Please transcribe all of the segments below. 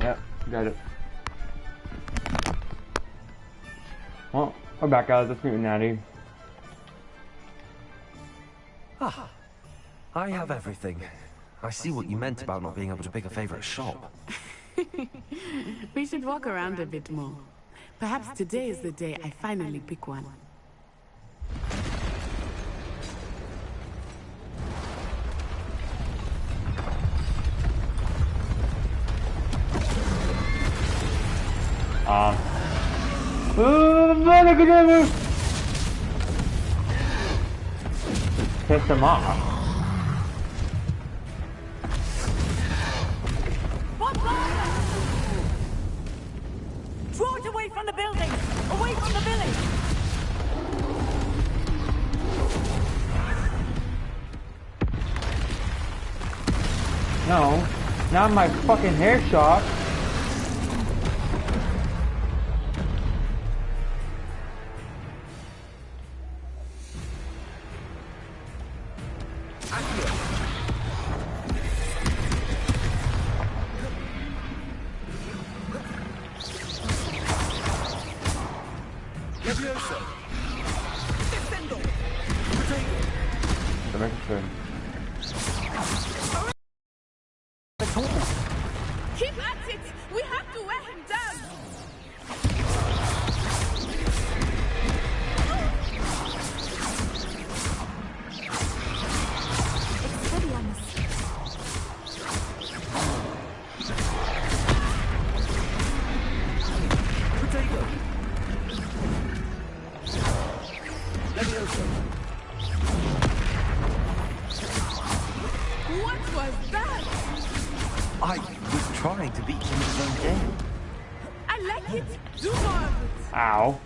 Yep, got it. Well, we're back, guys. Let's meet with Natty. Ah, I have everything. I see what you meant about not being able to pick a favorite shop. We should walk around a bit more. Perhaps today is the day I finally pick one. Piss him off. Throw it away from the building! Away from the village! No, not my fucking hair shop. Keep at it! We have to wear him down! What was that? I was trying to beat him in his own game. I like it! Do more of it! Ow.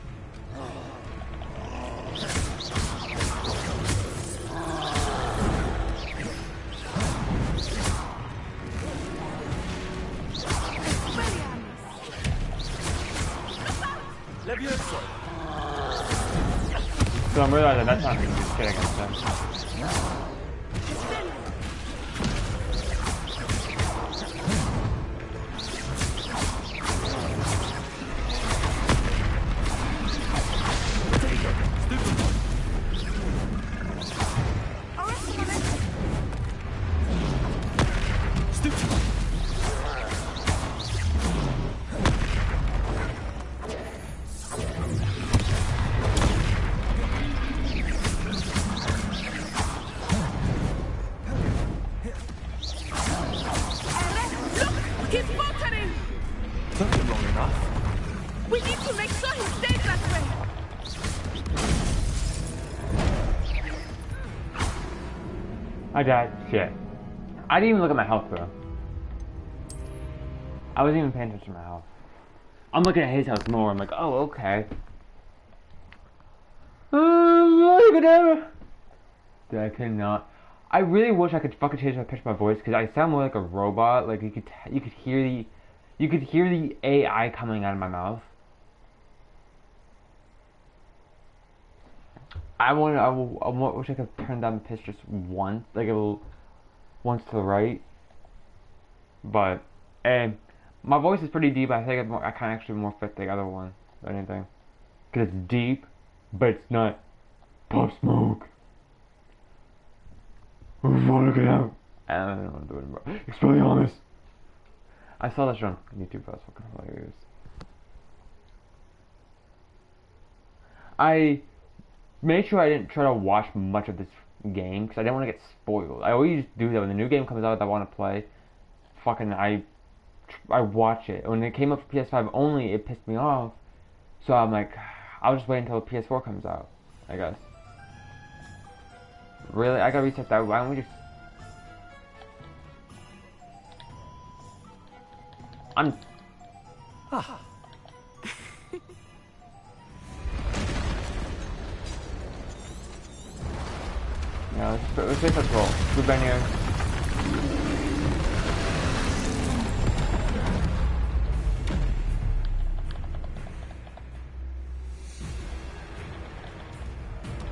So I'm realizing that's not going to be shit against them. I died. Shit. I didn't even look at my health though. I wasn't even paying attention to my health. I'm looking at his health more. I'm like, oh, okay. Dude, I cannot. I really wish I could fucking change my pitch of my voice because I sound more like a robot. Like you could hear the AI coming out of my mouth. I wish I could turn down the pitch just once, like once to the right. But, my voice is pretty deep. I think I kind of actually more fit the other one than anything, cause it's deep, but it's not pop smoke. I want to get out. I don't want to do it anymore. Expelliarmus. I saw that show on YouTube. That was fucking hilarious. I made sure I didn't try to watch much of this game because I didn't want to get spoiled. I always do that when the new game comes out that I want to play. Fucking I watch it. When it came up for PS5 only, it pissed me off. So I'm like, I'll just wait until the PS4 comes out, I guess. Really? I gotta reset that. Why don't we just... Yeah, let's roll. Good bang here.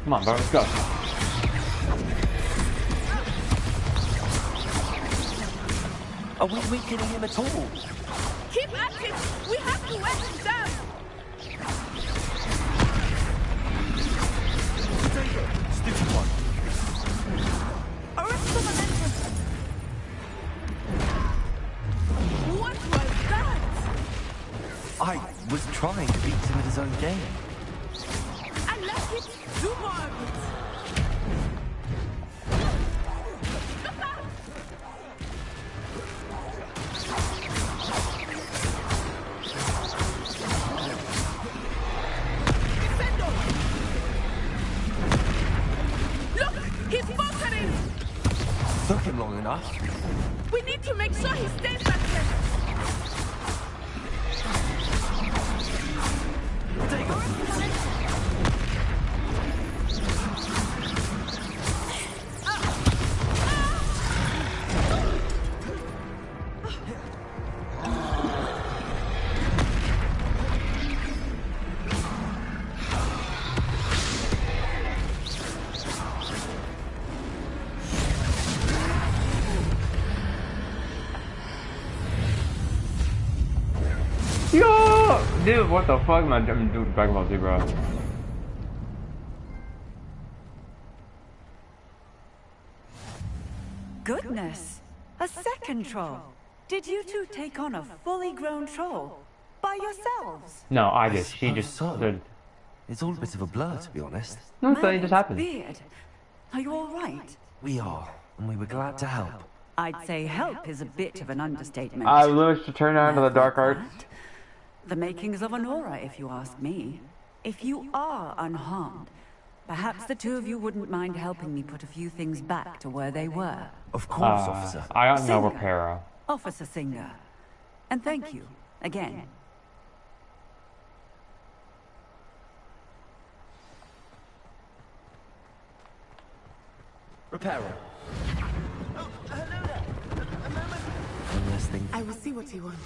Come on, bro, let's go. Are we weakening him at all? Keep at it! We have to wear him down! Stupid one. Arrest the momentum! What was that? I was trying to beat him at his own game. I like it! Do more of it! Look! He's faltering! Took him long enough. We need to make sure he stays back there! Yo! Dude, what the fuck? I'm doing Dragon Ball Z, bro. Goodness! A second troll! Did you two take on a fully grown troll? By yourselves? No, she suppose just so. did. It's all a bit of a blur, to be honest. No, it's it just happened. Beard. Are you alright? We are, and we were glad to help. I'd say help is a bit of an understatement. I wish to turn on to the dark arts. The makings of an aura, if you ask me. If you are unharmed, perhaps the two of you wouldn't mind helping me put a few things back to where they were. Of course, officer. I got no Singer. reparo. Officer Singer. And thank you, again. Reparo. Oh, hello there. A moment. One less thing. I will see what he wants.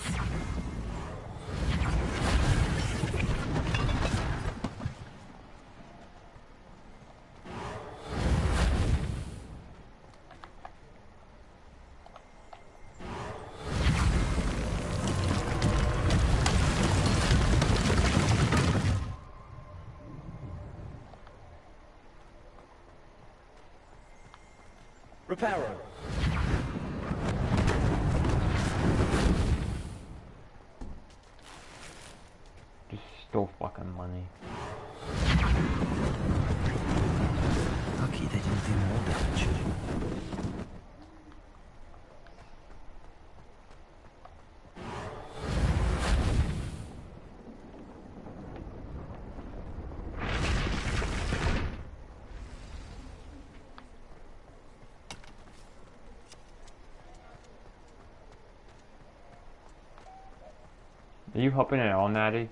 Reparo. Just stole fucking money. Lucky they didn't do more damage. Are you helping at all, Natty?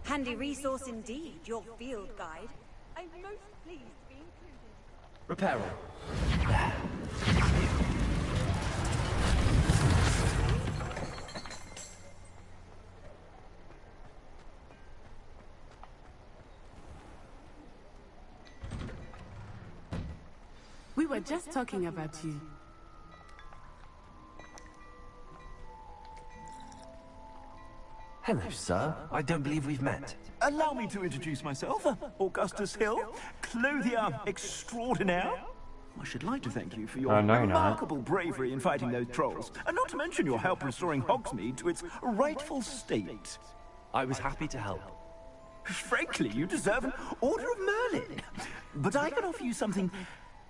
Handy resource indeed, your field guide. I'm most pleased to be included. Reparo. We were just talking about you. Hello, sir. I don't believe we've met. Allow me to introduce myself, Augustus Hill, clothier extraordinaire. I should like to thank you for your no, you're not. remarkable bravery in fighting those trolls, and not to mention your help restoring Hogsmeade to its rightful state. I was happy to help. Frankly, you deserve an Order of Merlin. But I can offer you something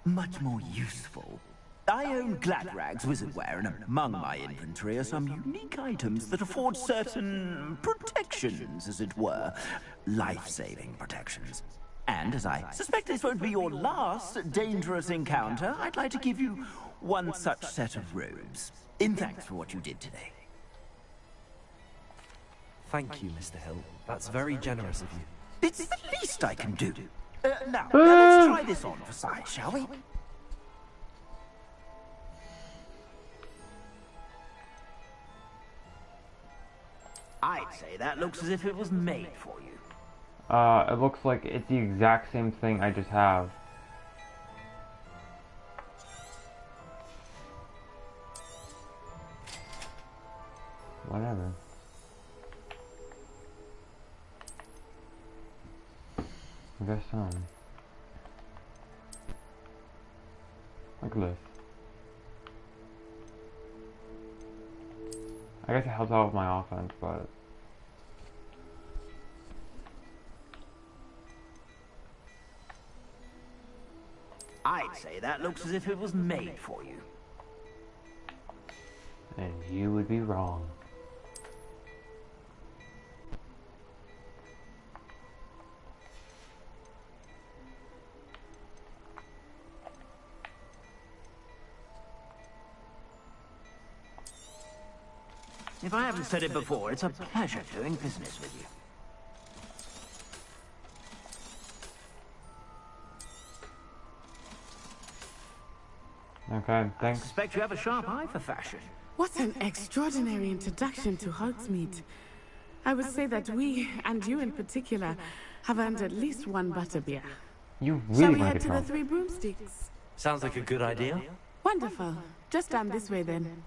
much more useful. I own Gladrag's wizardware, and among my inventory are some unique items that afford certain protections, as it were. Life-saving protections. And as I suspect this won't be your last dangerous encounter, I'd like to give you one such set of robes, in thanks for what you did today. Thank you, Mr. Hill. That's very generous of you. It's the least I can do. Now, let's try this on for size, shall we? I'd say that looks as if it was made for you. It looks like it's the exact same thing I just have. whatever. I guess so. Look at this. I guess it helps out with my offense, but I'd say that looks as if it was made for you. and you would be wrong. If I haven't said it before, it's a pleasure doing business with you. Okay, I thanks. suspect you have a sharp eye for fashion. What an extraordinary introduction to Hogsmeade. I would say that we, and you in particular, have earned at least one butterbeer. You Shall really we want head to to get the Three Broomsticks? Sounds like a good idea. Wonderful. Just down this way then.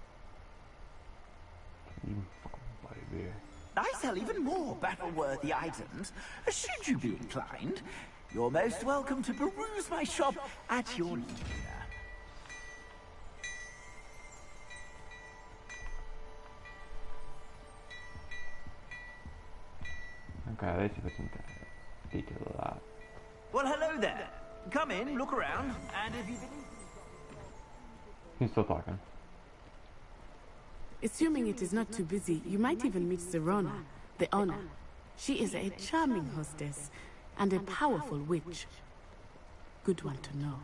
I sell even more battle-worthy items. Should you be inclined, you're most welcome to peruse my shop at your leisure. Okay, let's put some detail of that. Well, hello there. Come in, look around, and if you've been... He's still talking. Assuming it is not too busy, you might even meet Serona, the owner. She is a charming hostess and a powerful witch. Good one to know.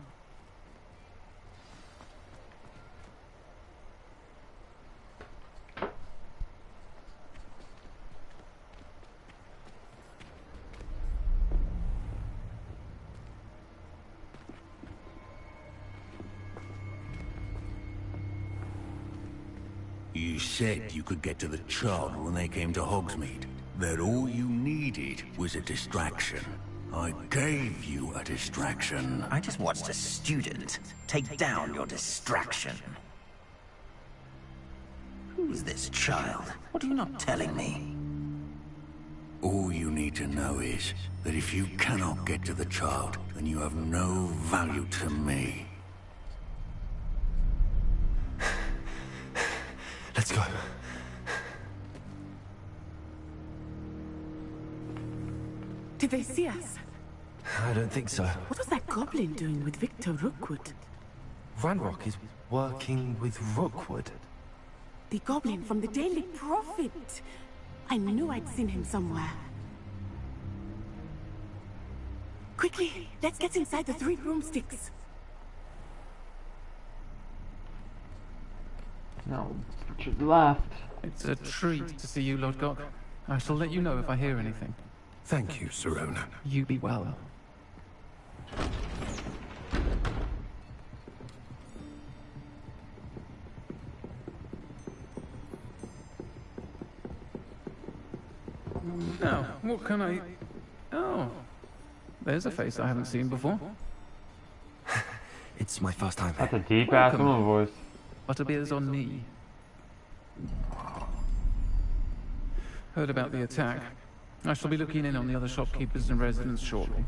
You said you could get to the child when they came to Hogsmeade. That all you needed was a distraction. I gave you a distraction. I just watched a student take down your distraction. Who's this child? What are you not telling me? All you need to know is that if you cannot get to the child, then you have no value to me. Let's go. Did they see us? I don't think so. What was that goblin doing with Victor Rookwood? Ranrock is working with Rookwood. The goblin from the Daily Prophet. I knew I'd seen him somewhere. Quickly, let's get inside the Three Broomsticks. No, to the left. It's a treat to see you, Lord Gok. I shall let you know if I hear anything. Thank you, Serona. You be well. Now, what can I... Oh, there's a face I haven't seen before. It's my first time That's a here. deep-ass Welcome. woman voice. Butterbeer's on me. Heard about the attack. I shall be looking in on the other shopkeepers and residents shortly.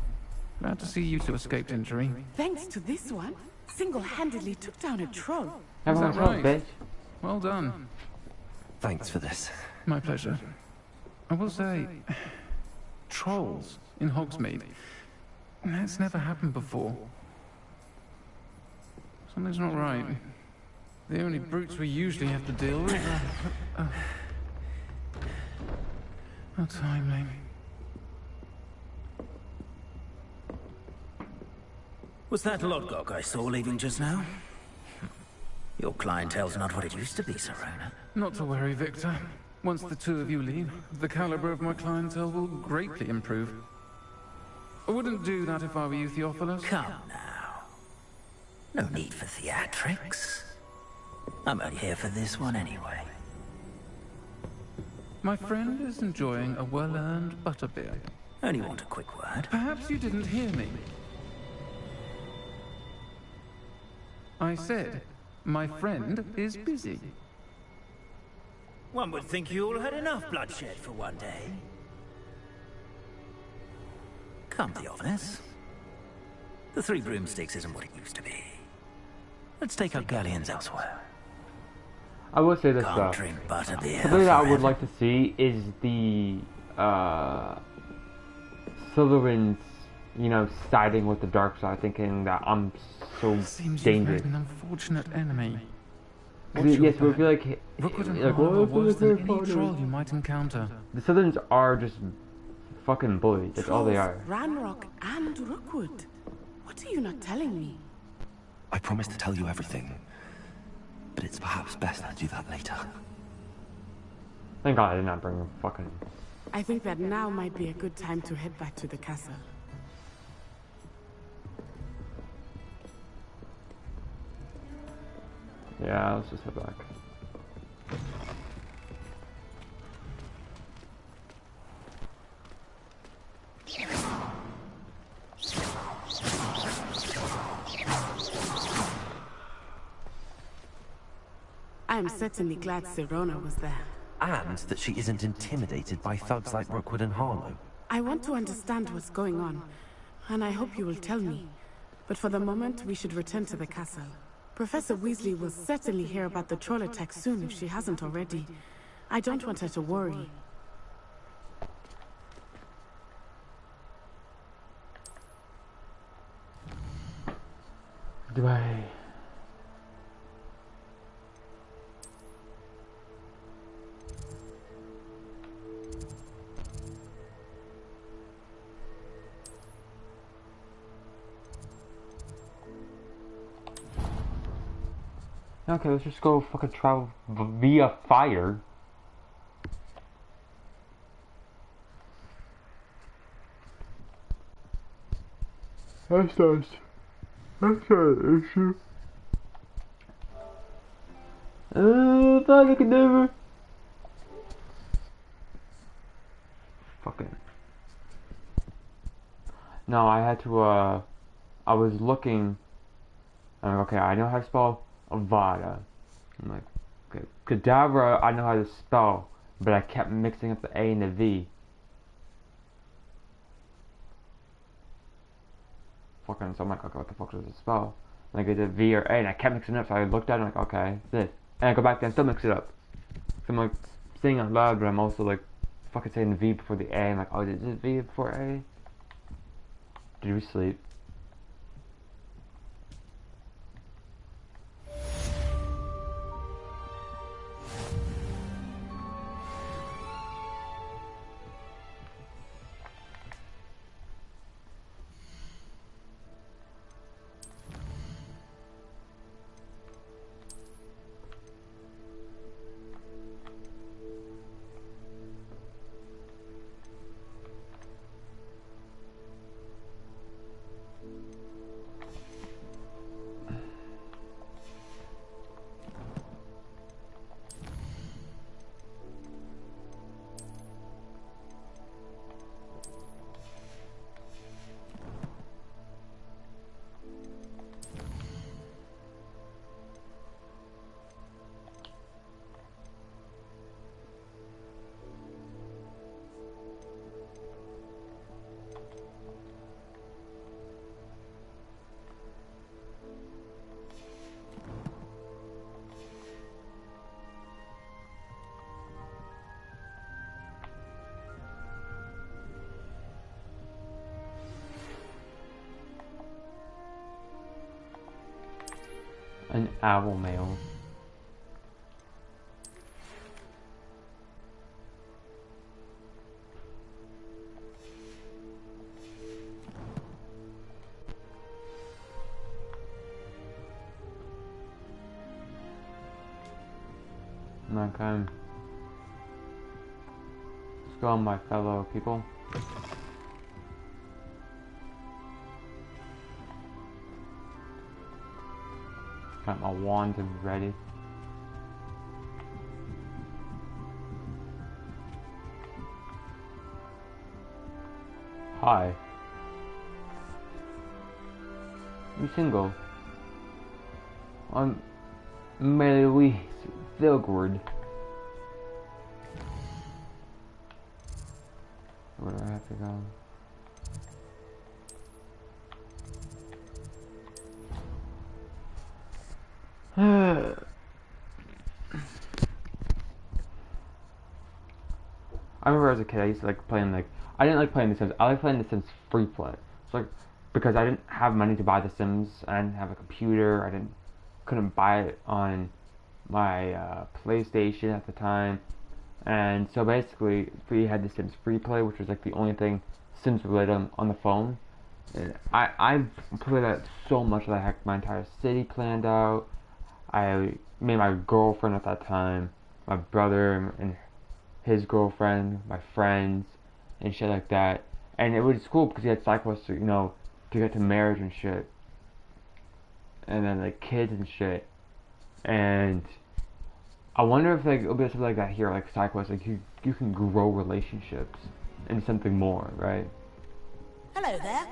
Glad to see you two escaped injury. Thanks to this one, single-handedly took down a troll. Everyone's right? bitch. Well done. Thanks for this. My pleasure. I will say, trolls in Hogsmeade. That's never happened before. Something's not right. The only brutes we usually have to deal with are... How timely. Was that Lodgok I saw leaving just now? Your clientele's not what it used to be, Serona. Not to worry, Victor. Once the two of you leave, the caliber of my clientele will greatly improve. I wouldn't do that if I were you, Theophilus. Come now. No need for theatrics. I'm only here for this one anyway. My friend is enjoying a well-earned butterbeer. Only want a quick word. Perhaps you didn't hear me. I said, my friend is busy. One would think you all had enough bloodshed for one day. Come, Theophilus. The Three Broomsticks isn't what it used to be. Let's take our galleons elsewhere. I will say this Can't though. drink butterbeer Something that I would forever. like to see is the Slytherin's, you know, siding with the dark side, thinking that I'm so Seems dangerous. you've made an unfortunate enemy. Yes, we feel like Rookwood and like Harlow what worse if than they're any partners? troll you might encounter. The Slytherins are just fucking bullies. That's all they are. Ranrock and Rookwood. What are you not telling me? I promised to tell you everything, but it's perhaps best I do that later. Thank God I did not bring a fucking. I think that now might be a good time to head back to the castle. Yeah, let's just head back. I am certainly glad Sirona was there. And that she isn't intimidated by thugs like Rookwood and Harlow. I want to understand what's going on, and I hope you will tell me. But for the moment, we should return to the castle. Professor Weasley will certainly hear about the troll attack soon if she hasn't already. I don't want her to worry. Do I? Okay, let's just go fucking travel via fire. That's not an issue. Fucking KEDAVRA. Fucking. No, I had to, I was looking. I'm like, okay, I know how to spell AVADA. I'm like, okay, KEDAVRA, I know how to spell, but I kept mixing up the A and the V. Fucking, so I'm like, okay, what the fuck does it spell? And I get the V or A, and I kept mixing it up, so I looked at it, and I'm like, okay, it's this. And I go back there and still mix it up. So I'm like, saying out loud, but I'm also like, fucking saying the V before the A. I'm like, oh, is it V before A? Did we sleep? An owl male. Okay. Let's go on, my fellow people. Got my wand and ready. Hi. You single? I'm Mary Louise Vilgward. Where do I have to go? I remember as a kid, I used to like playing like I didn't like playing The Sims. I like playing The Sims free play. It's like because I didn't have money to buy The Sims. I didn't have a computer. Couldn't buy it on my PlayStation at the time. And so basically, we had The Sims free play, which was like the only thing Sims related on the phone. And I've played that so much that I had my entire city planned out. I made my girlfriend at that time, my brother and his girlfriend, my friends, and shit like that. And it was cool because he had side quests, to get to marriage and shit. And then like kids and shit. And I wonder if like it'll be something like that here, like side quests, like you can grow relationships into something more, right? Hello there.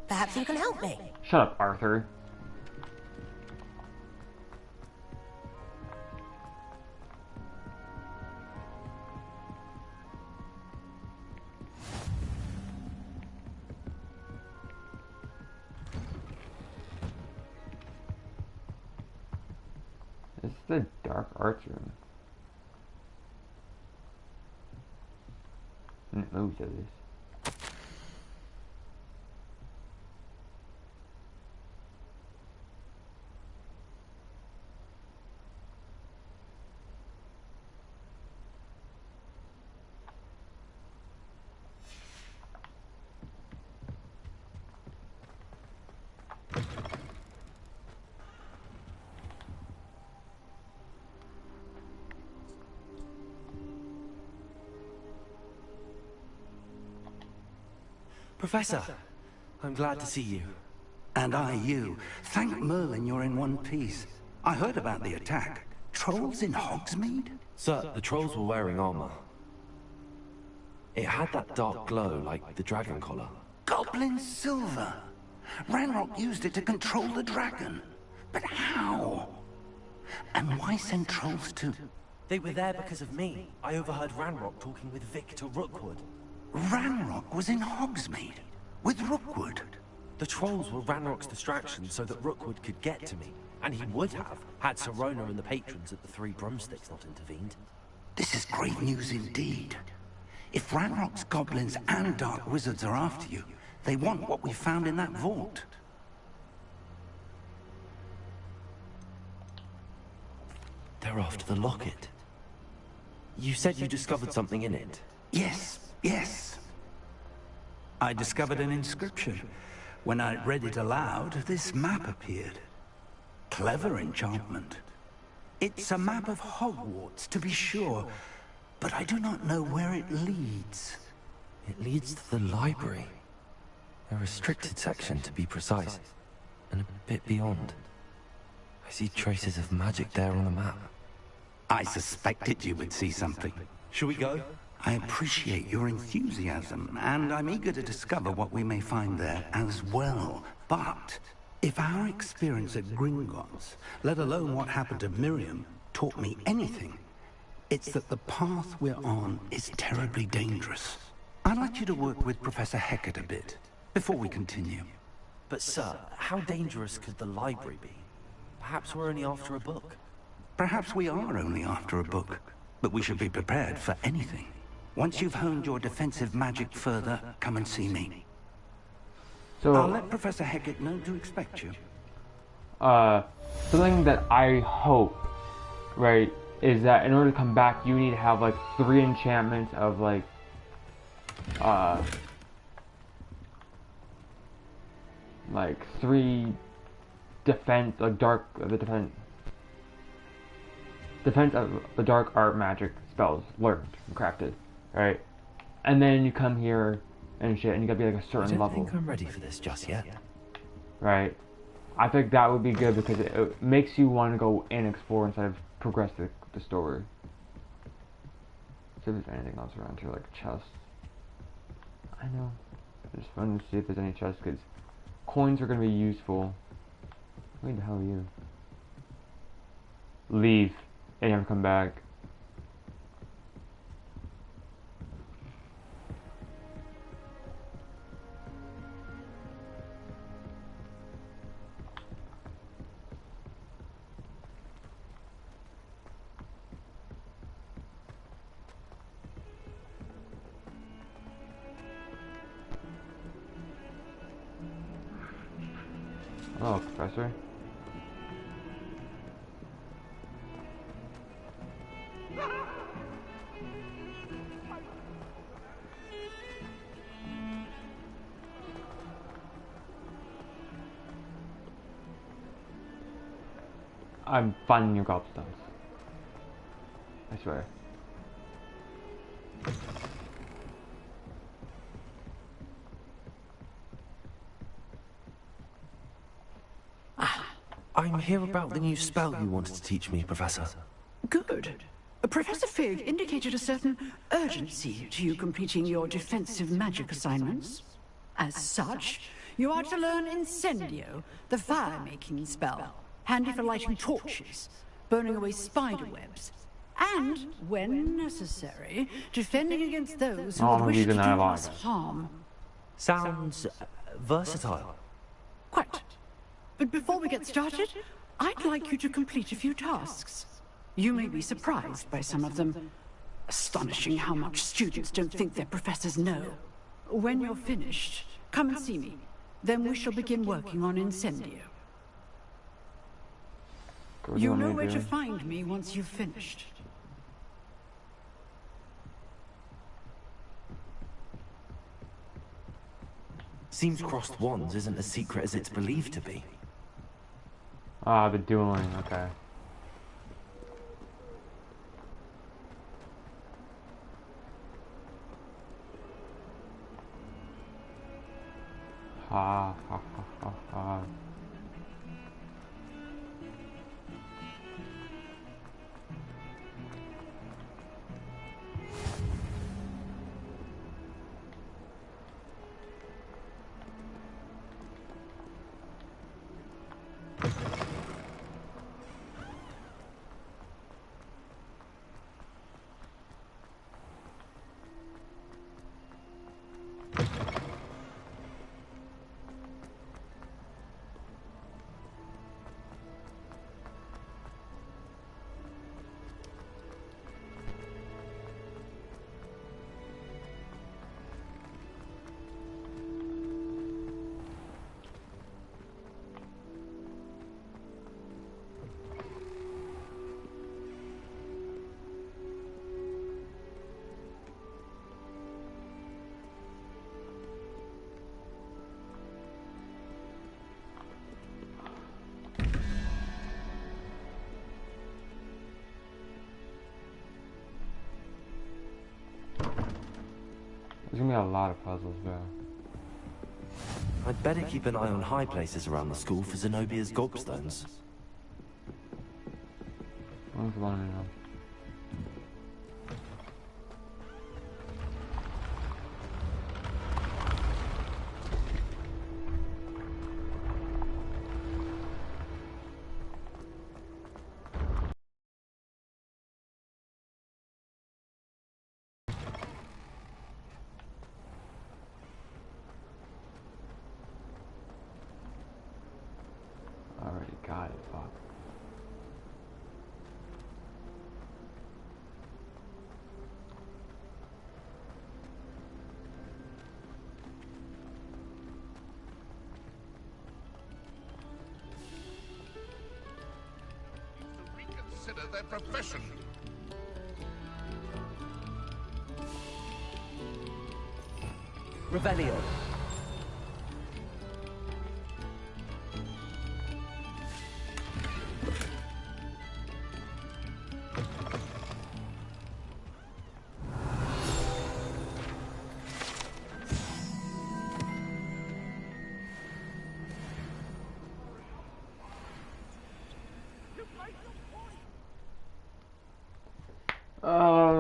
Perhaps you can help me. Shut up, Arthur. This is the dark arts room. And it moves at least. Professor, I'm glad to see you. And I you. Thank Merlin you're in one piece. I heard about the attack. Trolls in Hogsmeade? Sir, the trolls were wearing armor. It had that dark glow, like the dragon collar. Goblin silver. Ranrock used it to control the dragon. But how? And why send trolls to... They were there because of me. I overheard Ranrock talking with Victor Rookwood. Ranrock was in Hogsmeade with Rookwood. The trolls were Ranrock's distraction so that Rookwood could get to me. And he would have, had Sirona and the patrons at the Three Broomsticks not intervened. This is great news indeed. If Ranrock's goblins and dark wizards are after you, they want what we found in that vault. They're after the locket. You said you discovered something in it. Yes. I discovered an inscription. When I read it aloud, this map appeared. Clever enchantment. It's a map of Hogwarts, to be sure, but I do not know where it leads. It leads to the library. A restricted section, to be precise, and a bit beyond. I see traces of magic there on the map. I suspected you would see something. Shall we go? I appreciate your enthusiasm, and I'm eager to discover what we may find there as well. But if our experience at Gringotts, let alone what happened to Miriam, taught me anything, it's that the path we're on is terribly dangerous. I'd like you to work with Professor Hecat a bit, before we continue. But sir, how dangerous could the library be? Perhaps we're only after a book. Perhaps we are only after a book, but we should be prepared for anything. Once you've honed your defensive magic further, come and see me. So I'll let Professor Hecat know to expect you. Something that I hope, right, is that in order to come back, you need to have like 3 enchantments of like, like 3 defense, like defense of the dark art magic spells learned and crafted, right? And then you come here and shit, and you gotta be like a certain level. I don't think I'm ready for this just yet. Right? I think that would be good because it makes you want to go and explore instead of progress the story. See if there's anything else around here, like chests. I know. I just wanted to see if there's any chests because coins are gonna be useful. Where the hell are you? Leave and never come back. Oh, Professor. I'm finding new gobstones. I swear. I'm here about the new spell you wanted to teach me, Professor. Good. Professor Fig indicated a certain urgency to you completing your defensive magic assignments. As such, you are to learn Incendio, the fire-making spell, handy for lighting torches, burning away spider webs, and, when necessary, defending against those who would wish to do us harm. Sounds versatile. Quite. But before we get started, I'd like you to complete a few tasks. You may be surprised by some of them. Astonishing how much students don't think their professors know. When you're finished, come and see me. Then we shall begin working on Incendio. You know where to find me once you've finished. Seems crossed wands isn't as secret as it's believed to be. Ah, the dueling, okay. Ha ha ha ha ha. There's gonna be a lot of puzzles, bro. I'd better keep an eye on high places around the school for Zenobia's gobstones. What's one of them? Already got it, fuck. Reconsider their profession. Revelio.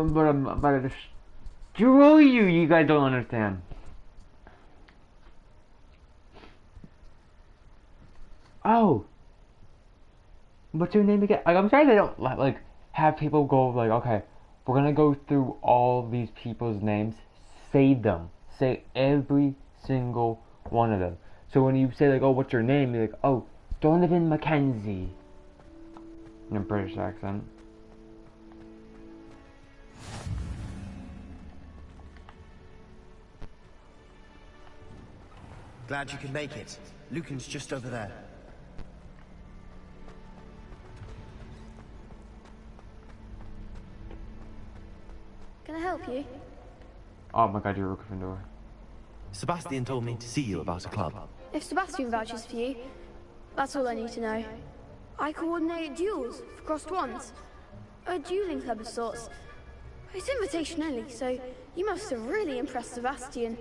But I'm about to destroy you. You guys don't understand. Oh, what's your name again? Like, I'm sorry they don't like have people go like, okay, we're gonna go through all these people's names, say them, say every single one of them. So when you say like, oh, what's your name? You're like, oh, Donovan Mackenzie, in a British accent. Glad you could make it. Lucan's just over there. you? Oh my god, you're a Gryffindor. Sebastian told me to see you about a club. If Sebastian vouches for you, that's all I need to know. I coordinate duels for crossed wands. A dueling club of sorts. It's invitation only, so you must have really impressed Sebastian.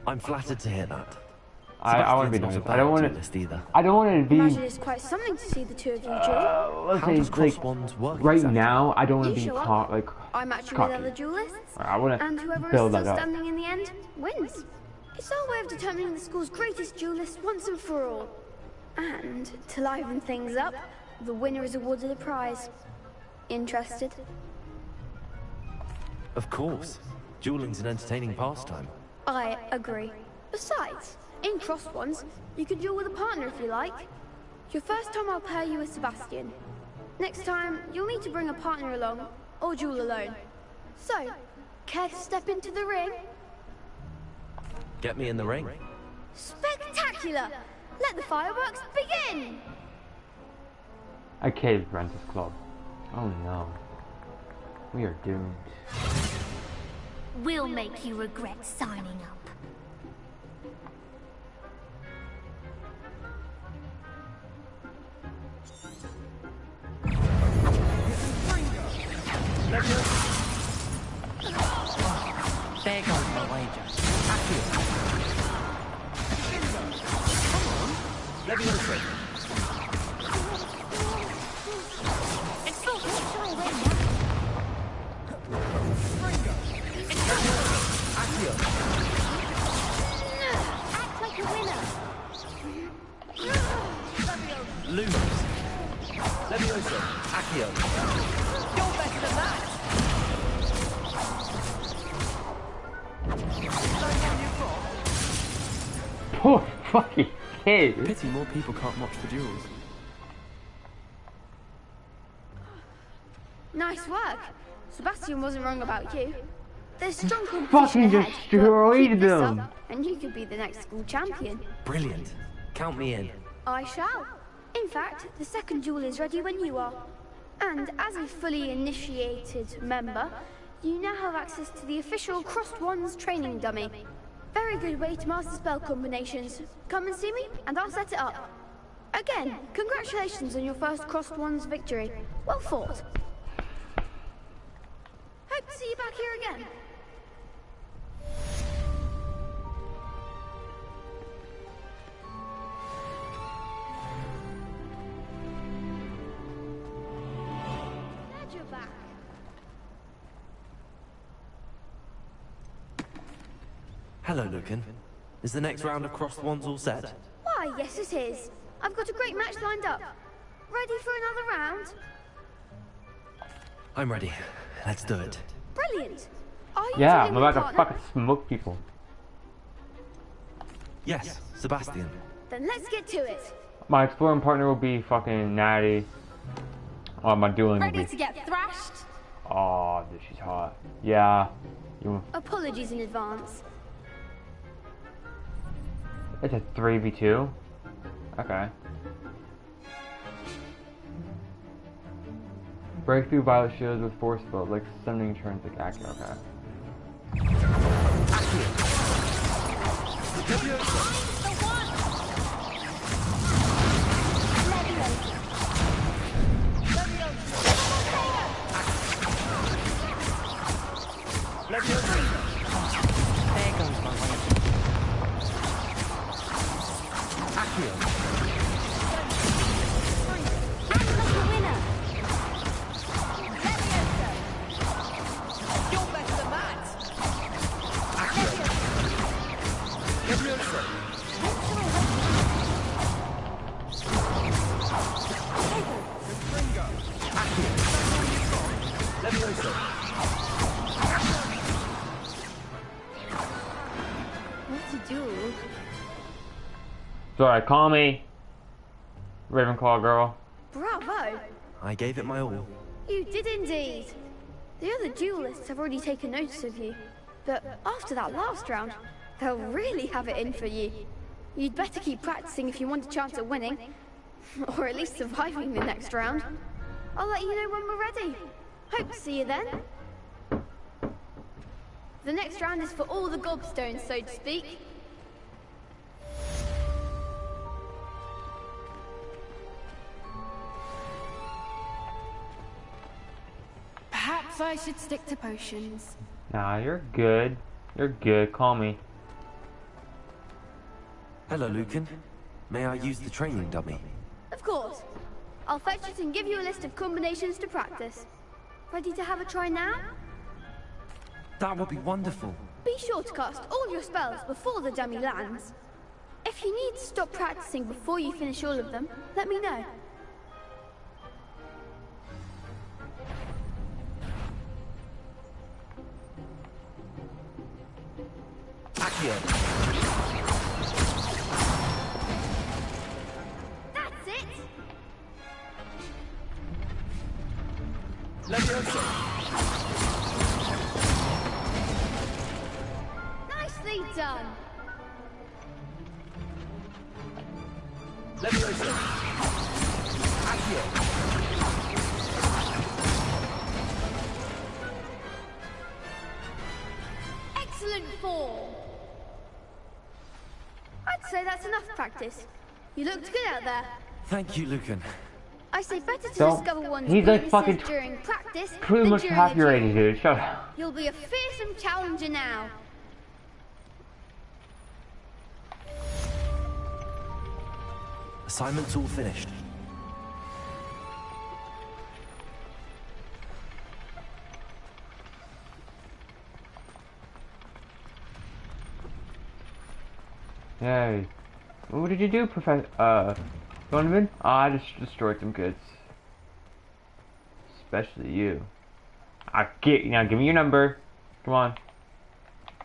I'm flattered to hear that. I want to be nice. I don't want to. Either. I don't want to be. Imagine it's quite something to see the two of you duel. Let's How say does like crosswands work right exactly? now. I don't want to be You show up, caught like I match you cocky. with other duelists, I want and to whoever is build still that up. standing in the end wins. It's our way of determining the school's greatest duelist once and for all. And to liven things up, the winner is awarded a prize. Interested? Of course. Dueling's an entertaining pastime. I agree. Besides, in crossed ones, you can duel with a partner if you like. Your first time I'll pair you with Sebastian. Next time, you'll need to bring a partner along, or duel alone. So, care to step into the ring? Get me in the ring. Spectacular! Let the fireworks begin! I caved Rentis Club. Oh no. We are doomed. We'll make you regret signing up. There goes my wager. Leviosa. It's so sure when act like a winner. Lumos. Leviosa. Accio. You're better than that. Poor fucking kid. Pity more people can't watch the duels. Nice work. Sebastian wasn't wrong about you. There's strong competition Fucking ahead, just but destroyed keep this them. up and you could be the next school champion. Brilliant. Count me in. I shall. In fact, the second duel is ready when you are. And as a fully initiated member, you now have access to the official Crossed Wands training dummy. Very good way to master spell combinations. Come and see me, and I'll set it up. Again, congratulations on your first Crossed Wands victory. Well fought. Hope to see you back here again. Glad you're back. Hello, Lucan. Is the next round of Crossed Wands all set? Why, yes it is. I've got a great match lined up. Ready for another round? I'm ready. Let's do it. Brilliant. Are you Yeah, dueling I'm with a about to partner? fucking smoke people. Yes, Sebastian. Then let's get to it. My exploring partner will be fucking Natty. Oh, my dueling will Ready be. to get thrashed? Oh, dude, she's hot. Yeah. You. Apologies in advance. It's a 3v2. Okay. Break through violet shields with force spells, like summoning turns like Accio. Okay. There goes my wager. Act like a winner. You're better than that. What a duel. Sorry, call me Ravenclaw girl. Bravo. I gave it my all. You did indeed. The other duelists have already taken notice of you. But after that last round, they'll really have it in for you. You'd better keep practicing if you want a chance at winning. Or at least surviving the next round. I'll let you know when we're ready. Hope to see you then. The next round is for all the gobstones, so to speak. Perhaps I should stick to potions. Nah, you're good. You're good. Call me. Hello, Lucan. May I use the training dummy? Of course. I'll fetch it and give you a list of combinations to practice. Ready to have a try now? That would be wonderful. Be sure to cast all your spells before the dummy lands. If you need to stop practicing before you finish all of them, let me know. Accio. That's it! Leviosa. Nicely done! Leviosa. Accio. Excellent form! I'd say that's enough practice. You looked good out there. Thank you, Lucan. I say better to Don't- discover one's he's like weaknesses fucking during practice pretty than much during half the your duel. age, dude. Shut up. You'll be a fearsome challenger now. Assignment's all finished. Hey. What did you do, Professor, Donovan? I just destroyed some goods. Especially you. Now give me your number. Come on.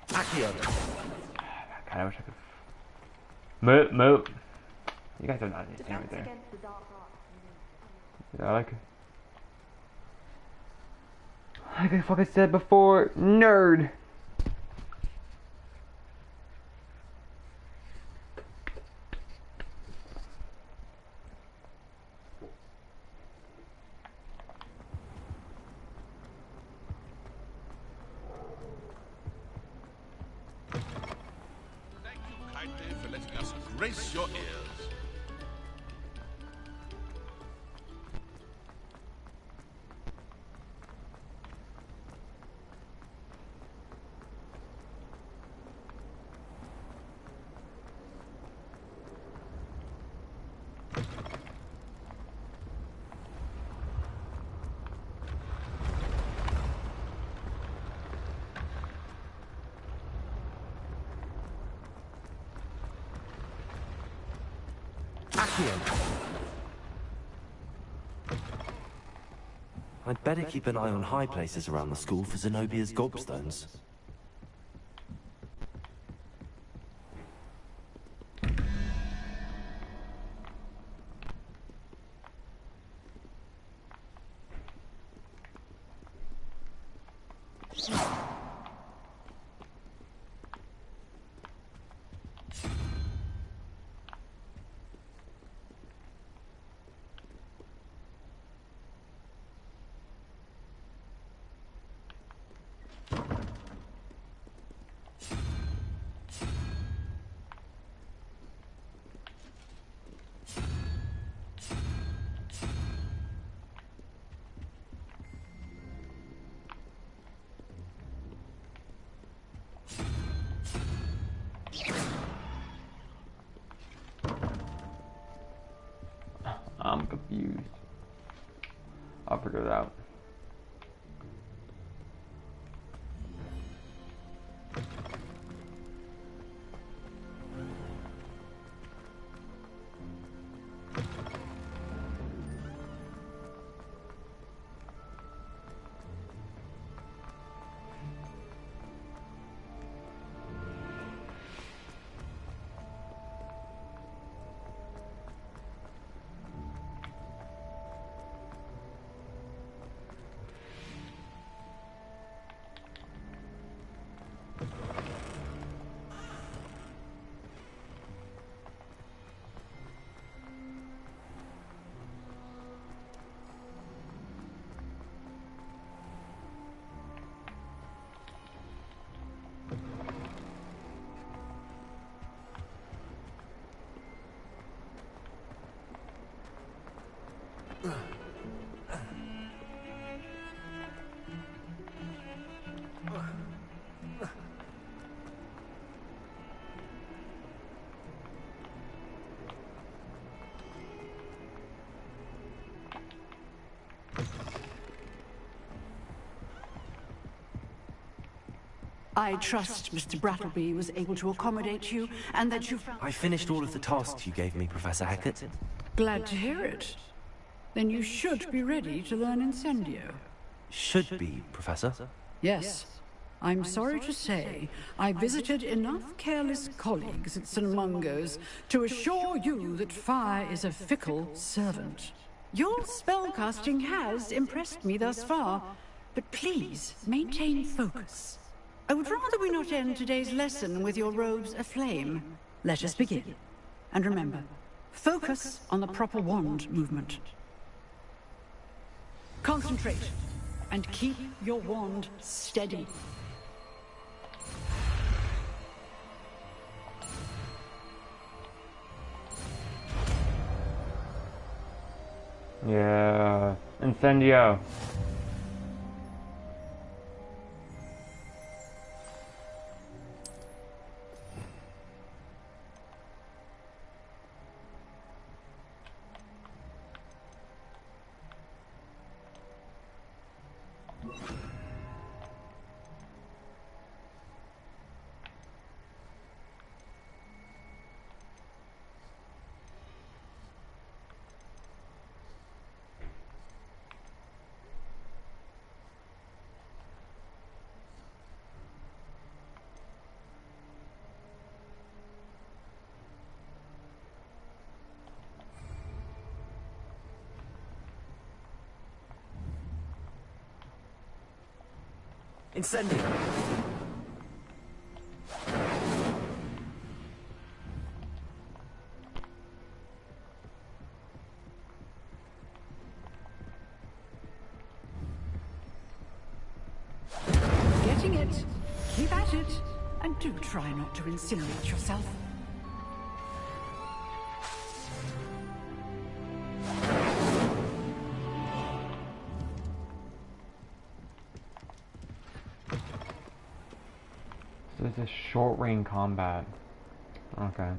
Accio. God, I wish I could. Moot. You guys are not anything right there. Yeah, like I fucking said before, nerd. Thank you kindly for letting us grace your ears. Accio. I'd better keep an eye on high places around the school for Zenobia's gobstones. I'm confused. I'll figure it out. I trust Mr. Brattleby was able to accommodate you, and that you... I finished all of the tasks you gave me, Professor Hackett. Glad to hear it. Then you should be ready to learn Incendio. Should be, Professor. Yes. I'm sorry to say, I visited enough careless colleagues at St. Mungo's to assure you that fire is a fickle servant. Your spellcasting has impressed me thus far, but please maintain focus. I would rather we not end today's lesson with your robes aflame. Let us begin. And remember, focus on the proper wand movement. Concentrate, and keep your wand steady. Yeah, Incendio. Incendio. Getting it. Keep at it. And do try not to incinerate yourself. So it's a short range combat. Okay.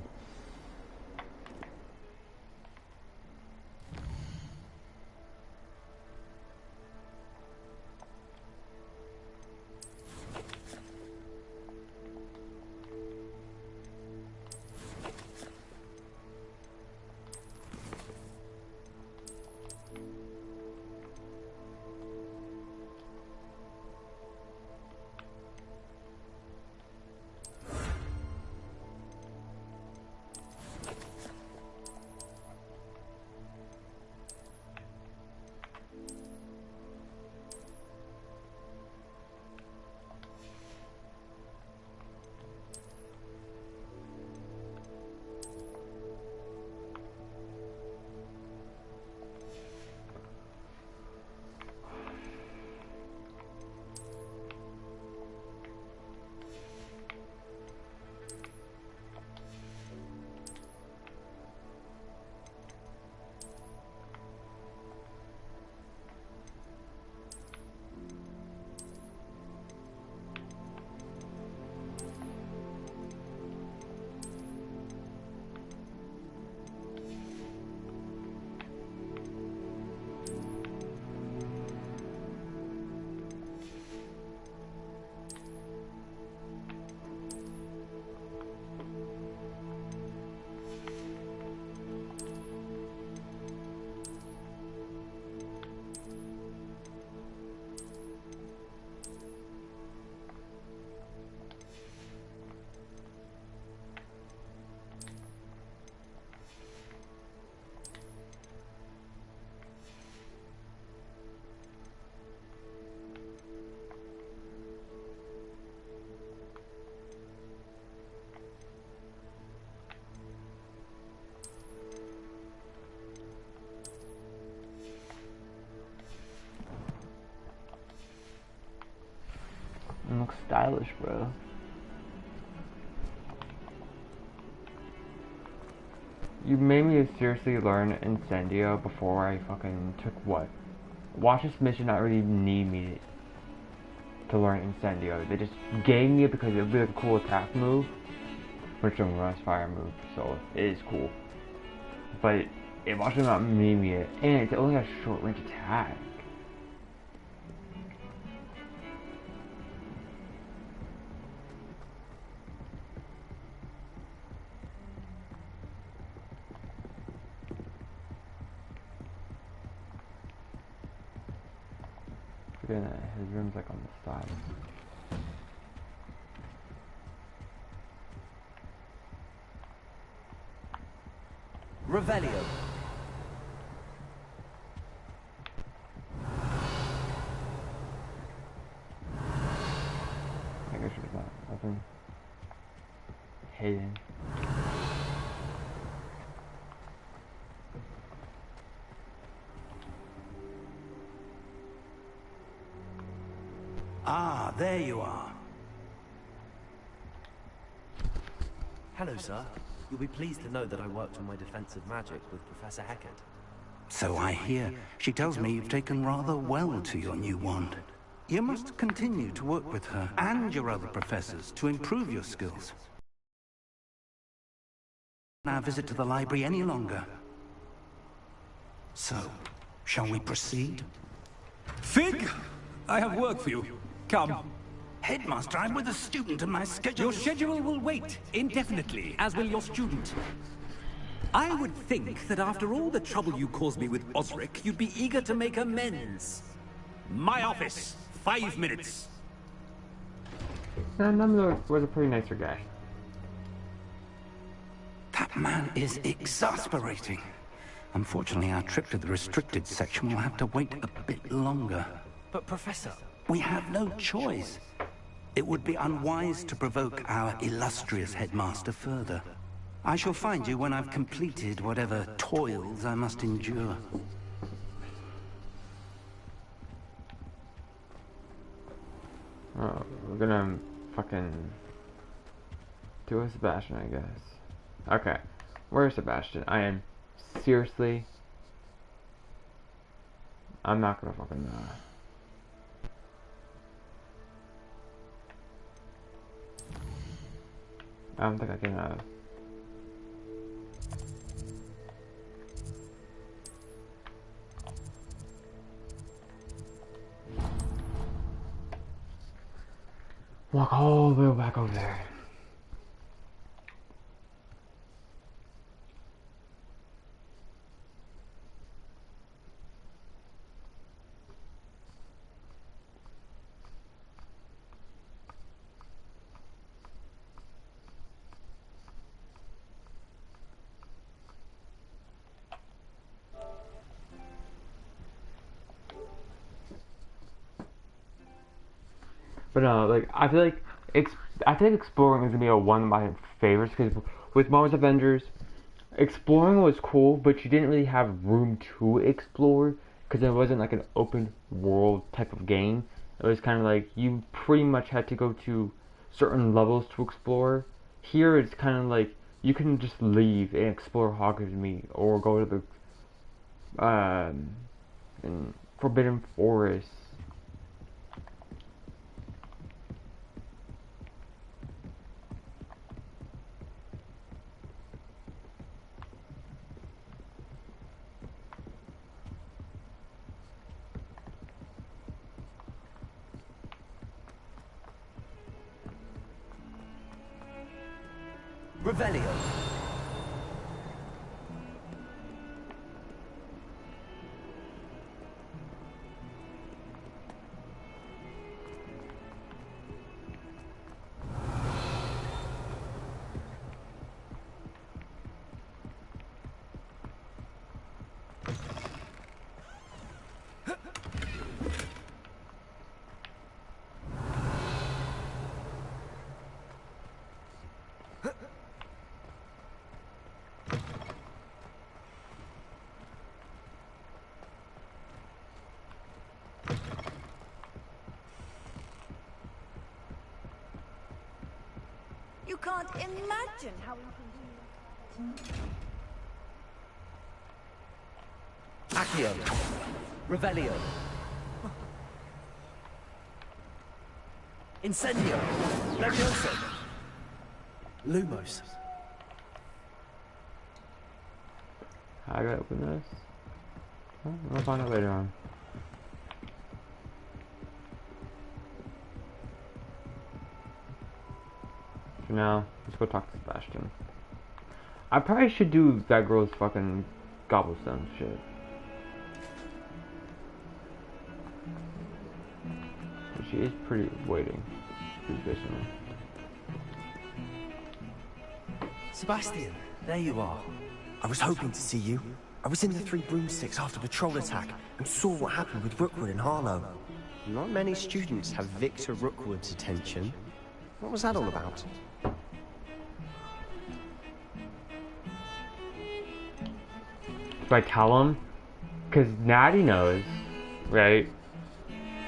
It looks stylish, bro. You made me seriously learn Incendio before I fucking took what? Watch this mission not really need me to learn Incendio. They just gave me it because it would be like a cool attack move. Which is a fire move, so it is cool. But it watched not need me it. And it's only a short range attack. Forgetting that his room's like on the side. Revelio. I guess there's not nothing hidden. Ah, there you are. Hello, sir. You'll be pleased to know that I worked on my defensive magic with Professor Heckert. So I hear. She tells me you've taken rather well to your new wand. You must continue to work with her and your other professors to improve your skills. Now visit to the library any longer. So, shall we proceed? Fig, I have work for you. Come. Headmaster, I'm with a student and my schedule... Your schedule will wait indefinitely, as will your student. I would think that after all the trouble you caused me with Osric, you'd be eager to make amends. My office, 5 minutes. No, Number was a pretty nicer guy. That man is exasperating. Unfortunately, our trip to the restricted section will have to wait a bit longer. But Professor... We have no choice. It would be unwise to provoke our illustrious headmaster further. I shall find you when I've completed whatever toils I must endure. Oh, we're gonna fucking do a Sebastian, I guess. Okay, where's Sebastian? I am seriously... I'm not gonna fucking... I don't think I can, walk all the way back over there. But no, like I feel like exploring is gonna be one of my favorites because with Marvel's Avengers, exploring was cool, but you didn't really have room to explore because it wasn't like an open world type of game. It was kind of like you pretty much had to go to certain levels to explore. Here it's kind of like you can just leave and explore Hogwarts or go to the Forbidden Forest. Revelio. You can't imagine how inconvenient. Accio. Revelio. Incendio. Levioso. Lumos. How do I open this? Oh, we'll find out later on. For now, let's go talk to Sebastian. I probably should do that girl's fucking gobblestone shit. She is pretty waiting. Pretty patient. Sebastian, there you are. I was hoping to see you. I was in the Three Broomsticks after the troll attack and saw what happened with Rookwood and Harlow. Not many students have Victor Rookwood's attention. What was that all about? If I tell him, because Natty knows, right?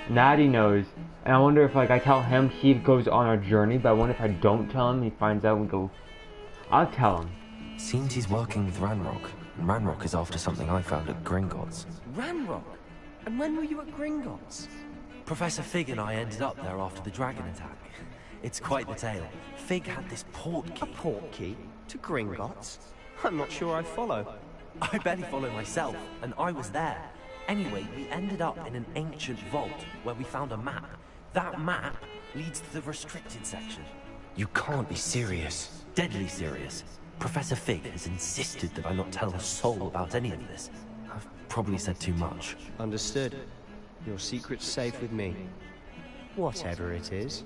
Natty knows, and I wonder if like I tell him, he goes on our journey. But I wonder if I don't tell him, he finds out and we go. I'll tell him. Seems he's working with Ranrock, and Ranrock is after something I found at Gringotts. Ranrock? And when were you at Gringotts? Professor Fig and I ended up there after the dragon attack. It's quite the tale. Fig had this port key. A port key? To Gringotts? I'm not sure I follow. I barely follow myself, and I was there. Anyway, we ended up in an ancient vault where we found a map. That map leads to the restricted section. You can't be serious. Deadly serious. Professor Fig has insisted that I not tell a soul about any of this. I've probably said too much. Understood. Your secret's safe with me. Whatever it is.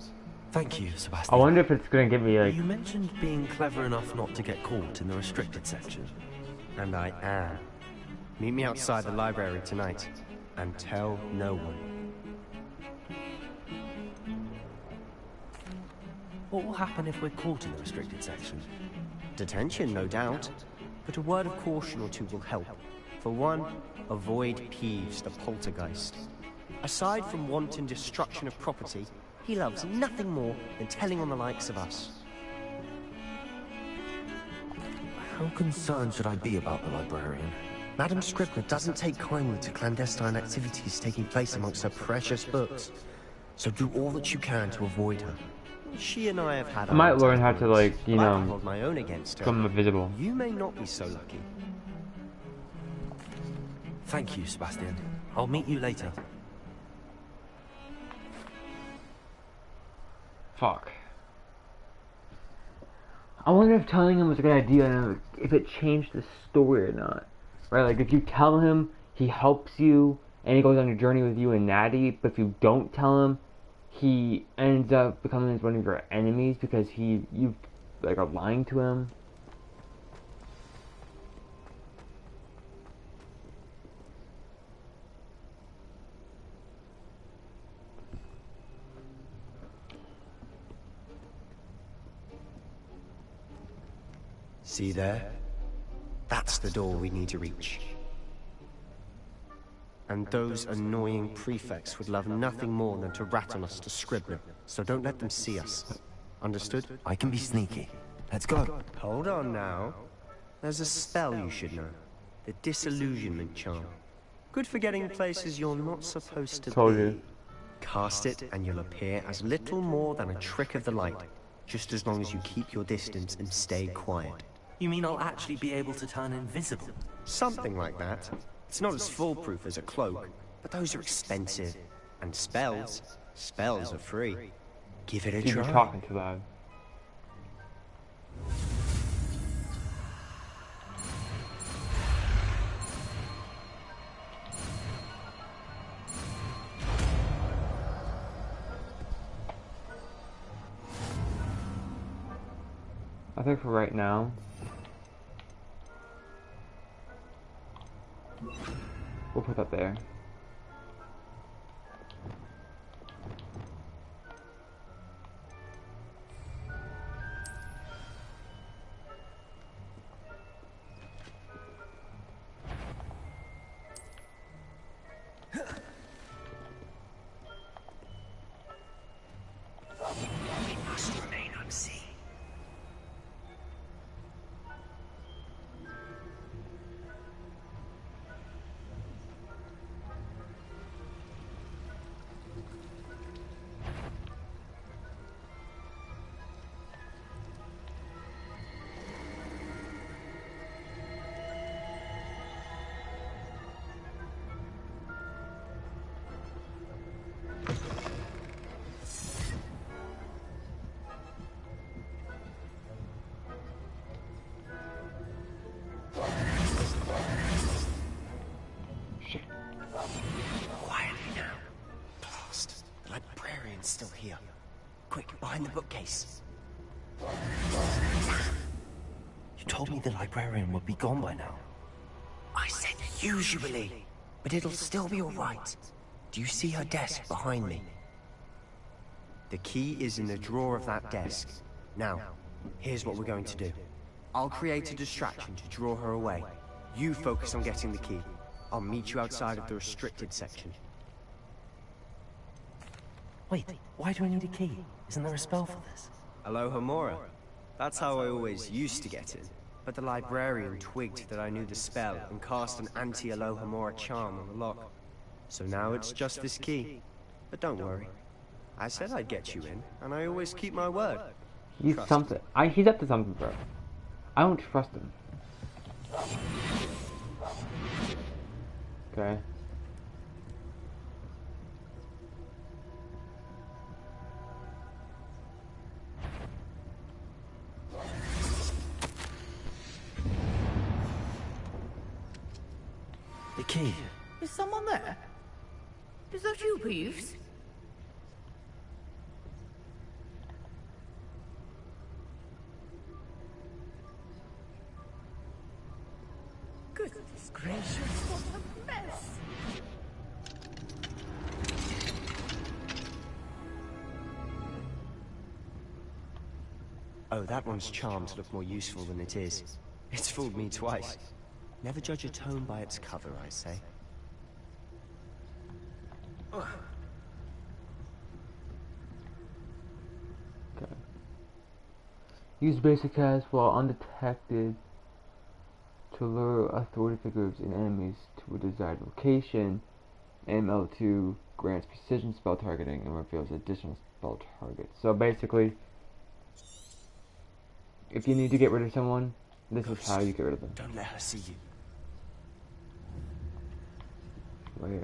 Thank you, Sebastian. I wonder if it's gonna get me like. You mentioned being clever enough not to get caught in the restricted section. And I am. Meet me outside the library tonight. And tell no one. What will happen if we're caught in the restricted section? Detention, no doubt. But a word of caution or two will help. For one, avoid Peeves, the poltergeist. Aside from wanton destruction of property, he loves nothing more than telling on the likes of us. How concerned should I be about the librarian? Madam Scribner doesn't take kindly to clandestine activities taking place amongst her precious books. So do all that you can to avoid her. She and I have had. I might learn how to like, you know, hold my own against her. become invisible. You may not be so lucky. Thank you, Sebastian. I'll meet you later. Fuck. I wonder if telling him was a good idea and if it changed the story or not. Right, like if you tell him, he helps you and he goes on a journey with you and Natty, but if you don't tell him, he ends up becoming one of your enemies because you like are lying to him. See there? That's the door we need to reach. And those annoying prefects would love nothing more than to rat on us to Scribner, so don't let them see us. Understood? I can be sneaky. Let's go. Hold on now. There's a spell you should know. The Disillusionment Charm. Good for getting places you're not supposed to Told be. you. Cast it and you'll appear as little more than a trick of the light, just as long as you keep your distance and stay quiet. You mean I'll actually be able to turn invisible? Something like that. It's not as foolproof as a cloak, but those are expensive. And spells are free. Give it a You're try. talking too loud. I think for right now, we'll put that there. We must remain unseen. behind the bookcase. You told me the librarian would be gone by now. I said usually, but it'll still be all right. Do you see her desk behind me? The key is in the drawer of that desk. Now, here's what we're going to do. I'll create a distraction to draw her away. You focus on getting the key. I'll meet you outside of the restricted section. Wait, why do I need a key? Isn't there a spell for this? Alohomora. That's how I always used to get in. But the librarian twigged that I knew the spell and cast an anti-Alohomora charm on the lock. So now it's just this key. But don't worry. I said I'd get you in, and I always keep my word. He's something. He's up to something, bro. I don't trust him. Okay. The key. Is someone there? Is that you, Peeves? Goodness gracious, what a mess! Oh, that one's charmed to look more useful than it is. It's fooled me twice. Never judge a tome by its cover, I say. Okay. Use basic cast while undetected to lure authority figures and enemies to a desired location. And L2 grants precision spell targeting and reveals additional spell targets. So basically, if you need to get rid of someone, this is how you get rid of them. Don't let her see you. Where?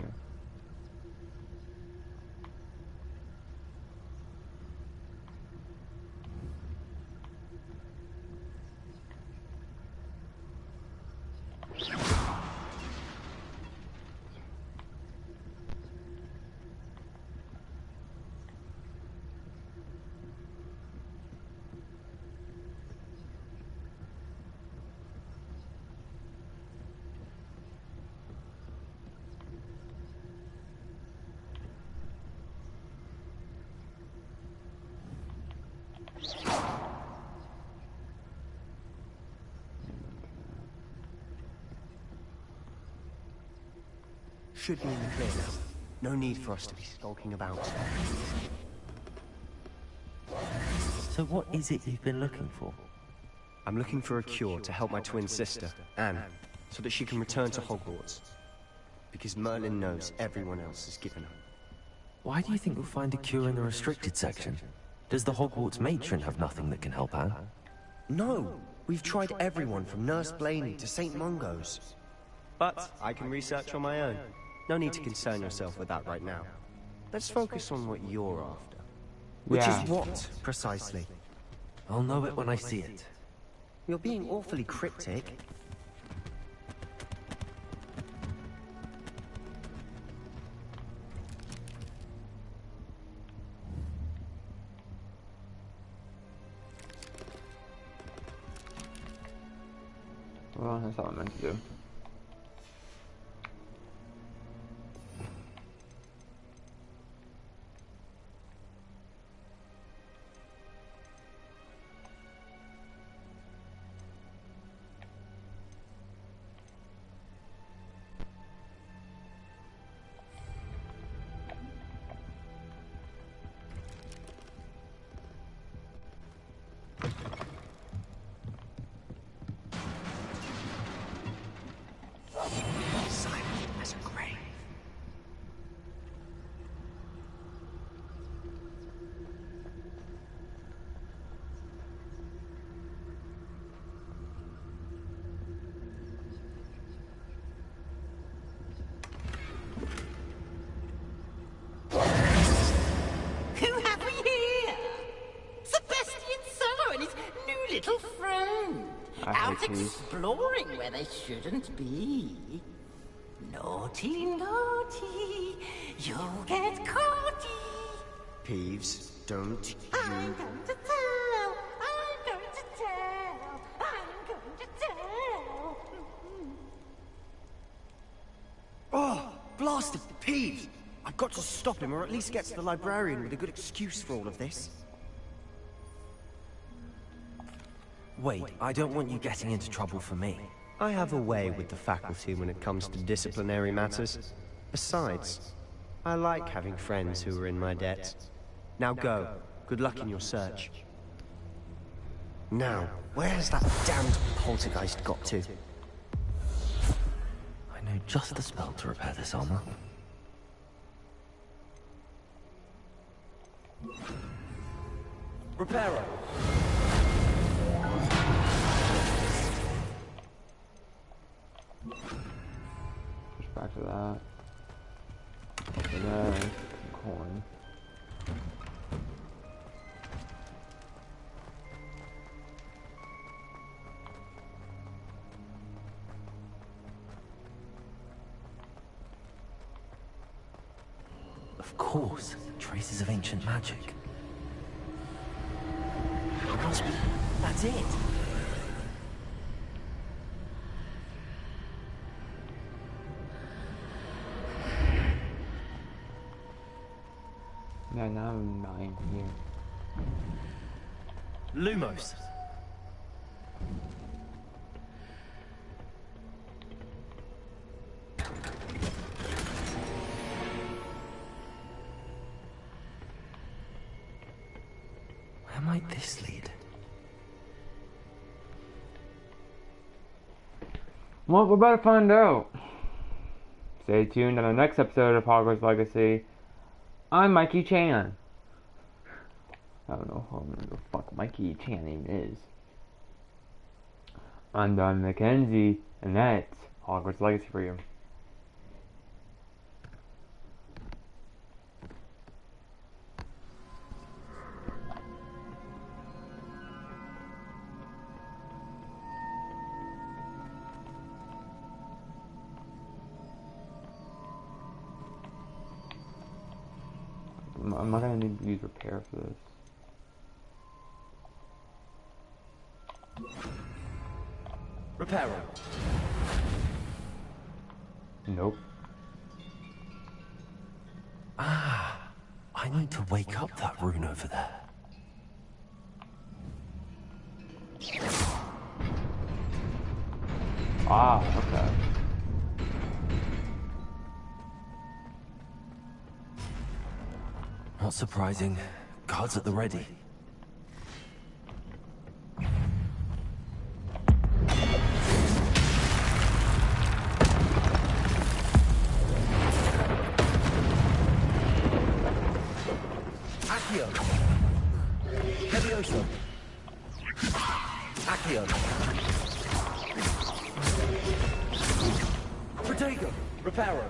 Should be in the clear now. No need for us to be skulking about. So what is it you've been looking for? I'm looking for a cure to help my twin sister, Anne, so that she can return to Hogwarts. Because Merlin knows everyone else has given up. Why do you think we'll find a cure in the restricted section? Does the Hogwarts matron have nothing that can help Anne? No! We've tried everyone from Nurse Blaney to St. Mungo's. But I can research on my own. No need to concern yourself with that right now. Let's focus on what you're after. Which is what, precisely? I'll know it when I see it. You're being awfully cryptic. Well, that's all I meant to do. Out exploring where they shouldn't be. Naughty, naughty, you'll get caughty. Peeves, don't I'm you... going to tell. I'm going to tell. I'm going to tell. Oh, blasted Peeves! I've got to stop him, or at least get to the librarian with a good excuse for all of this. Wait, I don't want you getting into trouble for me. I have a way with the faculty when it comes to disciplinary matters. Besides, I like having friends who are in my debt. Now go. Good luck in your search. Now, where has that damned poltergeist got to? I know just the spell to repair this armor. Repairer! Push back to that. And then coin. Of course, traces of ancient magic. That's it! Yeah, now I'm 9 here. Lumos! Where might this lead? Well, we're about to find out. Stay tuned on the next episode of Hogwarts Legacy. I'm Mikey Chan. I don't know who the fuck Mikey Chan even is. I'm Don Mackenzie, and that's Hogwarts Legacy for you. I'm not gonna need to use repair for this. Repairer. Nope. Ah, I need to wake up that rune over there. Ah, okay. Not surprising. Guards at the ready. Accio! Levioso! Accio! Protego! Reparo!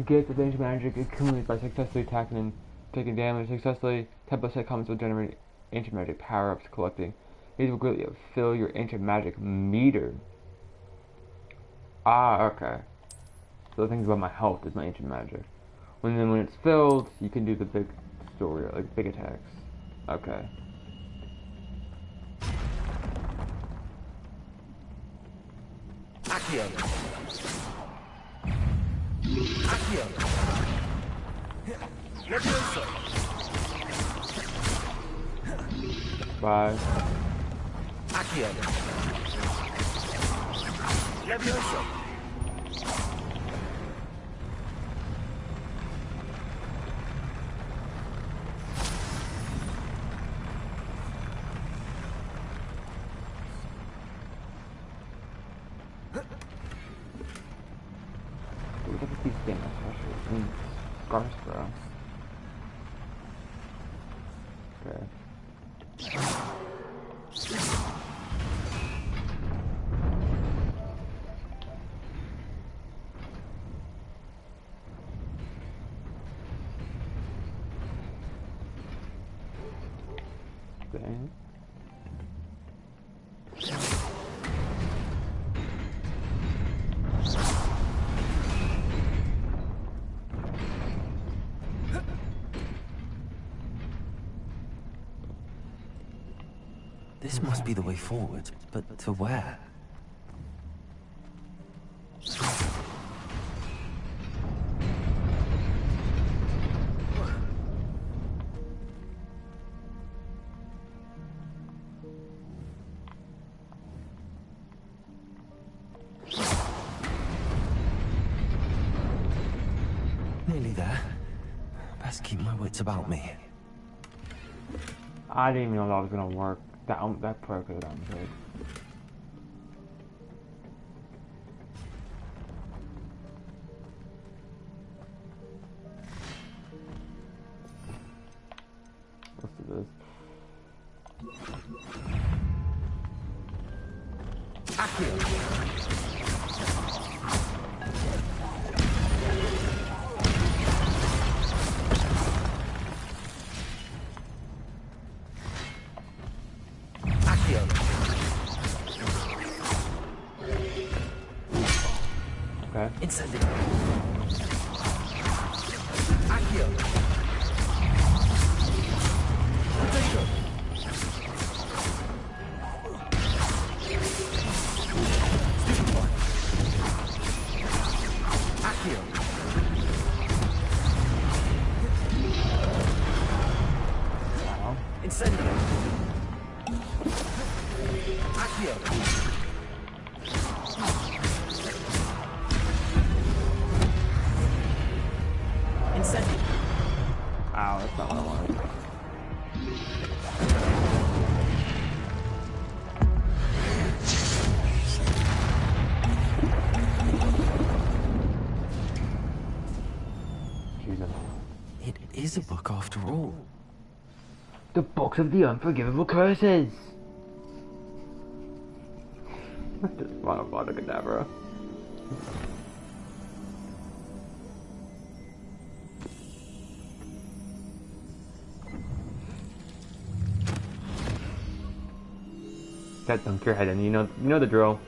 Gift of ancient magic accumulated by successfully attacking and taking damage. Successfully, tempo set comments will generate ancient magic power-ups collecting. These will greatly fill your ancient magic meter. Ah, okay. So the things about my health is my ancient magic. When it's filled, you can do the big story, like big attacks. Okay. Accio! Accio! Levioso! Bye. Accio! Levioso! Look at these things, especially scars, bro. Okay. Dang. This must be the way forward, but to where? Nearly there. Best keep my wits about me. I didn't even know that was gonna work. That probably could have gotten good. Let's do this. Okay. Incendio. Accio. Potato. Stupid one. Accio. Incendio. Accio. Incendio. Ow, that's not what I wanted. Jesus. It is a book after all. The Books of the Unforgivable Curses! Just AVADA KEDAVRA. That dunk your head in, you know the drill.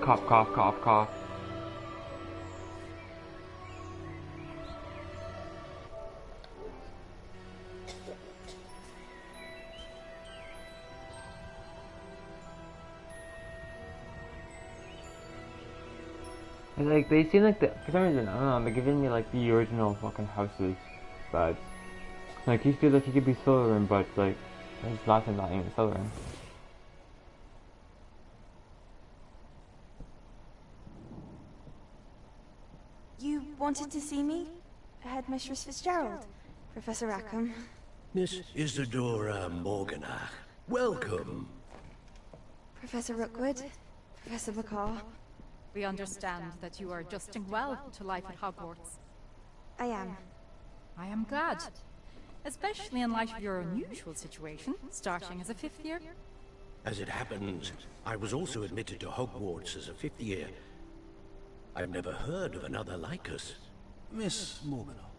Cough, cough, cough, cough. And like, they seem like for some reason, I don't know, they're giving me like the original fucking houses vibes. Like, he feels like he could be Slytherin, but like, his last name's not even Slytherin. You wanted to see me? Headmistress Fitzgerald? Professor Rackham? Miss Isadora Morganach, welcome. Professor Rookwood? Professor McCaw? We understand that you are adjusting well to life at Hogwarts. I am. I am glad. Especially in light of your unusual situation, starting as a 5th year. As it happens, I was also admitted to Hogwarts as a 5th year. I've never heard of another like us. Miss Morganach,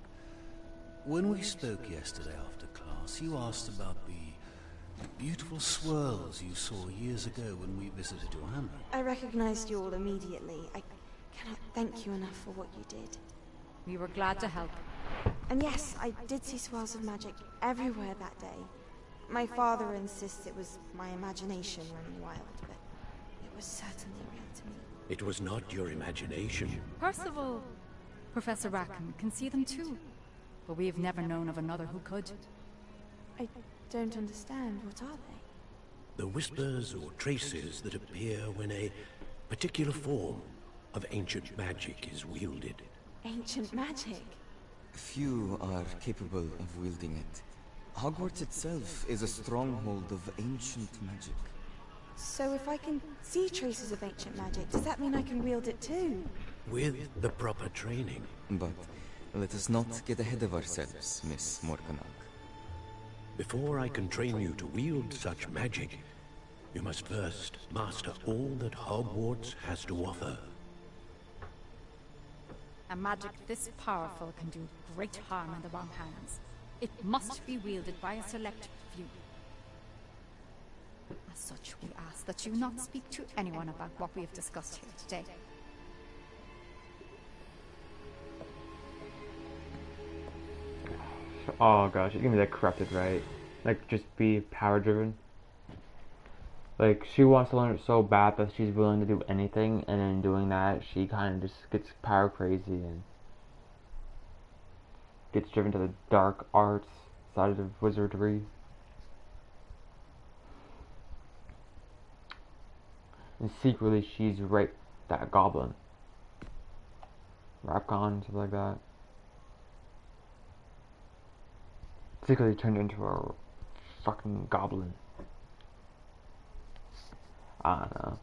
when we spoke yesterday after class, you asked about the beautiful swirls you saw years ago when we visited your hamlet. I recognized you all immediately. cannot thank you enough for what you did. We were glad to help. And yes, I did see swirls of magic everywhere that day. My father insists it was my imagination running wild, but it was certainly real to me. It was not your imagination. Percival, Professor Rackham can see them too. But we have never known of another who could. I don't understand. What are they? The whispers or traces that appear when a particular form of ancient magic is wielded. Ancient magic? Few are capable of wielding it. Hogwarts itself is a stronghold of ancient magic. So if I can see traces of ancient magic, does that mean I can wield it too? With the proper training. But let us not get ahead of ourselves, Miss Morganach. Before I can train you to wield such magic, you must first master all that Hogwarts has to offer. A magic this powerful can do great harm in the wrong hands. It must be wielded by a select few. As such, we ask that you not speak to anyone about what we have discussed here today. Oh gosh, it's gonna be like corrupted, right? Like just be power driven. Like she wants to learn it so bad that she's willing to do anything, and in doing that, she kind of just gets power crazy and gets driven to the dark arts side of wizardry. And secretly, she's raped that goblin. Rapcon, something like that. Secretly turned into a fucking goblin. I don't know.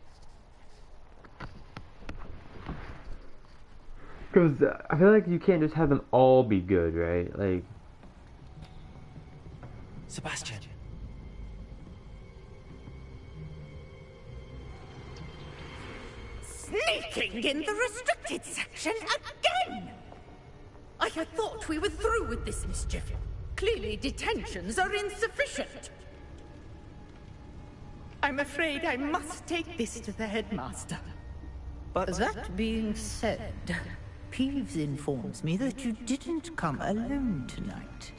Because I feel like you can't just have them all be good, right? Like... Sebastian. Sneaking in the restricted section again! I had thought we were through with this mischief. Clearly detentions are insufficient. I'm afraid I must take this to the headmaster. But that being said, Peeves informs me that you didn't come alone tonight.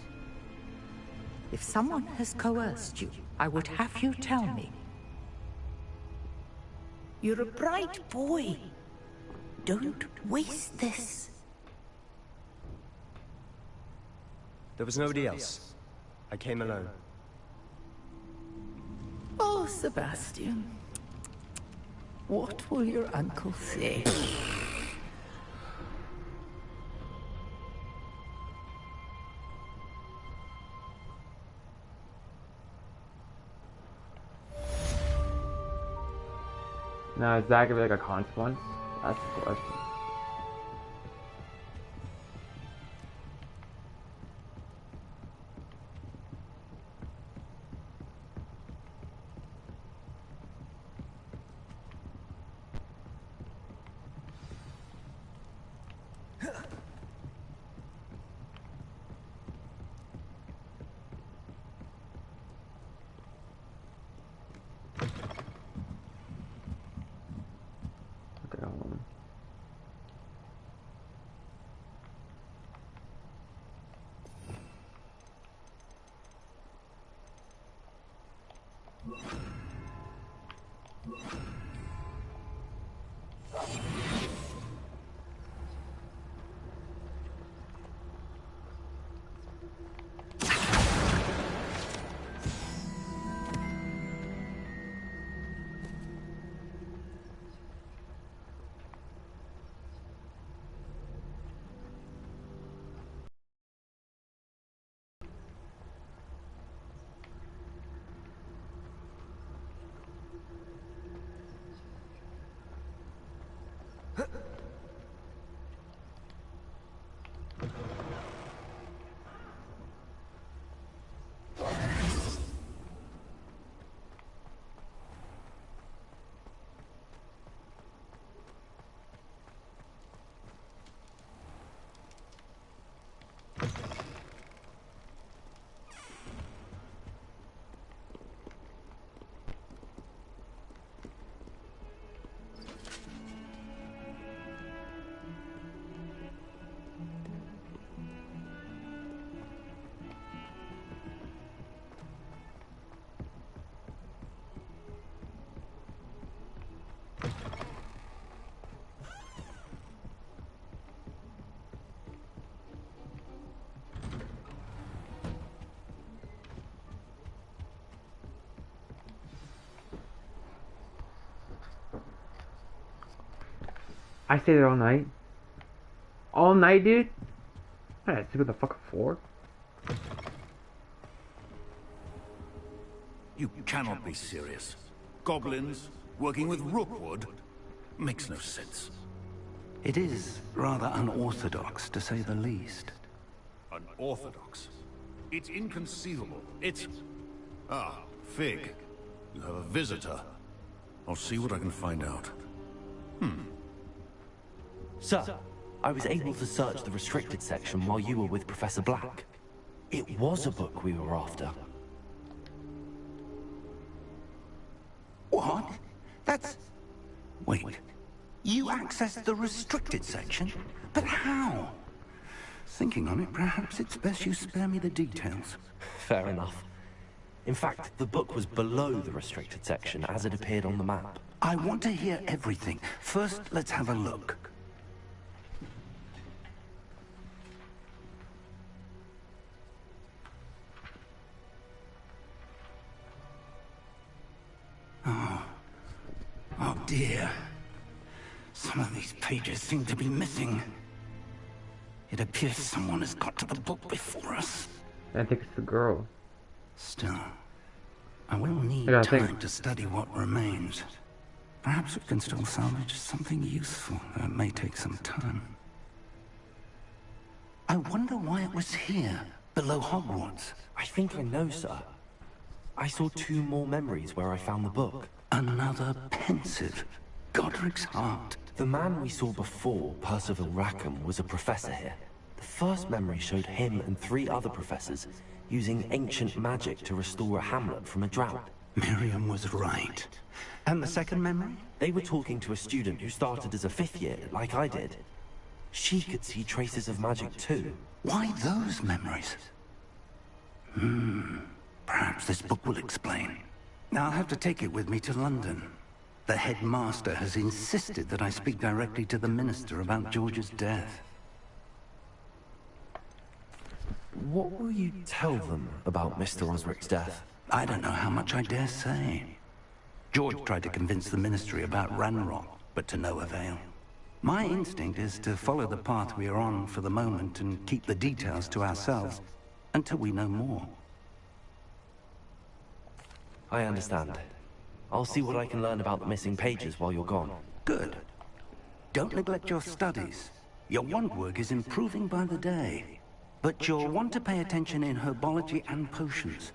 If someone has coerced you, I would have you tell me. You're a bright boy. Don't waste this. There was nobody else. I came alone. Oh, Sebastian. What will your uncle say? Now, is that gonna be like a consequence? That's the question. I stayed there all night. All night, dude? I had to sleep on the fucking floor. You cannot be serious. Goblins working with Rookwood makes no sense. It is rather unorthodox, to say the least. Unorthodox? It's inconceivable. It's... Ah, Fig. You have a visitor. I'll see what I can find out. Sir, I was able to search the restricted section while you were with Professor Black. It was a book we were after. What? That's... Wait. You accessed the restricted section? But how? Thinking on it, perhaps it's best you spare me the details. Fair enough. In fact, the book was below the restricted section as it appeared on the map. I want to hear everything. First, let's have a look. Oh dear. Some of these pages seem to be missing. It appears someone has got to the book before us. I think it's the girl. Still, I will need time to study what remains. Perhaps we can still salvage something useful, though it may take some time. I wonder why it was here, below Hogwarts. I think I know, sir. I saw 2 more memories where I found the book. Another pensive. Godric's heart. The man we saw before, Percival Rackham, was a professor here. The first memory showed him and 3 other professors using ancient magic to restore a hamlet from a drought. Miriam was right. And the second memory? They were talking to a student who started as a 5th year, like I did. She could see traces of magic too. Why those memories? Perhaps this book will explain. I'll have to take it with me to London. The headmaster has insisted that I speak directly to the minister about George's death. What will you tell them about Mr. Osric's death? I don't know how much I dare say. George tried to convince the ministry about Ranrock, but to no avail. My instinct is to follow the path we are on for the moment and keep the details to ourselves until we know more. I understand. I'll see what I can learn about the missing pages while you're gone. Good. Don't neglect your studies. Your wand work is improving by the day. But you'll want to pay attention in herbology and potions.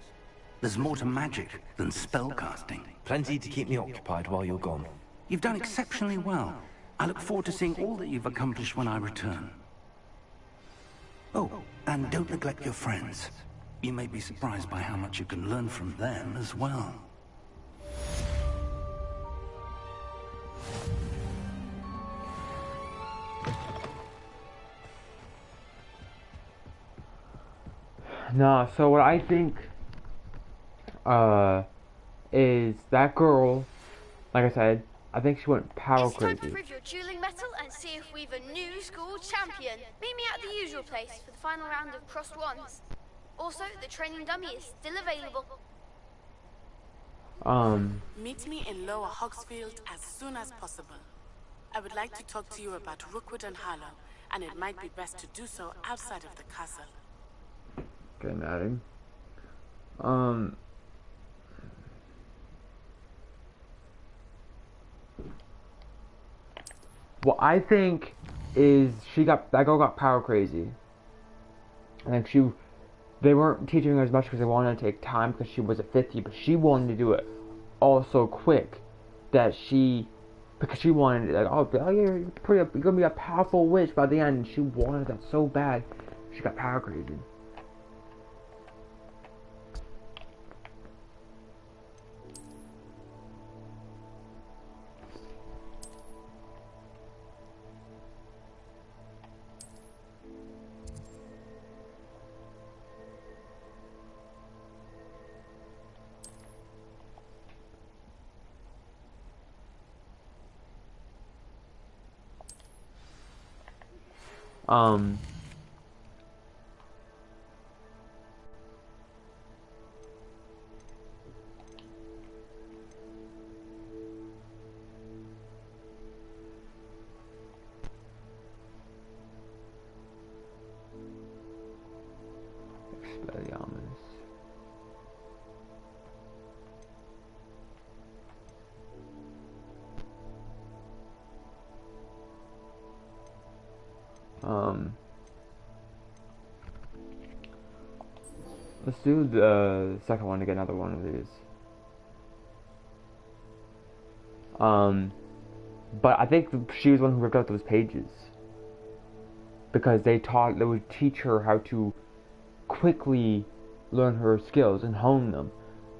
There's more to magic than spellcasting. Plenty to keep me occupied while you're gone. You've done exceptionally well. I look forward to seeing all that you've accomplished when I return. Oh, and don't neglect your friends. You may be surprised by how much you can learn from them as well. No, so what I think is that girl, like I said, I think she went power It's time crazy. to prove your dueling mettle and see if we've a new school champion. Meet me at the usual place for the final round of crossed wands. Also, the training dummy is still available. Meet me in Lower Hogsfield as soon as possible. I would like to talk to you about Rookwood and Harlow, and it might be best to do so outside of the castle. Getting at him. What I think is that girl got power crazy. I think they weren't teaching her as much because they wanted to take time because she was a 50, but she wanted to do it all so quick that because she wanted it, like, oh yeah, you're gonna be a powerful witch by the end. And she wanted that so bad, she got power crazy. Very ominous. Let's do the second one to get another one of these. But I think she was the one who ripped out those pages. Because they would teach her how to quickly learn her skills and hone them.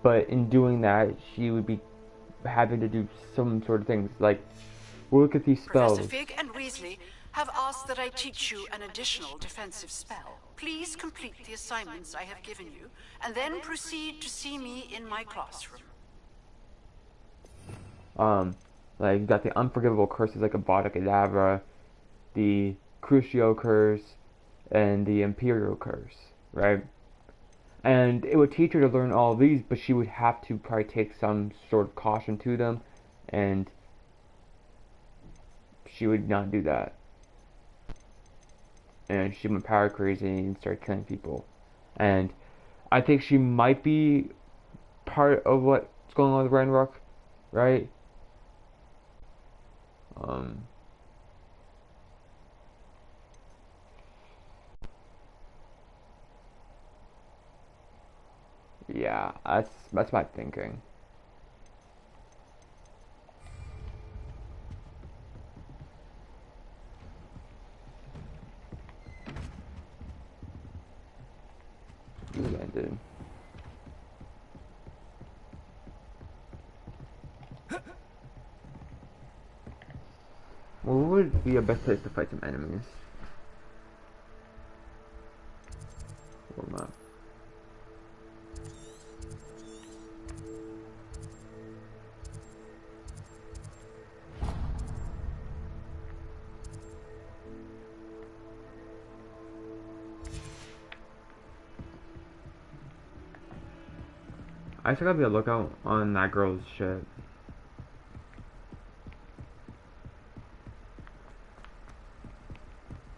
But in doing that, she would be having to do some sort of things like, look at these spells. Professor Fig and Weasley have asked that I teach you an additional defensive spell. Please complete the assignments I have given you, and then proceed to see me in my classroom. Like, you got the unforgivable curses like AVADA KEDAVRA, the Crucio curse, and the Imperial curse, right? And it would teach her to learn all of these, but she would have to probably take some sort of caution to them, and she would not do that. And she went power crazy and started killing people. And I think she might be part of what's going on with Ranrock, right? Yeah, that's my thinking. Landed. Well, what would be a best place to fight some enemies? Or not? I still gotta be on the lookout on that girl's shit.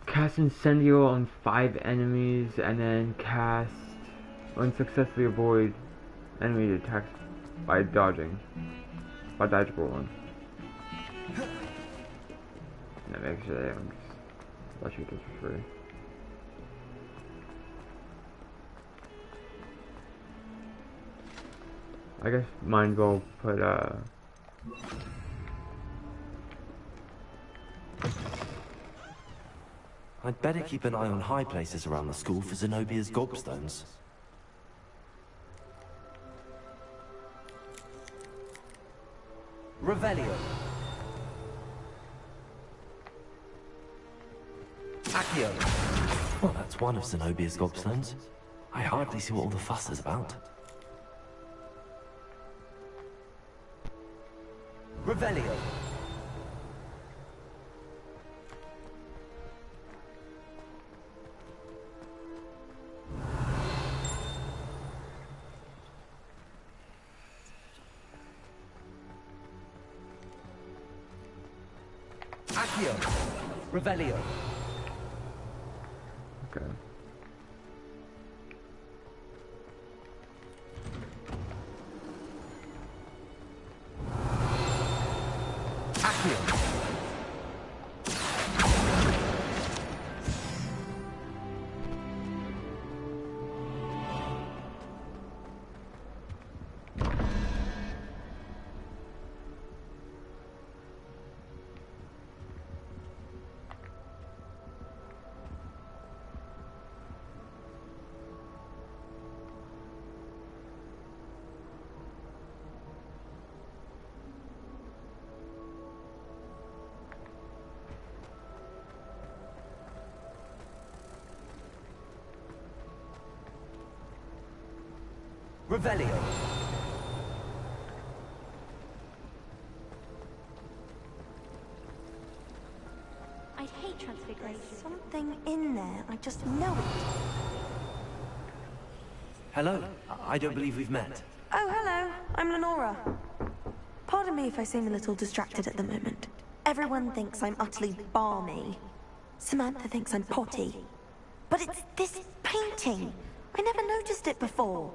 Cast Incendio on 5 enemies, and then cast unsuccessfully avoid enemy attacks by dodging. By dodgeable one. That makes sure that I'm just let you get for free. I guess mine go put I'd better keep an eye on high places around the school for Zenobia's gobstones. Revelio. Accio. Well, that's one of Zenobia's gobstones. I hardly see what all the fuss is about. Revelio. Accio. Revelio. Okay. Revelio. I hate transfiguration. There's something in there. I just know it. Hello. I don't believe we've met. Oh, hello. I'm Lenora. Pardon me if I seem a little distracted at the moment. Everyone thinks I'm utterly balmy. Samantha thinks I'm potty. But it's this painting. I never noticed it before.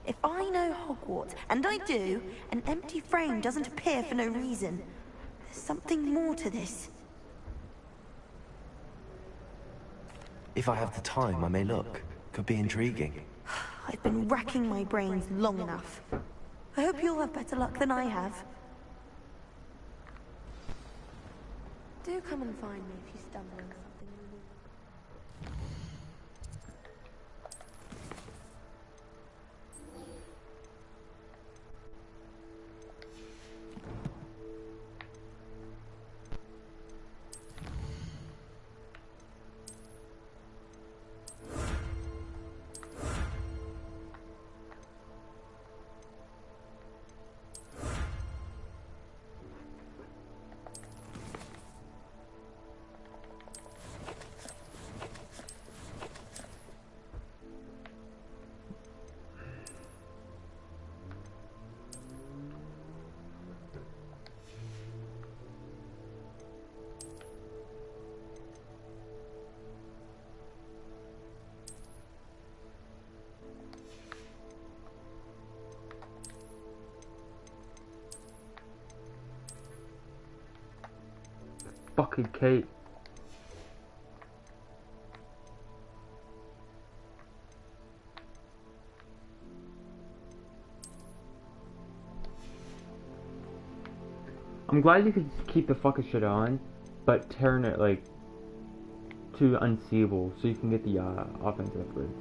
If I know Hogwarts, and I do, an empty frame doesn't appear for no reason. There's something more to this. If I have the time, I may look. Could be intriguing. I've been racking my brains long enough. I hope you'll have better luck than I have. Do come and find me if you stumble on something you need. Fucking Kate. I'm glad you could keep the fucking shit on, but turn it like to unseeable so you can get the offensive upgrades.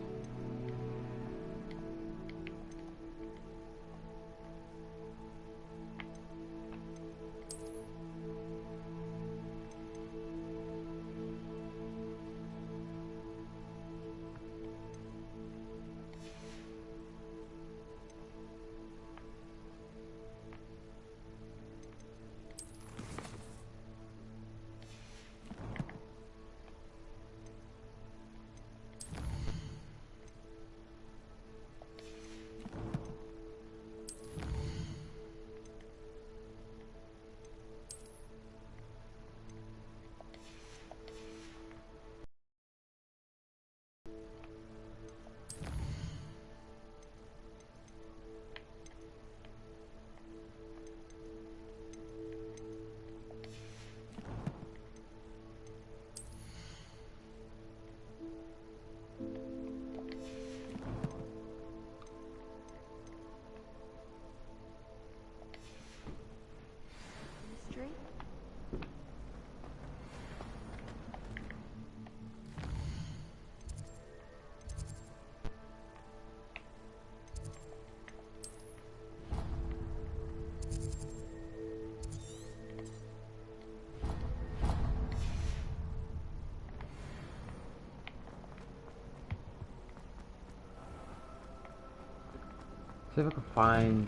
See if I can find.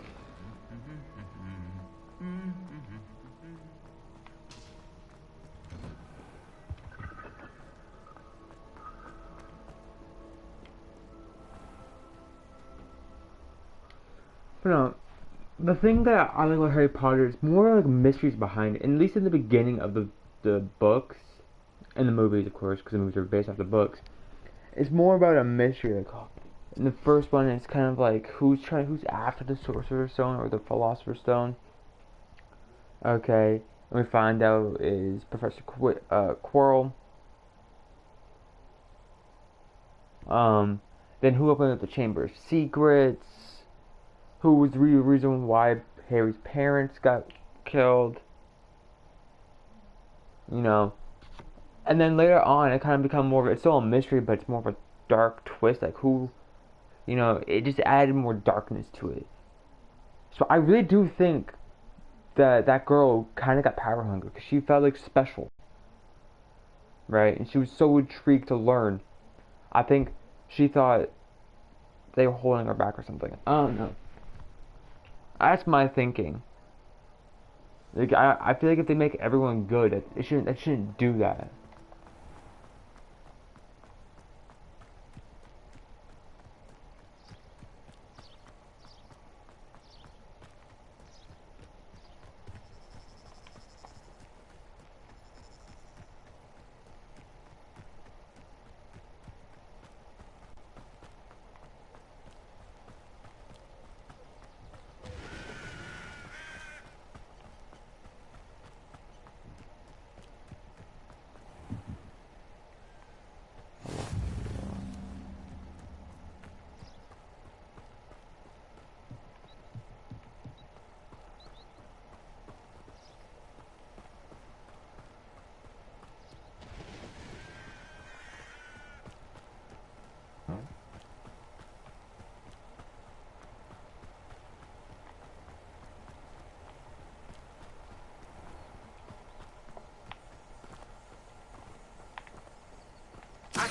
But no, the thing that I like about Harry Potter is more like mysteries behind it. And at least in the beginning of the books and the movies, of course, because the movies are based off the books. It's more about a mystery. Like, in the first one, it's kind of like who's after the Sorcerer's Stone or the Philosopher's Stone. Okay, and we find out is Professor Quirrell. Then who opened up the Chamber of Secrets? Who was the real reason why Harry's parents got killed? You know. And then later on, it kind of become more of it's still a mystery, but it's more of a dark twist. Like who, you know, it just added more darkness to it. So I really do think that girl kind of got power hunger because she felt like special, right? And she was so intrigued to learn. I think she thought they were holding her back or something. I don't know. That's my thinking. Like I feel like if they make everyone good, it shouldn't do that.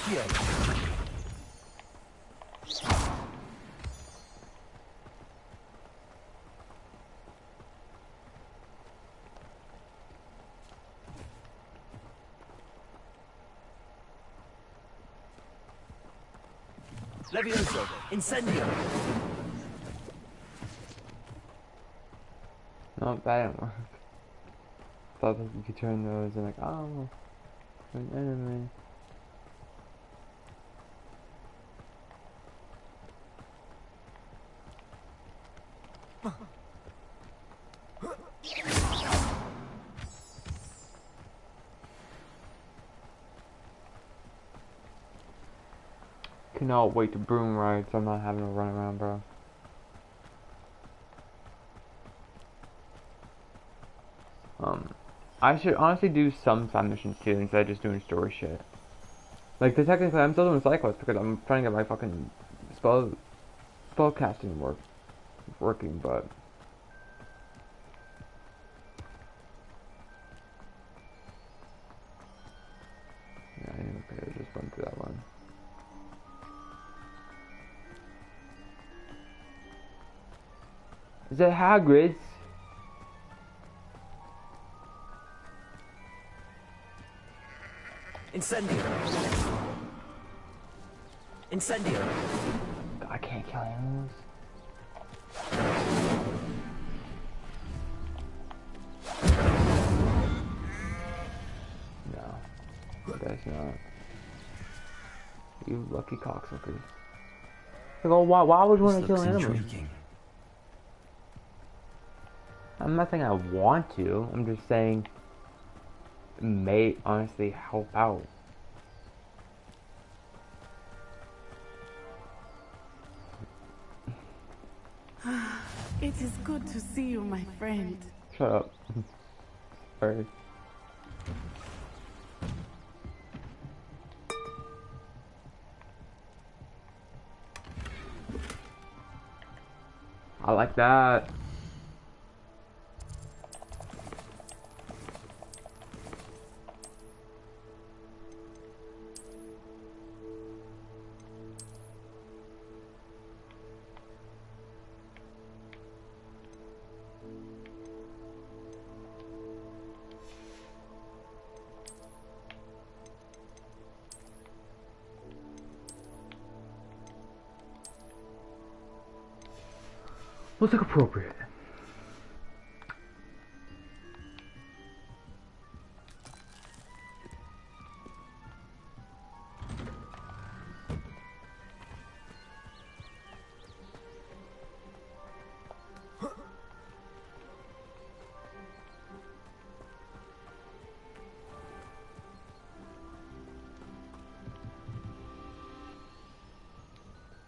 Accio. Levioso. Incendio. No, that didn't work. Thought that you could turn those and like, oh, an enemy. Cannot wait to broom ride, so I'm not having to run around, bro. I should honestly do some side missions too, instead of just doing story shit. Like, technically, I'm still doing cyclists because I'm trying to get my fucking spellcasting working, but yeah, okay, just run through that one. Is it Hagrid's? Incendio. Incendio. I can't kill animals. No, that's not. You lucky cocksuckers. Like, oh, why would you want to kill animals? Intriguing. I'm not saying I want to. I'm just saying it may honestly help out. It is good to see you, my friend. Shut up. Sorry. I like that. Looks like appropriate.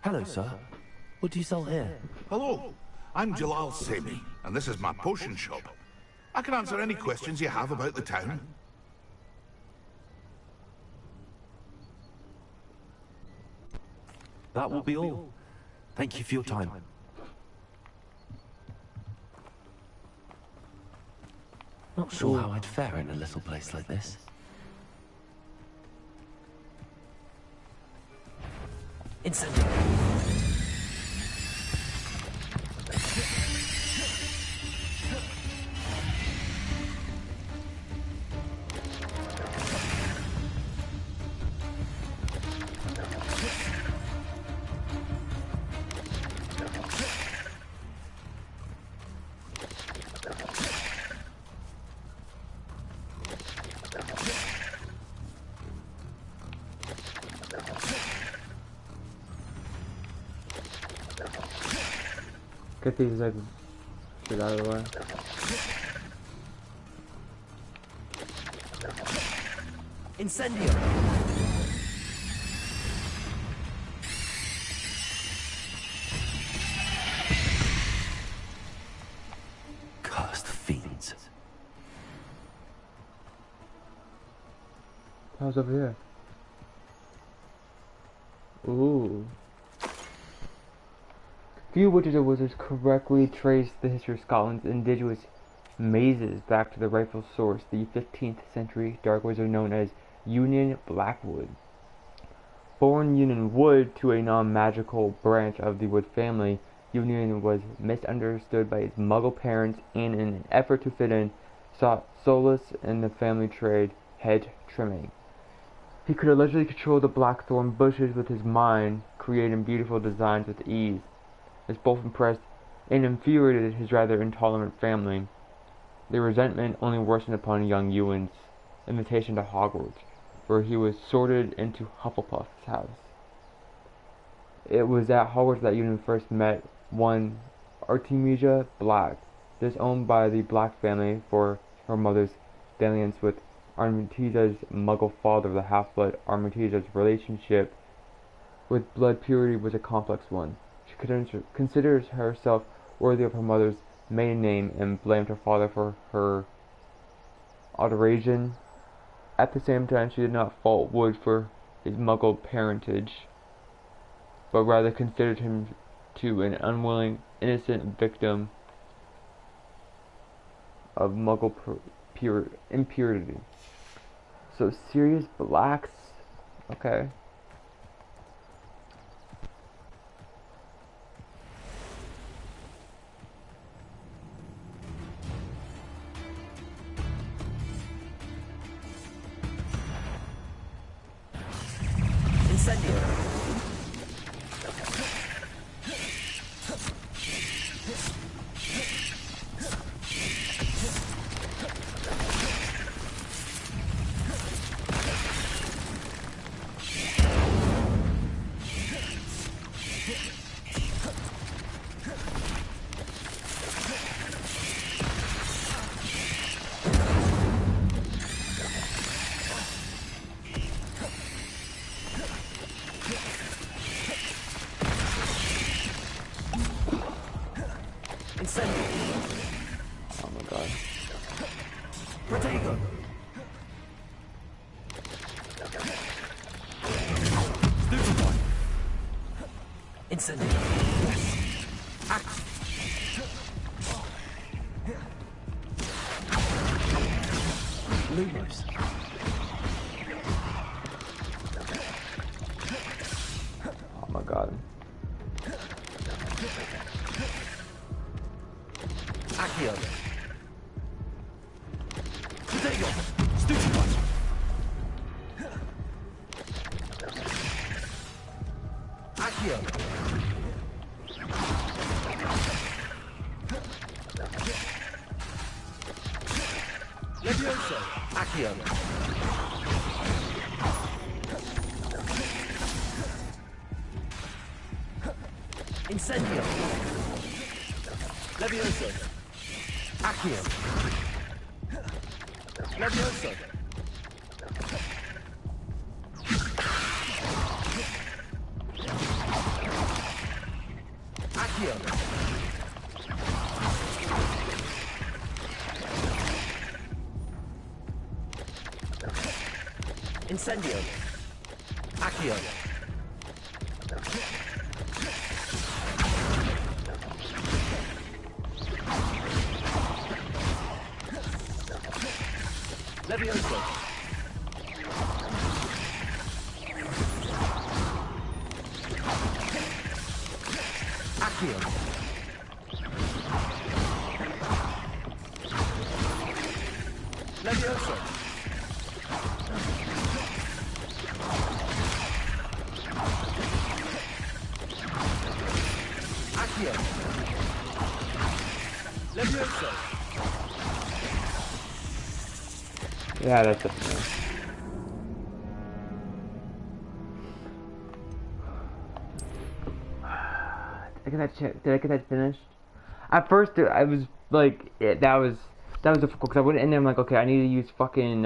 Hello, sir. What do you sell here? Hello, I'm Jalal Semi, and this is my potion shop. I can answer any questions you have about the town. That will be all. Thank you for your time. Not sure how I'd fare in a little place like this. Incendio. Get these like shit out of the way. Incendio. Cursed fiends. How's over here? Ooh. Few witches or wizards correctly trace the history of Scotland's indigenous mazes back to the rightful source, the 15th century dark wizard known as Union Blackwood. Born Union Wood to a non-magical branch of the Wood family, Union was misunderstood by his Muggle parents and in an effort to fit in, sought solace in the family trade, hedge trimming. He could allegedly control the blackthorn bushes with his mind, creating beautiful designs with ease. This both impressed and infuriated his rather intolerant family. Their resentment only worsened upon young Ewan's invitation to Hogwarts, where he was sorted into Hufflepuff's house. It was at Hogwarts that Ewan first met one Artemisia Black, disowned by the Black family for her mother's dalliance with Artemisia's Muggle father. The half-blood Artemisia's relationship with blood purity was a complex one. She considers herself worthy of her mother's maiden name and blamed her father for her alteration. At the same time, she did not fault Wood for his Muggle parentage, but rather considered him to an unwilling, innocent victim of Muggle impurity. So Sirius Black's okay. Oh my god. Incendio. Lumos. Oh my god. Accio. Potato. Stupefy. Accio. Levioso. Accio. Incendio. Levioso. Accio. Levioso. Accio. Incendio. Accio. Levioso. Accio. Levioso. Accio. Levioso. Yeah, that's it. Did I get that finished? At first, I was like, that was difficult because I went in there. I'm like, okay, I need to use fucking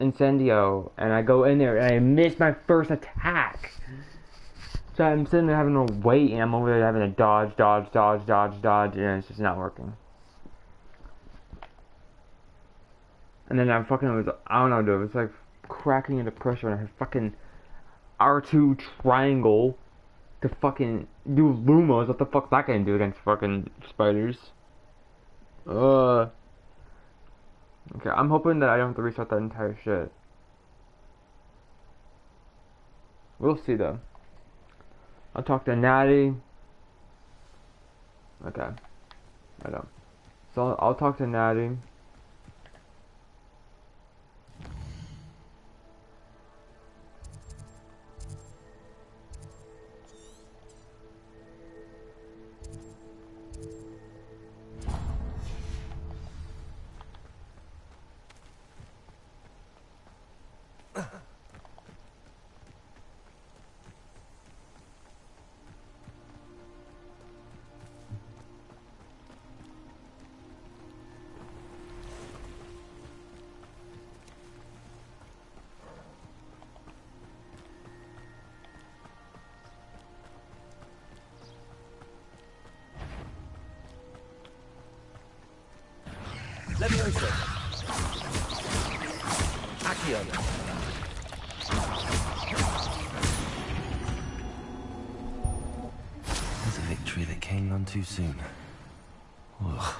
Incendio, and I go in there and I miss my first attack. So I'm sitting there having to wait, and I'm over there having to dodge, and it's just not working. And then I don't know, dude, it was like cracking into pressure, and I had fucking R2 triangle to fucking do Lumos. What the fuck's that gonna do against fucking spiders? Okay, I'm hoping that I don't have to restart that entire shit. We'll see though. I'll talk to Natty. Okay. I don't. So I'll talk to Natty. Leviosa. Accio. There's a victory that came none too soon. Ugh.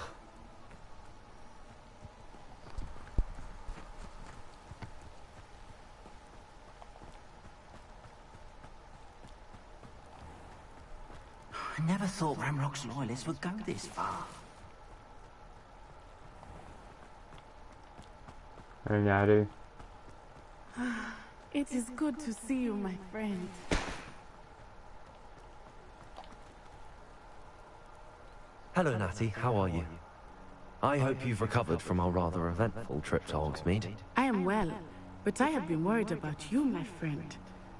I never thought Ranrock's loyalists would go this far. Hey, Natty. It is good to see you, my friend. Hello, Natty. How are you? I hope you've recovered from our rather eventful trip to Hogsmeade. I am well, but I have been worried about you, my friend.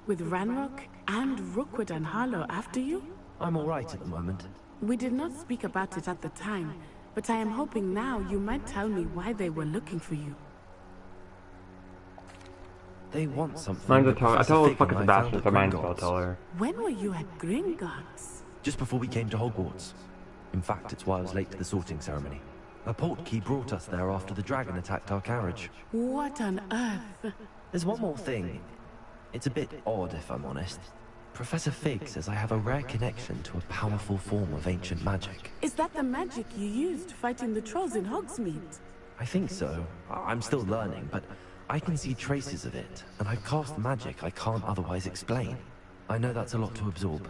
With Ranrock and Rookwood and Harlow after you? I'm all right at the moment. We did not speak about it at the time, but I am hoping now you might tell me why they were looking for you. They want something. Mine's a tell. I told fucking Sebastian, so mine's I'll tell her. When were you at Gringotts? Just before we came to Hogwarts. In fact, it's why I was late to the sorting ceremony. A portkey brought us there after the dragon attacked our carriage. What on earth? There's one more thing. It's a bit odd, if I'm honest. Professor Fig says I have a rare connection to a powerful form of ancient magic. Is that the magic you used fighting the trolls in Hogsmeade? I think so. I'm still learning, but I can see traces of it, and I've cast magic I can't otherwise explain. I know that's a lot to absorb.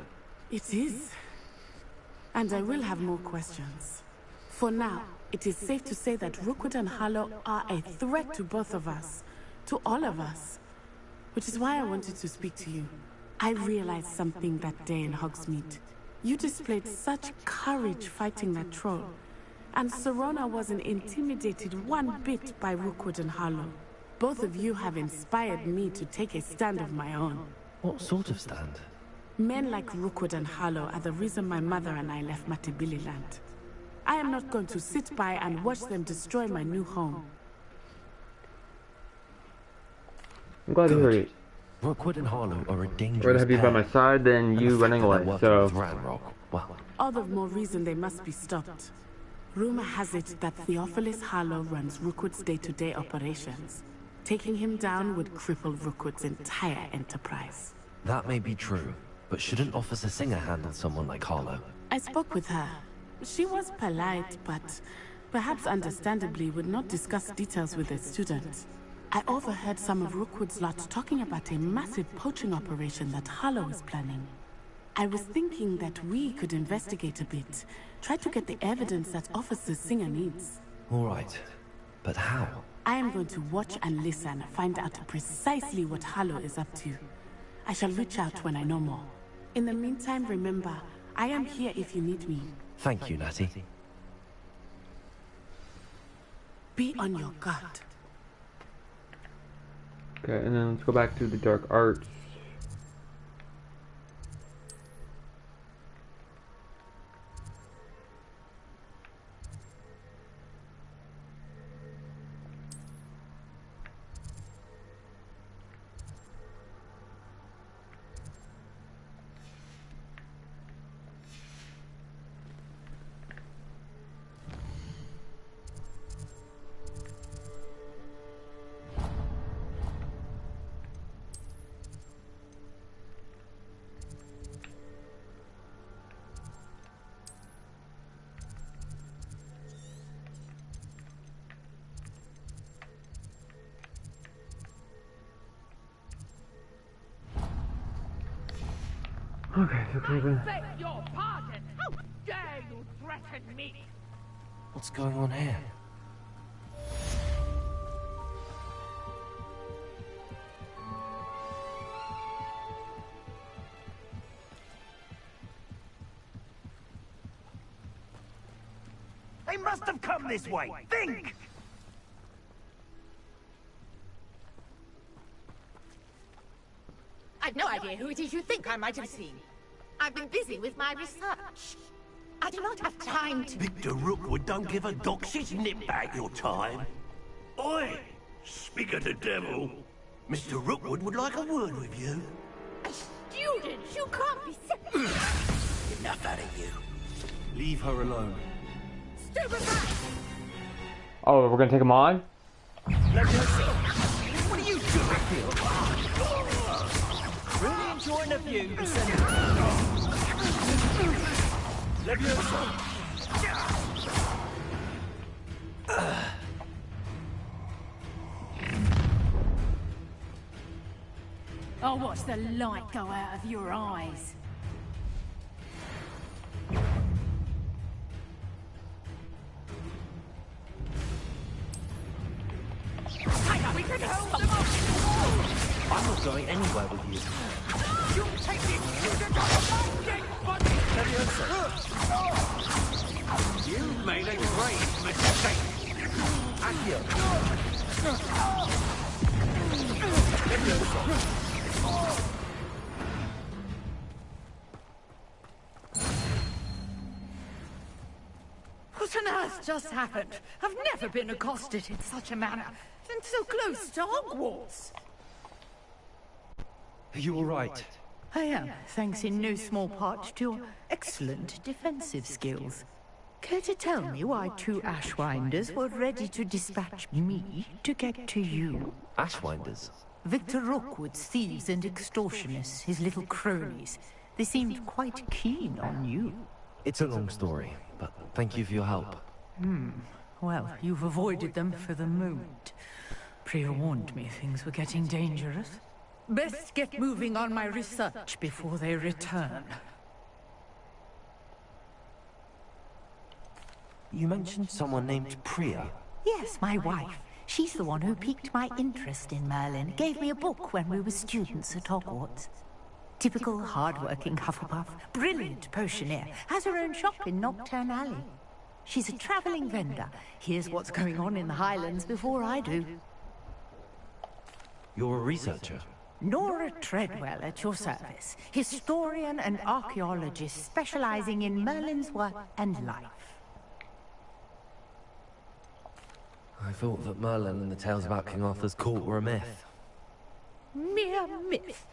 It is. And I will have more questions. For now, it is safe to say that Rookwood and Harlow are a threat to both of us. To all of us. Which is why I wanted to speak to you. I realized something that day in Hogsmeade. You displayed such courage fighting that troll. And Serona wasn't intimidated one bit by Rookwood and Harlow. Both of you have inspired me to take a stand of my own. What sort of stand? Men like Rookwood and Harlow are the reason my mother and I left Matabili land. I am not going to sit by and watch them destroy my new home. I'm glad to hear it. Rookwood and Harlow are a dangerous I'd rather have you by my side than you running away, so... All the more reason they must be stopped. Rumor has it that Theophilus Harlow runs Rookwood's day-to-day operations. Taking him down would cripple Rookwood's entire enterprise. That may be true, but shouldn't Officer Singer handle someone like Harlow? I spoke with her. She was polite, but perhaps understandably would not discuss details with a student. I overheard some of Rookwood's lot talking about a massive poaching operation that Harlow is planning. I was thinking that we could investigate a bit, try to get the evidence that Officer Singer needs. All right, but how? I am going to watch and listen, find out precisely what Harlow is up to. I shall reach out when I know more. In the meantime, remember, I am here if you need me. Thank you, Natty. Be on your guard. Okay, and then let's go back to the dark arts. Okay, so Cleveland. Beg your pardon. How dare you threaten me? What's going on here? They must have come this way. Think! I've no idea who it is you think I might have seen. I've been busy with my research. I do not have time to... Victor Rookwood don't give a doxy's nip back your time. Oi! Speak of the devil. Mr. Rookwood would like a word with you. Students, you can't be serious. Enough out of you. Leave her alone. Stupid back! Oh, we're gonna take him on? What are you doing here? Really enjoying the view, I'll watch the light go out of your eyes. We can hold them off! I'm not going anywhere with you. You take it! You've made a great mistake. What on earth just happened? I've never been accosted in such a manner, and so close to Hogwarts. Are you all right? I am, thanks in no small part to your excellent defensive skills. Care to tell me why two Ashwinders were ready to dispatch me to get to you? Ashwinders? Victor Rookwood's thieves and extortionists, his little cronies. They seemed quite keen on you. It's a long story, but thank you for your help. Well, you've avoided them for the moment. Priya warned me things were getting dangerous. Best get moving on my research before they return. You mentioned someone named Priya. Yes, my wife. She's the one who piqued my interest in Merlin. Gave me a book when we were students at Hogwarts. Typical hard-working Hufflepuff, brilliant potioneer, has her own shop in Nocturne Alley. She's a travelling vendor. Hears what's going on in the Highlands before I do. You're a researcher? Nora Treadwell at your service. Historian and archaeologist specializing in Merlin's work and life. I thought that Merlin and the tales about King Arthur's court were a myth. Mere myth.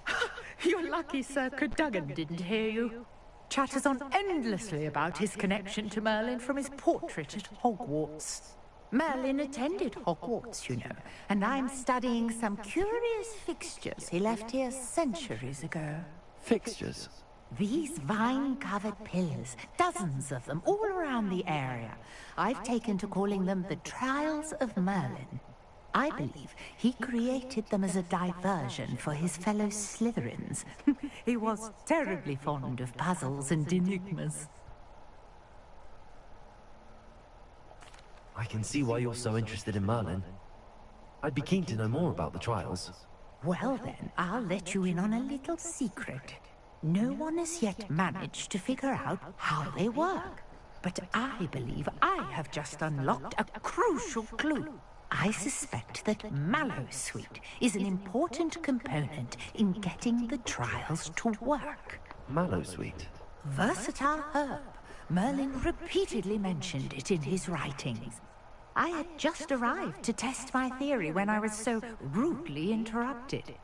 You're lucky Sir Cadogan didn't hear you. Chatters on endlessly about his connection to Merlin from his portrait at Hogwarts. Merlin attended Hogwarts, you know, and I'm studying some curious fixtures he left here centuries ago. Fixtures? These vine-covered pillars, dozens of them, all around the area. I've taken to calling them the Trials of Merlin. I believe he created them as a diversion for his fellow Slytherins. He was terribly fond of puzzles and enigmas. I can see why you're so interested in Merlin. I'd be keen to know more about the trials. Well then, I'll let you in on a little secret. No one has yet managed to figure out how they work. But I believe I have just unlocked a crucial clue. I suspect that Mallowsweet is an important component in getting the trials to work. Mallowsweet? Versatile herb. Merlin repeatedly mentioned it in his writings. I had just arrived to test my theory when I was so rudely interrupted.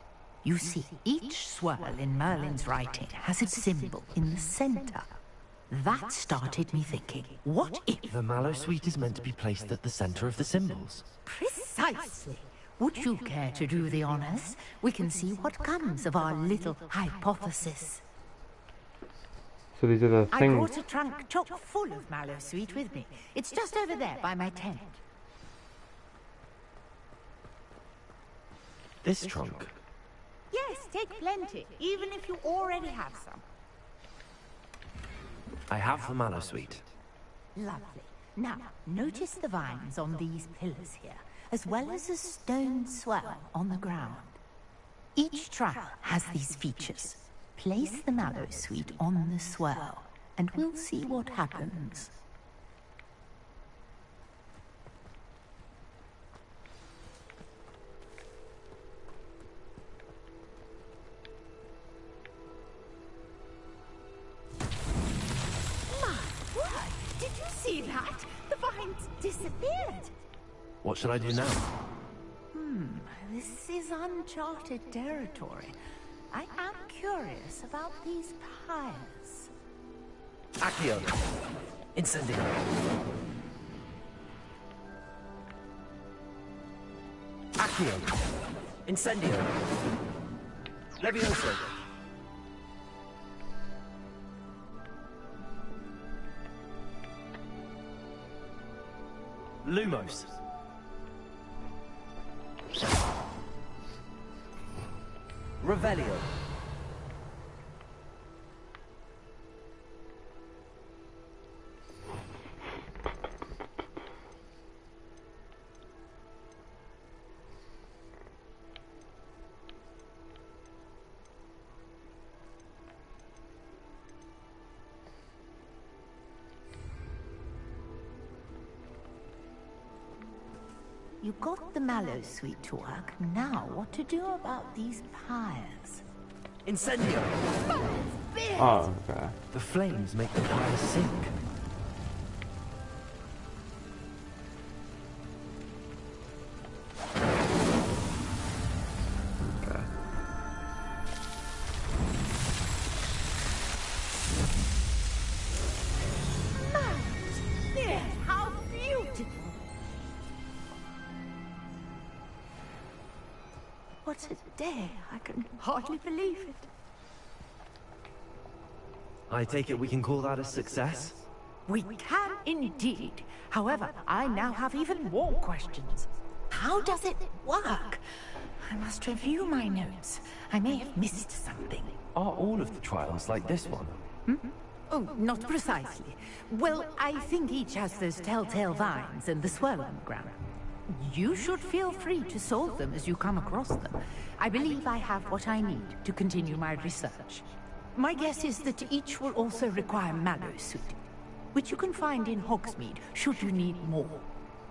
You see, each swirl in Merlin's writing has its symbol in the center. That started me thinking, what if... The Mallowsweet is meant to be placed at the center of the symbols. Precisely. Would you care to do the honors? We can see what comes of our little hypothesis. So these are the I things. brought a trunk chock full of Mallowsweet with me. It's just over there by my tent. This trunk? Yes, take plenty, even if you already have some. I have the Mallow Suite. Lovely. Now, notice the vines on these pillars here, as well as a stone swell on the ground. Each trial has these features. Place the Mallow Suite on the swell, and we'll see what happens. Did you see that? The vines disappeared. What should I do now? This is uncharted territory. I am curious about these pyres. Accio! Incendio! Accio! Incendio! Levioso! Lumos! Revelio! You got the Mallow Suite to work. Now, what to do about these pyres? Incendio! Oh, okay. The flames make the pyre sink. How beautiful! What a day. I can hardly believe it. I take it we can call that a success? We can indeed. However, I now have even more questions. How does it work? I must review my notes. I may have missed something. Are all of the trials like this one? Oh, not precisely. Well, I think each has those telltale vines and the swirl on the ground. You should feel free to solve them as you come across them. I believe I have what I need to continue my research. My guess is that each will also require Mallow Suite, which you can find in Hogsmeade should you need more.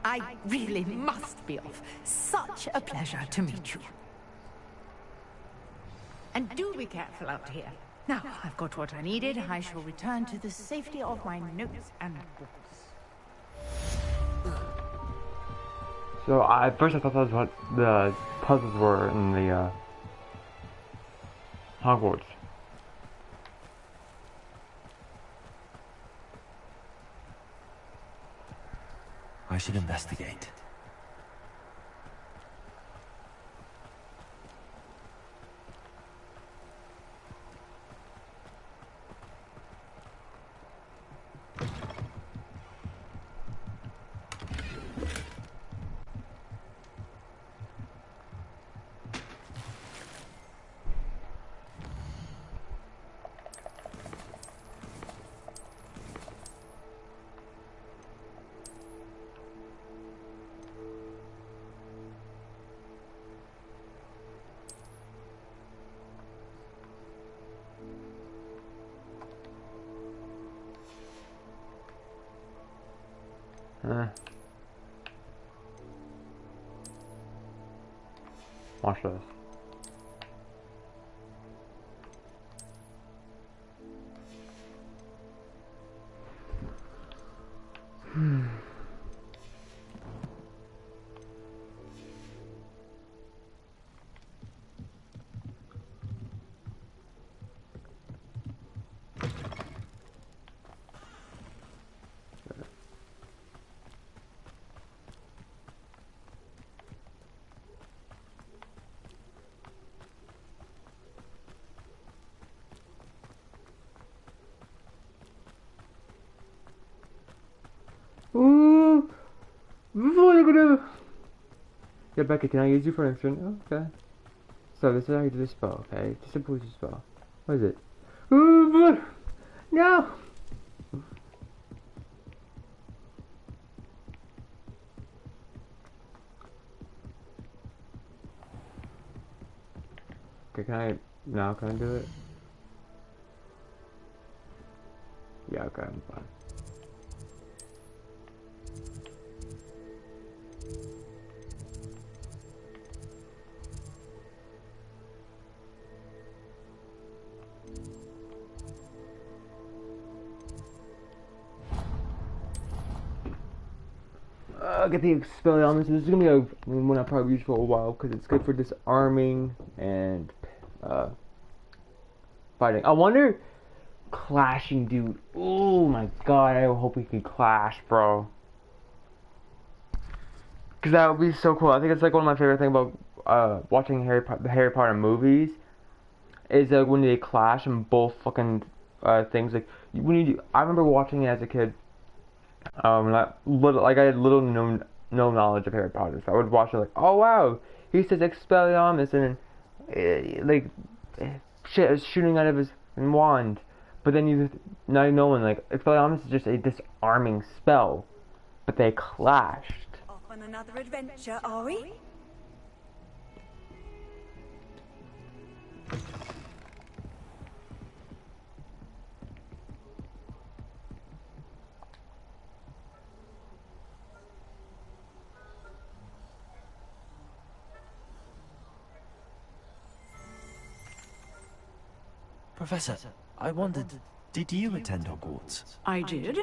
I really must be off. Such a pleasure to meet you. And do be careful out here. Now, I've got what I needed. I shall return to the safety of my notes and books. So at first I thought that was what the puzzles were in the Hogwarts. I should investigate. Watch this. Ooh! Yeah, Becca, can I use you for an extra? Oh, okay. So this is how you do the spell, okay? Just simple as a spell. What is it? Ooh! No! Okay, can I now? Can I do it? Yeah, okay, I'm fine. Get the Expelliarmus. This is gonna be one I probably use for a while because it's good for disarming and fighting. I wonder, clashing, dude. Oh my god, I hope we can clash, bro. Cause that would be so cool. I think it's like one of my favorite things about watching the Harry Potter movies is when they clash and both fucking things like when you do. I remember watching it as a kid. I had little no knowledge of Harry Potter, so I would watch it like, oh wow, he says Expelliarmus and shit is shooting out of his wand, but then now knowing like Expelliarmus is just a disarming spell, but they clashed. Off on another adventure, are we? Professor, I wondered, did you attend Hogwarts? I did.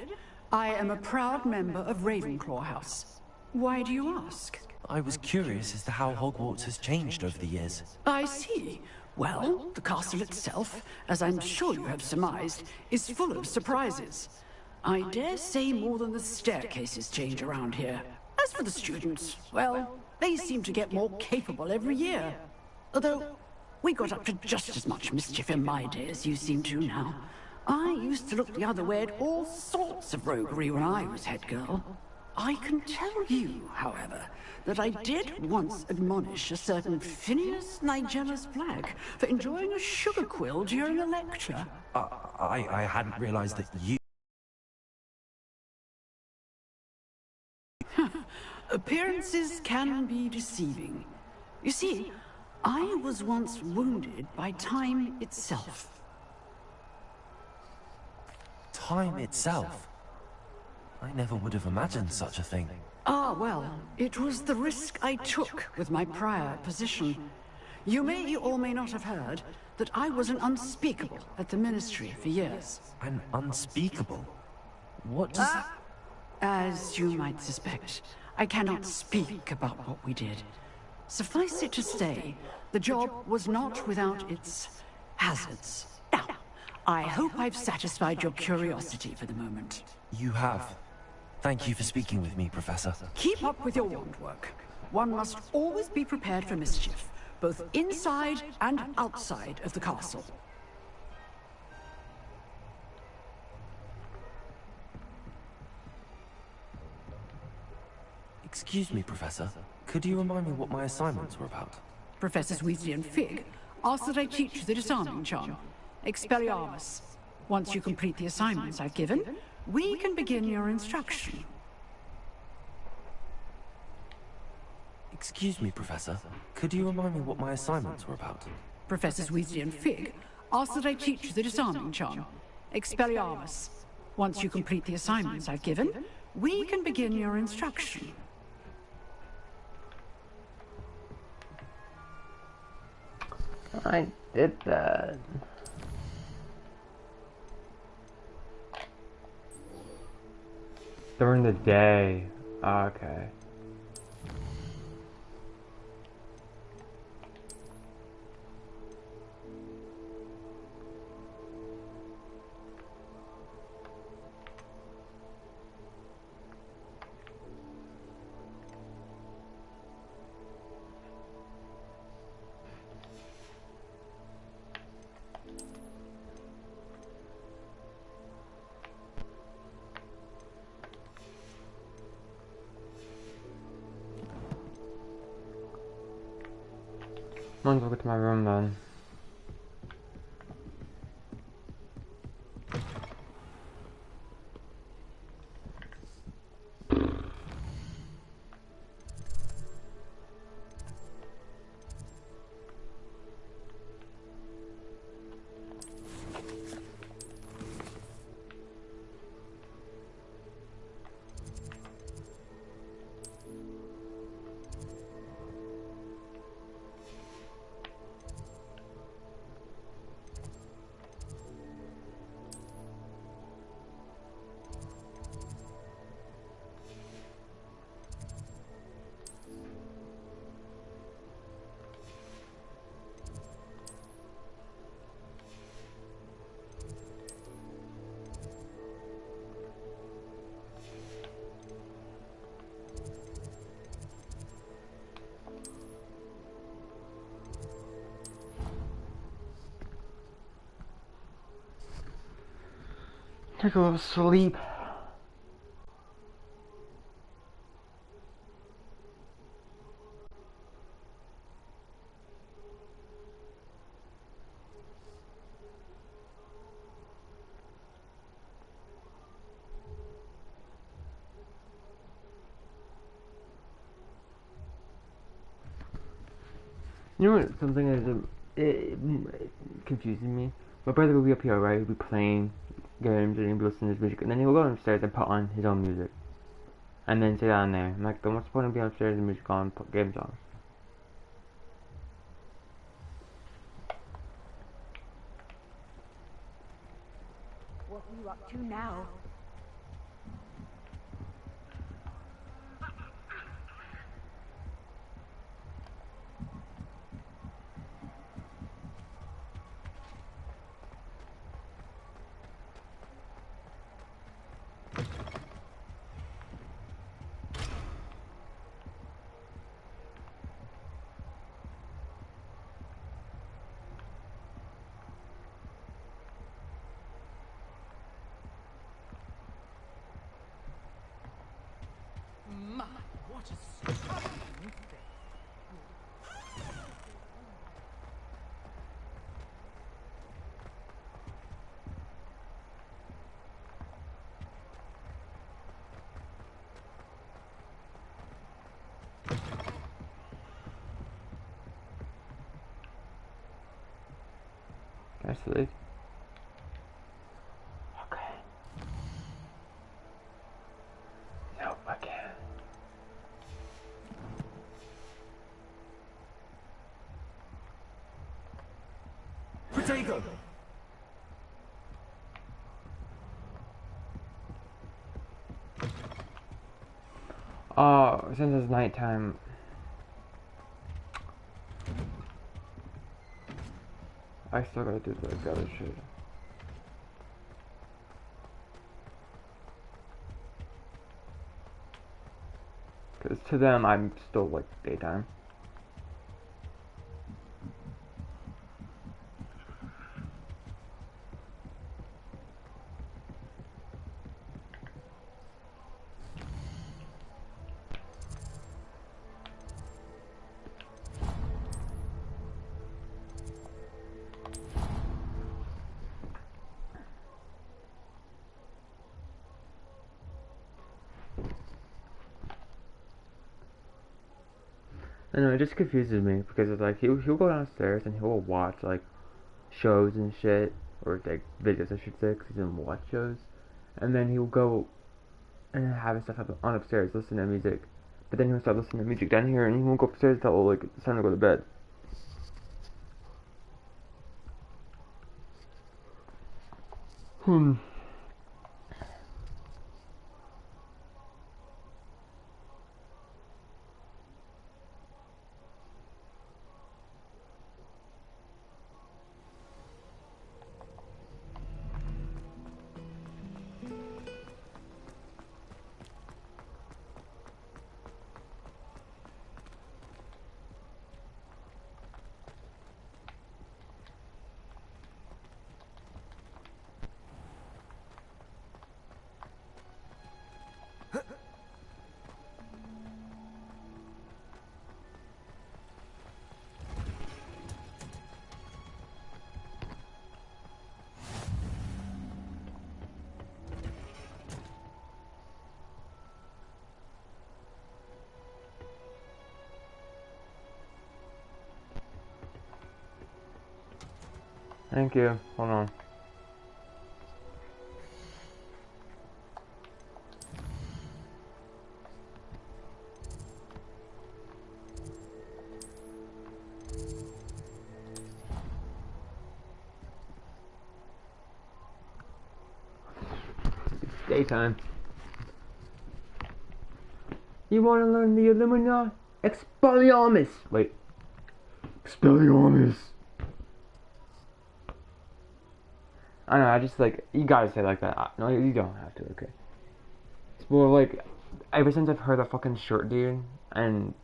I am a proud member of Ravenclaw House. Why do you ask? I was curious as to how Hogwarts has changed over the years. I see. Well, the castle itself, as I'm sure you have surmised, is full of surprises. I dare say more than the staircases change around here. As for the students, well, they seem to get more capable every year. Although, we got up to just as much mischief in my day as you seem to now. I used to look the other way at all sorts of roguery when I was head girl. I can tell you, however, that I did once admonish a certain Phineas Nigella's Black for enjoying a sugar quill during a lecture. I hadn't realized that you... Appearances can be deceiving. You see, I was once wounded by time itself. Time itself? I never would have imagined such a thing. Ah, well, it was the risk I took with my prior position. You may or may not have heard that I was an unspeakable at the Ministry for years. An unspeakable? What does that... As you might suspect, I cannot speak about what we did. Suffice it to say, the job was not without its hazards. Now, I hope I've satisfied your curiosity for the moment. You have. Thank you for speaking with me, Professor. Keep up with your wand work. One must always be prepared for mischief, both inside and outside of the castle. Excuse me, Professor. Could you remind me what my assignments were about? Professors Weasley and Fig asked that I teach you the disarming charm, Expelliarmus. Once you complete the assignments I've given, we can begin your instruction. Excuse me, Professor. Could you remind me what my assignments were about? Professors Weasley and Fig asked that I teach you the disarming charm, Expelliarmus. Once you complete the assignments I've given, we can begin your instruction. I did that. During the day. Okay. Might as well get to my room then. Take a little sleep. You know what? Something is it confuses me. My brother will be up here, right? He'll be playing games and he'll be listening to his music, and then he'll go downstairs and put on his own music, and then sit down there. I'm like, then what's the point of being upstairs and music on, put games on? What are you up to now? My, what a striking thing. Can I sleep? Okay. Nope, I can't. Protego! Since it's nighttime, I still gotta do the other shit. Cause to them, I'm still like daytime. I know, it just confuses me because it's like he'll go downstairs and he'll watch like shows and shit, or like videos I should say, because he doesn't watch shows, and then he'll go and have his stuff up on upstairs, listen to music, but then he'll start listening to music down here and he won't go upstairs until like it's time to go to bed. Thank you. Hold on. It's daytime. You want to learn the Illumina? Expelliarmus! Wait. Expelliarmus! I don't know, I just like, you gotta say it like that. No, you don't have to, okay. It's more like, ever since I've heard that fucking short dude, and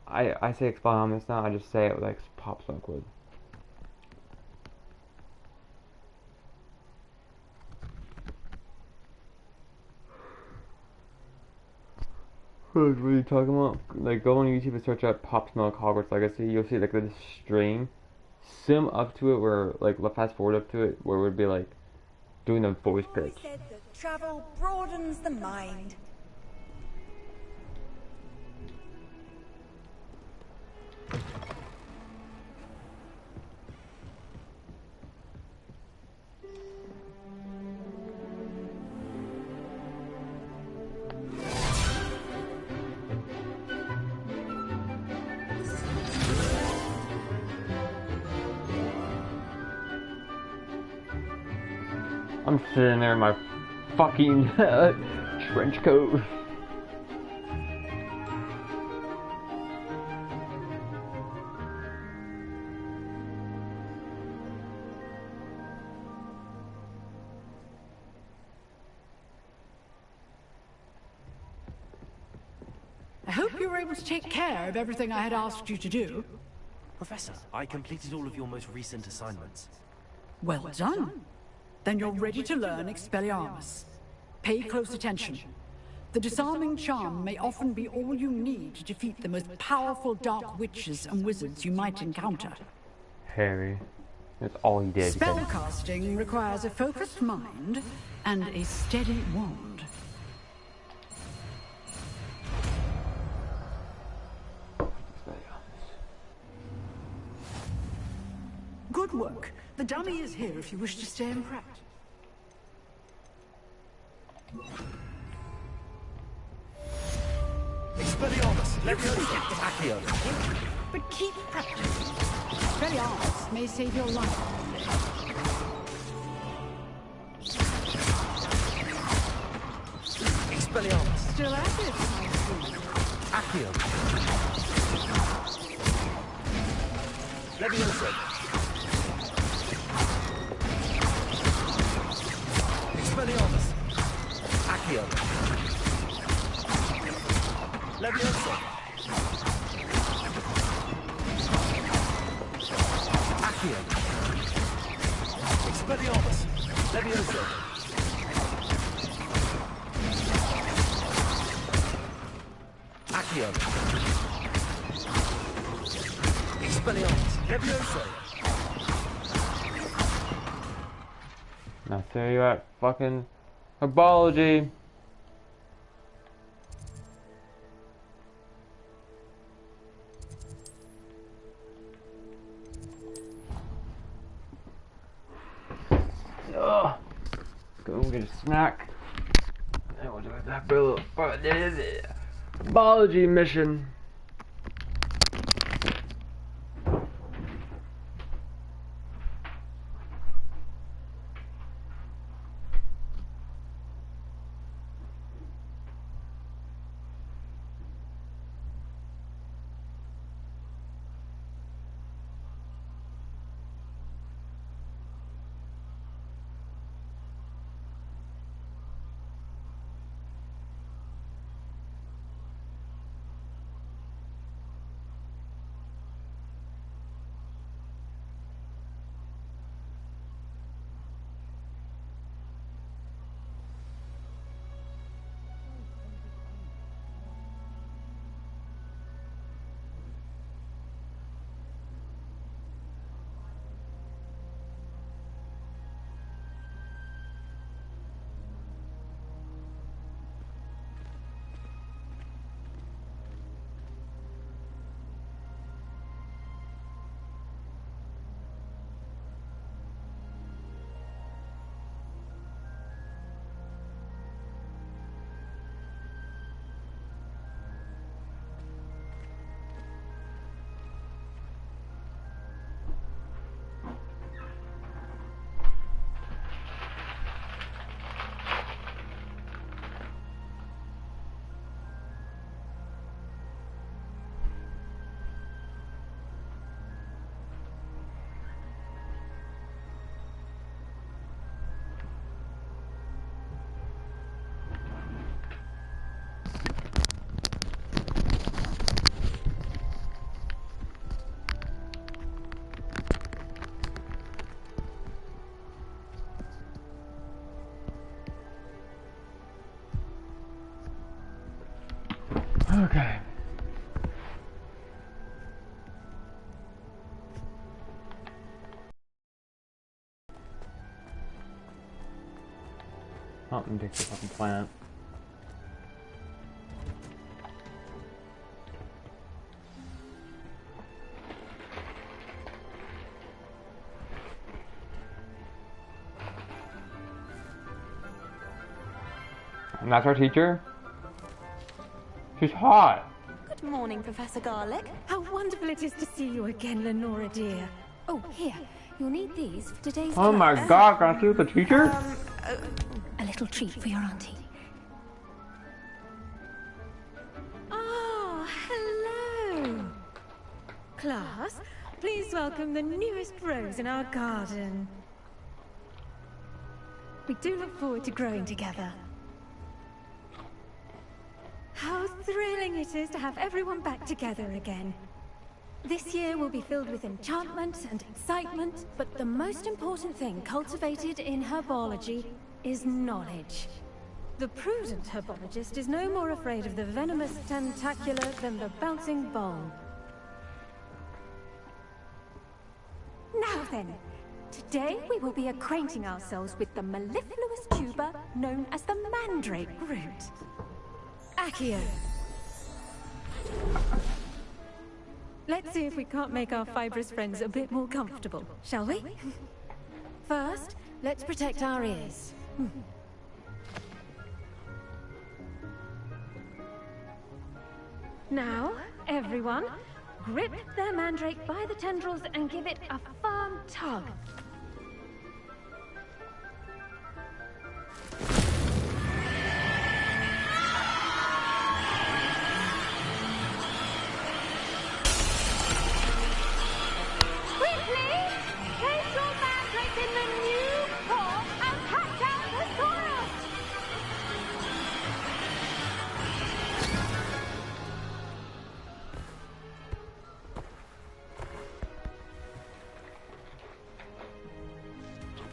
I say Expelliarmus now, I just say it like Pop Smoke would. What are you talking about? Like, go on YouTube and search up Pop Smoke Hogwarts Legacy. You'll see like this stream, sim up to it where like fast forward up to it where it would be like doing the voice pitch. Said that travel broadens the mind. I'm sitting there in my fucking trench coat. I hope you were able to take care of everything I had asked you to do. Professor, I completed all of your most recent assignments. Well done. Then you're ready to learn Expelliarmus. Pay close attention. The disarming charm may often be all you need to defeat the most powerful dark witches and wizards you might encounter. Harry. That's all he did. Spellcasting requires a focused mind and a steady wand. Good work. The dummy is here if you wish to stay and practice. Expelliarmus! Accio! But keep practicing. Expelliarmus may save your life. Expelliarmus! Still at it, I see. Accio! Levioso! Expelliarmus! Accio! Levioso! Accio! Expelliarmus! Levioso! Accio! Expelliarmus! Levioso! Now there you at, fucking herbology. Ugh. Go get a snack. And we'll do that herbology mission. Okay. Oh, let me take this fucking plant. And that's our teacher? She's hot. Good morning, Professor Garlic. How wonderful it is to see you again, Lenora dear. Oh, here. You'll need these for today's Oh my class. god, can I see the teacher? A little treat for your auntie. Oh, hello. Class, please welcome the newest rose in our garden. We do look forward to growing together. How thrilling it is to have everyone back together again. This year will be filled with enchantment and excitement, but the most important thing cultivated in herbology is knowledge. The prudent herbologist is no more afraid of the venomous tentacular than the bouncing bulb. Now then, today we will be acquainting ourselves with the mellifluous tuber known as the mandrake root. Accio. Let's see if we can't make our fibrous friends a bit more comfortable, shall we? First, let's protect our ears. Now, everyone, grip their mandrake by the tendrils and give it a firm tug.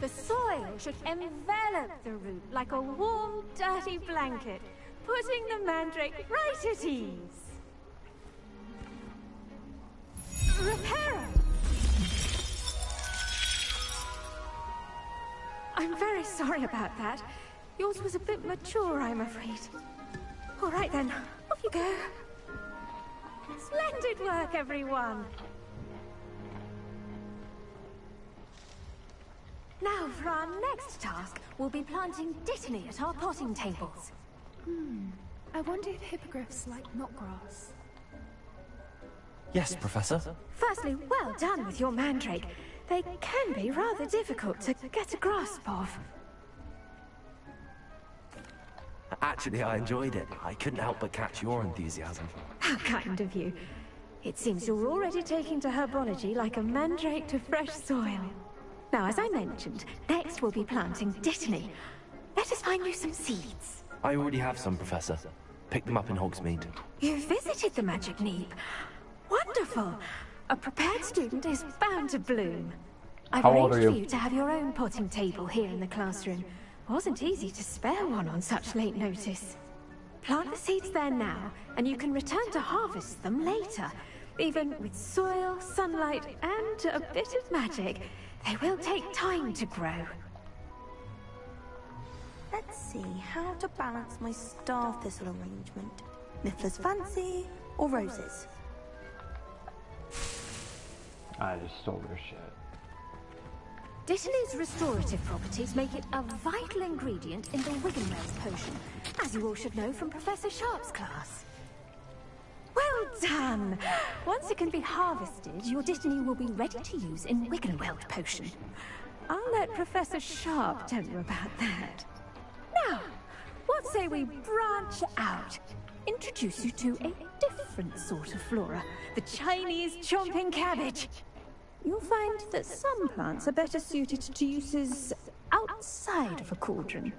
The soil should envelop the root like a warm, dirty blanket, putting the mandrake right at ease. Reparo! I'm very sorry about that. Yours was a bit mature, I'm afraid. All right then, off you go. Splendid work, everyone. Now, for our next task, we'll be planting dittany at our potting tables. I wonder if hippogriffs like knotgrass. Yes, Professor. Firstly, well done with your mandrake. They can be rather difficult to get a grasp of. Actually, I enjoyed it. I couldn't help but catch your enthusiasm. How kind of you. It seems you're already taking to herbology like a mandrake to fresh soil. Now, as I mentioned, next we'll be planting dittany. Let us find you some seeds. I already have some, Professor. Picked them up in Hogsmeade. You visited the Magic Neep. Wonderful. A prepared student is bound to bloom. I've How old arranged are for you? you to have your own potting table here in the classroom. Wasn't easy to spare one on such late notice. Plant the seeds there now, and you can return to harvest them later. Even with soil, sunlight, and a bit of magic, they will take time to grow. Let's see how to balance my star thistle arrangement. Niffler's fancy or roses? I just stole their shit. Dittany's restorative properties make it a vital ingredient in the Wiggenweld potion, as you all should know from Professor Sharp's class. Well done! Once it can be harvested, your dittany will be ready to use in Wiggenweld potion. I'll let Professor Sharp tell you about that. Now, what say we branch out? Introduce you to a different sort of flora, the Chinese chomping cabbage. You'll find that some plants are better suited to uses outside of a cauldron.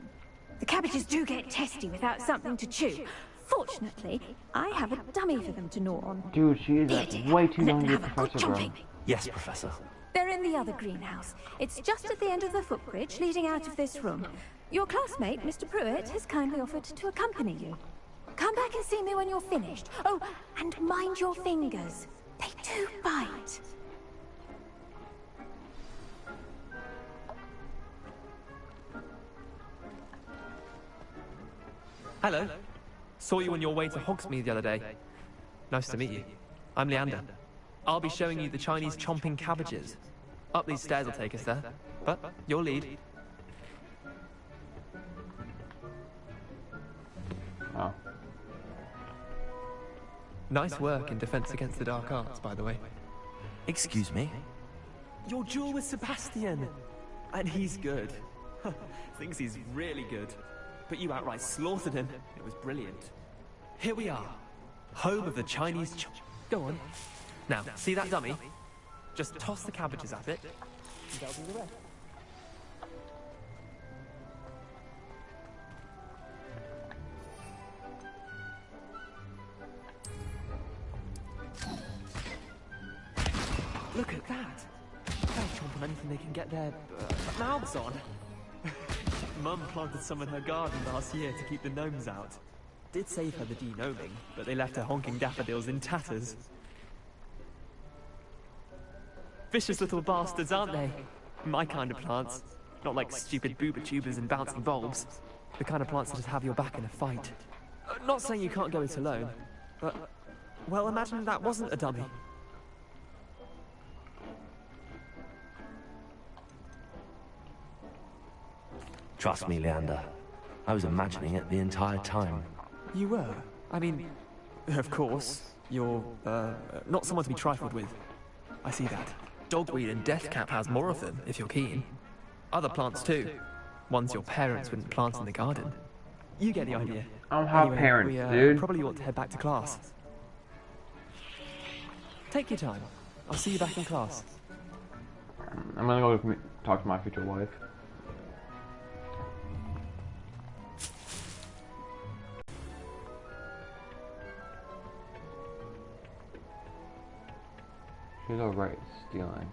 The cabbages do get testy without something to chew. Fortunately, I have a dummy for them to gnaw on. Dude, she is way too young to be a professor, bro. Yes, Professor. They're in the other greenhouse. It's just at the end of the footbridge leading out of this room. Your classmate, Mr. Pruitt, has kindly offered to accompany you. Come back and see me when you're finished. Oh, and mind your fingers. They do bite. Hello. Saw you on your way to Hogsmeade the other day. Nice to meet you. I'm Leander. I'll be showing you the Chinese chomping cabbages. Up these stairs will take us there. But your lead. Oh. Nice work in Defense Against the Dark Arts, by the way. Excuse me? Your duel with Sebastian! And he's good. Thinks he's really good. But you outright slaughtered him. It was brilliant. Here we are. Home of the Chinese Go on. Now, see that dummy? Just toss the cabbages at it. And they'll do the rest. Look at that! They'll chomp on anything they can get their mouths on. Mum planted some in her garden last year to keep the gnomes out. Did save her the de-gnoming, but they left her honking daffodils in tatters. Vicious little bastards, aren't they? My kind of plants. Not like stupid booba tubers and bouncing bulbs. The kind of plants that just have your back in a fight. Not saying you can't go it alone, but... well, imagine that wasn't a dummy. Trust me, Leander. I was imagining it the entire time. You were? I mean, of course. You're, not someone to be trifled with. I see that. Dogweed and deathcap has more of them, if you're keen. Other plants too. Ones your parents wouldn't plant in the garden. You get the idea. I don't have parents, dude. Probably ought to head back to class. Take your time. I'll see you back in class. I'm gonna go talk to my future wife. She's alright, stealing.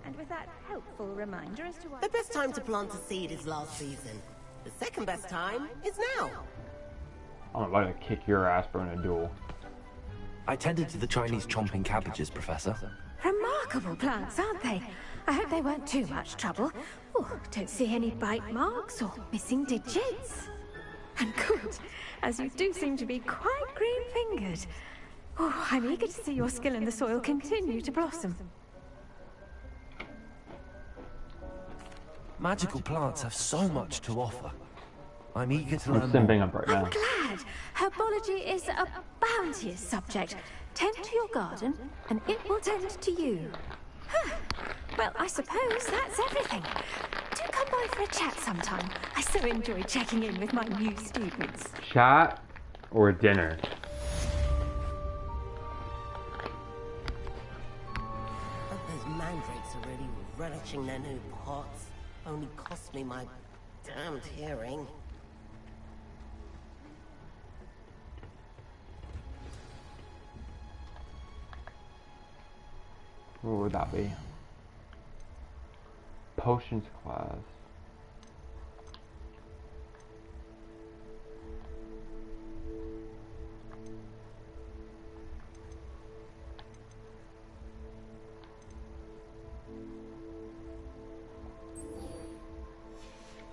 And with that helpful reminder as to why... The best time to plant a seed is last season. The second best time is now. I'm about to kick your ass for in a duel. I tended to the Chinese chomping cabbages, Professor. Remarkable plants, aren't they? I hope they weren't too much trouble. Oh, don't see any bite marks or missing digits. And good, as you do seem to be quite green-fingered. Oh, I'm eager to see your skill in the soil continue to blossom. Magical plants have so much to offer. I'm eager to I'm learn simping more. up right now. I'm glad. Herbology is a bounteous subject. Tend to your garden, and it will tend to you. Huh. Well, I suppose that's everything. Do come by for a chat sometime. I so enjoy checking in with my new students. Chat or dinner? Those mandrakes are really relishing their new pots. Only cost me my damned hearing. What would that be? Potions class.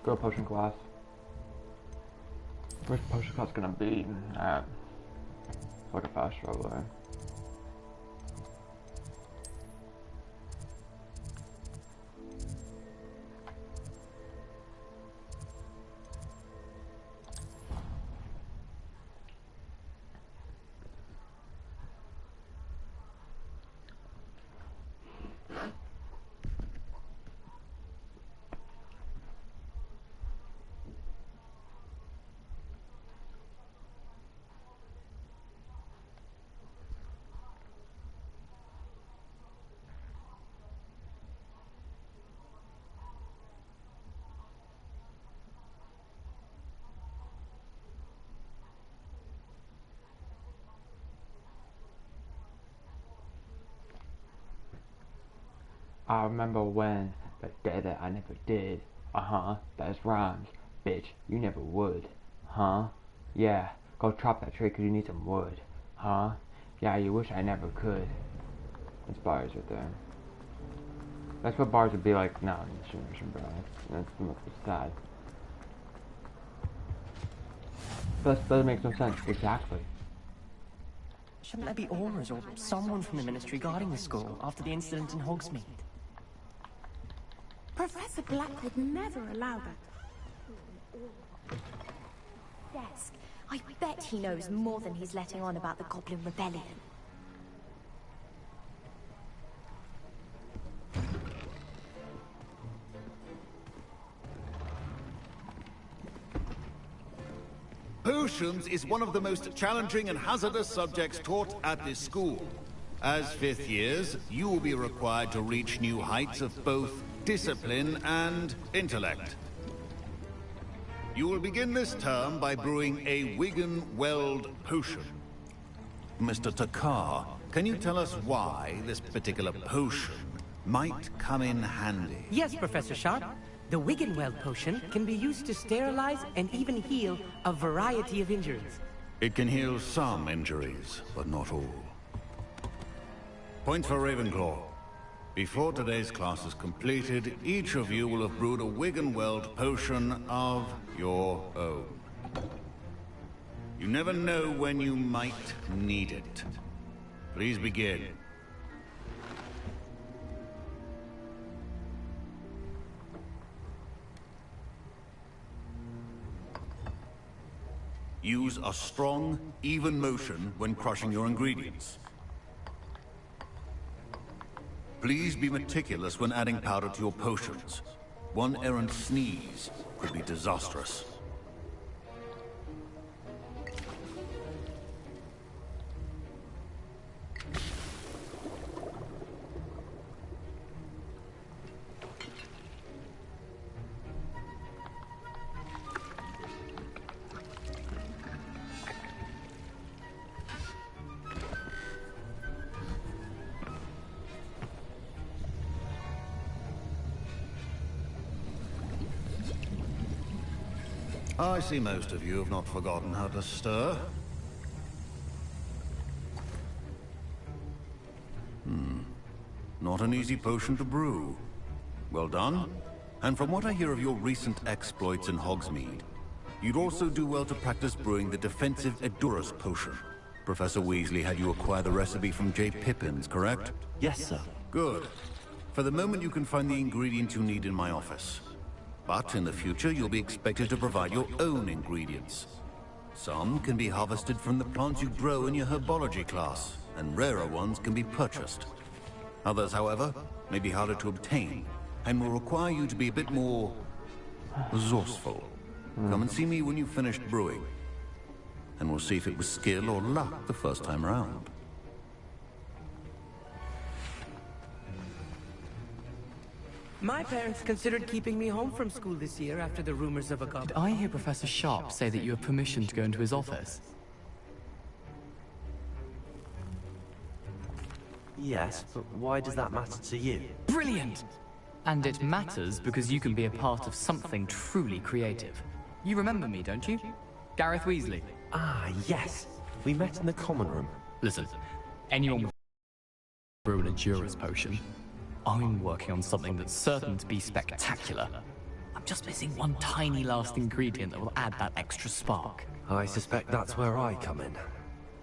Go potion class. Where's potion class gonna be? At like a fast traveler. I remember when, the day that I never did. That's rhymes. bitch. You never would. Huh? Yeah. Go chop that tree 'cause you need some wood. Huh? Yeah, you wish I never could. That's bars right there. That's what bars would be like now in this generation, bro. That's sad. That makes no sense. Exactly. Shouldn't there be aurors or someone from the ministry guarding the school after the incident in Hogsmeade? Professor Black would never allow that. Desk. I bet he knows more than he's letting on about the Goblin Rebellion. Potions is one of the most challenging and hazardous subjects taught at this school. As fifth years, you will be required to reach new heights of both discipline and intellect. You will begin this term by brewing a Wigan-Weld potion. Mr. Takar, can you tell us why this particular potion might come in handy? Yes, Professor Sharp. The Wigan-Weld potion can be used to sterilize and even heal a variety of injuries. It can heal some injuries, but not all. Point for Ravenclaw. Before today's class is completed, each of you will have brewed a Wigan-Weld potion of your own. You never know when you might need it. Please begin. Use a strong, even motion when crushing your ingredients. Please be meticulous when adding powder to your potions. One errant sneeze could be disastrous. I see most of you have not forgotten how to stir. Not an easy potion to brew. Well done. And from what I hear of your recent exploits in Hogsmeade, you'd also do well to practice brewing the defensive Edurus potion. Professor Weasley had you acquire the recipe from J. Pippin's, correct? Yes, sir. Good. For the moment, you can find the ingredients you need in my office. But in the future, you'll be expected to provide your own ingredients. Some can be harvested from the plants you grow in your herbology class, and rarer ones can be purchased. Others, however, may be harder to obtain, and will require you to be a bit more resourceful. Come and see me when you've finished brewing, and we'll see if it was skill or luck the first time round. My parents considered keeping me home from school this year after the rumors of a goblin. Did I hear Professor Sharp say that you have permission to go into his office? Yes, but why does that matter to you? Brilliant! And it matters because you can be a part of something truly creative. You remember me, don't you? Gareth Weasley. Ah, yes. We met in the common room. Listen, anyone with brew an Edurus potion. I'm working on something that's certain to be spectacular. I'm just missing one tiny last ingredient that will add that extra spark. I suspect that's where I come in.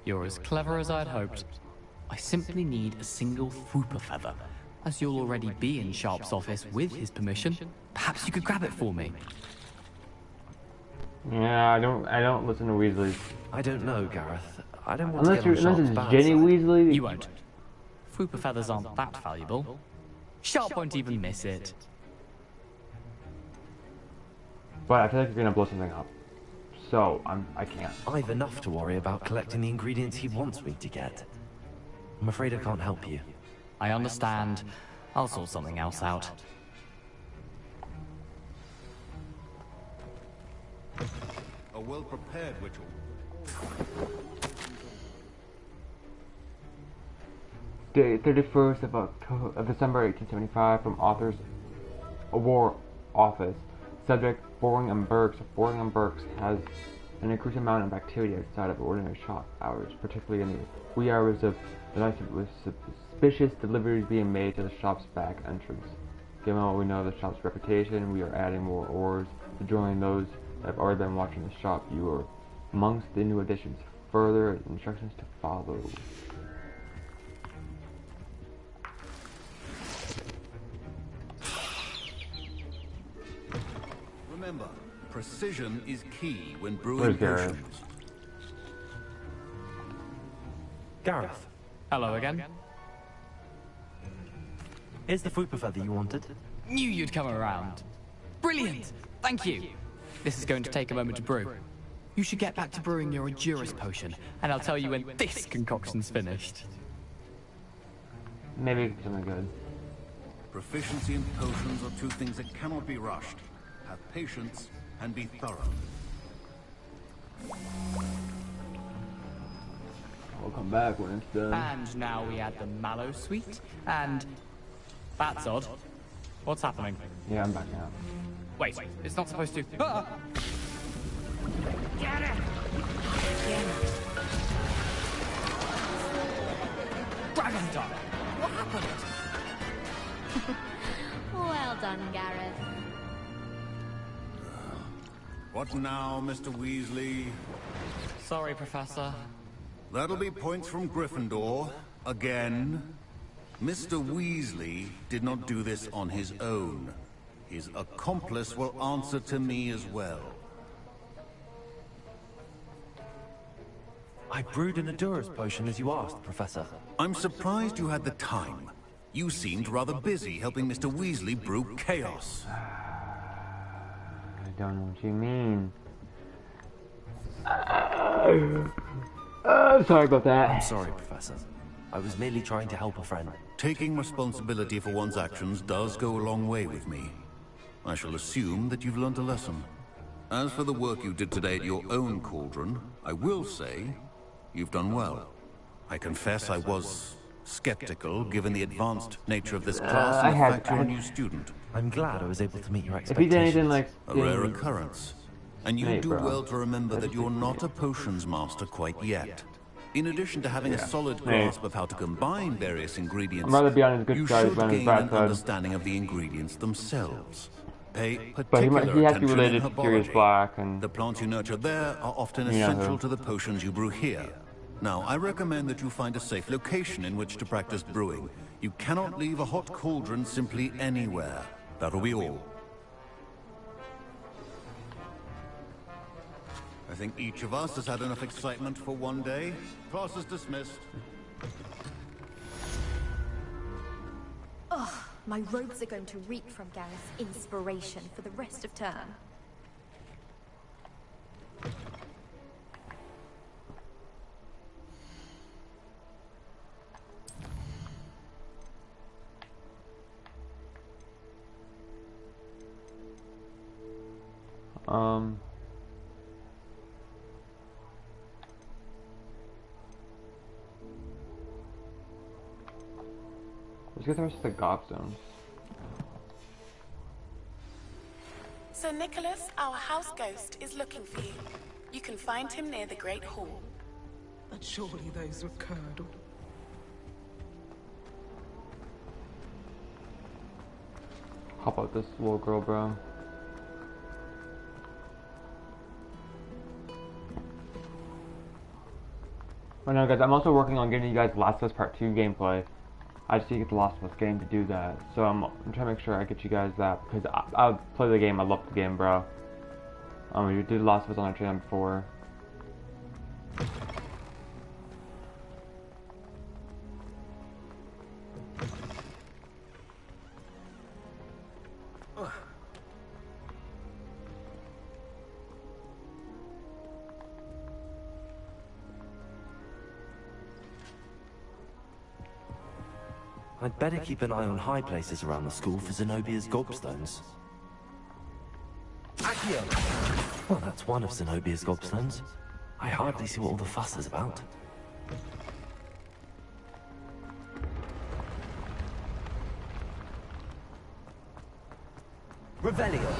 You're as clever as I'd hoped. I simply need a single Fwooper feather. As you'll already be in Sharp's office with his permission, perhaps you could grab it for me. Yeah, I don't listen to Weasleys. I don't know, Gareth. I don't want to get on unless Sharp's it's bad Jenny side. Weasley. You won't. Fwooper feathers aren't that valuable. Sharp won't even miss it. But I feel like you're gonna blow something up. So I can't. I've enough to worry about collecting the ingredients he wants me to get. I'm afraid I can't help you. I understand. I'll sort something else out. A well-prepared ritual. Day 31st of December 1875 from author's War Office. Subject boring and Burks has an increased amount of activity outside of ordinary shop hours, particularly in the wee hours of the night with suspicious deliveries being made to the shop's back entrance. Given what we know of the shop's reputation, we are adding more ores to join those that have already been watching the shop. You are amongst the new additions. Further instructions to follow. Remember, precision is key when brewing potions. Gareth. Hello again. Here's the fruit buffet that you wanted. Knew you'd come around. Brilliant! Thank you. This is going to take a moment to brew. You should get back to brewing your Endurance potion, and I'll tell you when this concoction's finished. Maybe something good. Proficiency and potions are two things that cannot be rushed. Have patience and be thorough. I'll come back when it's done. And now we add the mallow sweet, and that's odd. What's happening? Yeah, I'm back now. Wait, it's not supposed to. Ah! Get it! Dragon Dog! What happened? Well done, Gareth. What now, Mr. Weasley? Sorry, Professor. That'll be points from Gryffindor. Again. Mr. Weasley did not do this on his own. His accomplice will answer to me as well. I brewed an Endurance potion as you asked, Professor. I'm surprised you had the time. You seemed rather busy helping Mr. Weasley brew chaos. I don't know what you mean. Sorry about that. I'm sorry, Professor. I was merely trying to help a friend. Taking responsibility for one's actions does go a long way with me. I shall assume that you've learned a lesson. As for the work you did today at your own cauldron, I will say you've done well. I confess I was skeptical, given the advanced nature of this class and the fact you're a new student. I'm glad I was able to meet your If he did anything expectations. like... A rare occurrence. And you do well to remember that you're not a potions master quite yet. In addition to having a solid grasp of how to combine various ingredients, I'd rather be on his good you side should than his gain bad an side. understanding of the ingredients themselves. Pay But particular he has to be attention related in to Sirius herbology. Black and... The plants you nurture there are often You know essential who. to the potions you brew here. Now, I recommend that you find a safe location in which to practice brewing. You cannot leave a hot cauldron simply anywhere. That'll be all. I think each of us has had enough excitement for one day. Class is dismissed. Ugh, my robes are going to reek from Gareth's inspiration for the rest of term. Let's get the rest of the gobstones. Sir Nicholas, our house ghost, is looking for you. You can find him near the Great Hall. But surely those were curdled. How about this little girl, bro? Oh no, guys, I'm also working on getting you guys Last of Us Part 2 gameplay. I just need to get the Last of Us game to do that. So I'm trying to make sure I get you guys that, because I'll play the game. I love the game, bro. We did Last of Us on our channel before. I'd better keep an eye on high places around the school for Zenobia's gobstones. Accio! Well, that's one of Zenobia's gobstones. I hardly see what all the fuss is about. Revelio.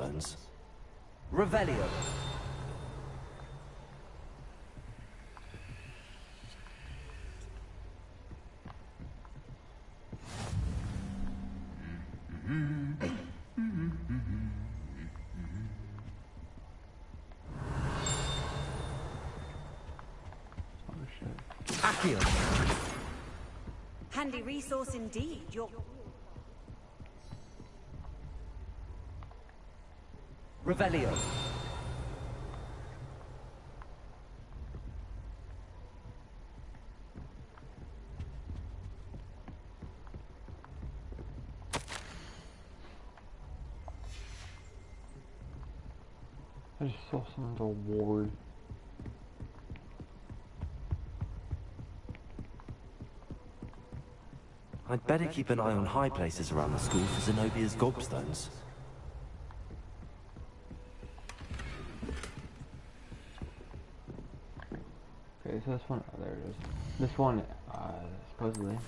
gobstones. Revelio. Accio. Handy resource indeed. Your Revelio. I just saw someone's award. I'd better keep an eye on high places around the school for Zenobia's gobstones. Okay, so this one, oh, there it is. This one, supposedly.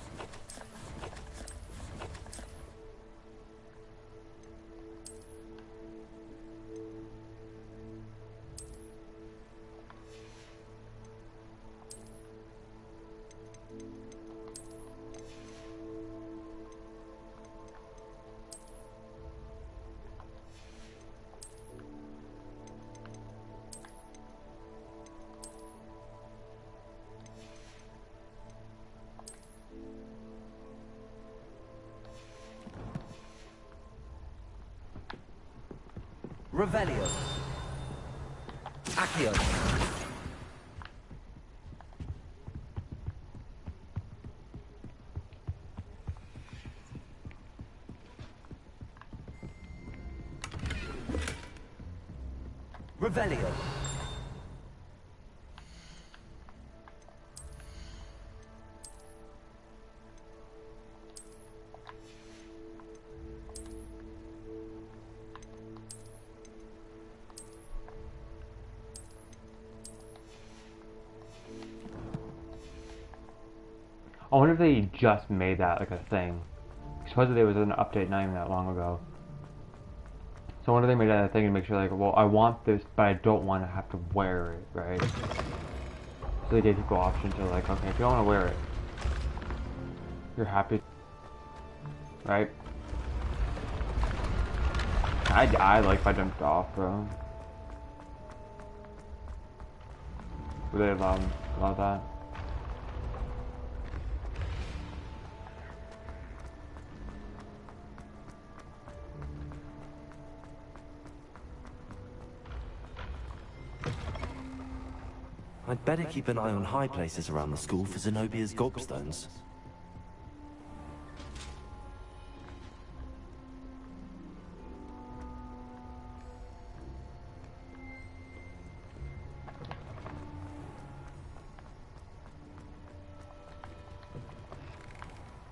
Revelio. Accio. Revelio. I wonder if they just made that like a thing. Supposedly there was an update not even that long ago. So I wonder if they made that a thing to make sure like, well, I want this, but I don't want to have to wear it, right? So they gave people options to like, okay, if you don't want to wear it, you're happy, right? I like if I jumped off, bro. Would they allow that? I'd better keep an eye on high places around the school for Zenobia's gobstones.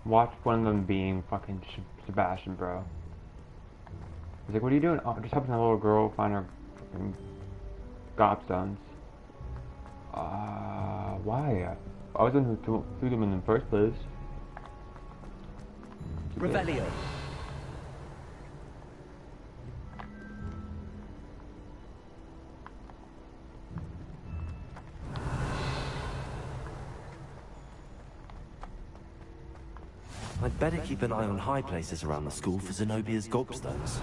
Watch one of them being fucking Sebastian, bro. He's like, what are you doing? Oh, just helping a little girl find her fucking gobstones. Why? I was the one who threw them in the first place. Revelio. I'd better keep an eye on high places around the school for Zenobia's gobstones.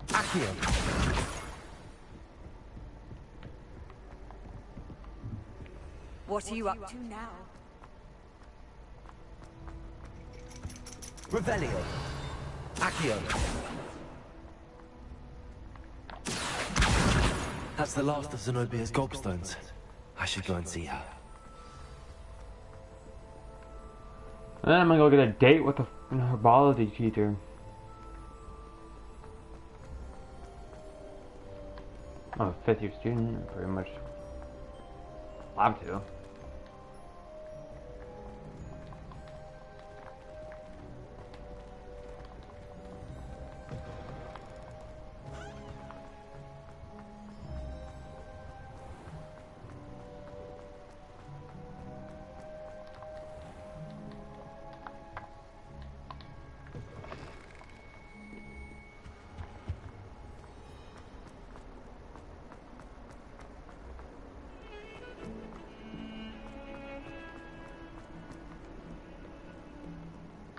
Accio. What are you up to now? Revelio. Accio. That's the last of Zenobia's gobstones. I should go and see her. And then I'm gonna go get a date with the herbology teacher. I'm a 5th year student, pretty much. Love to.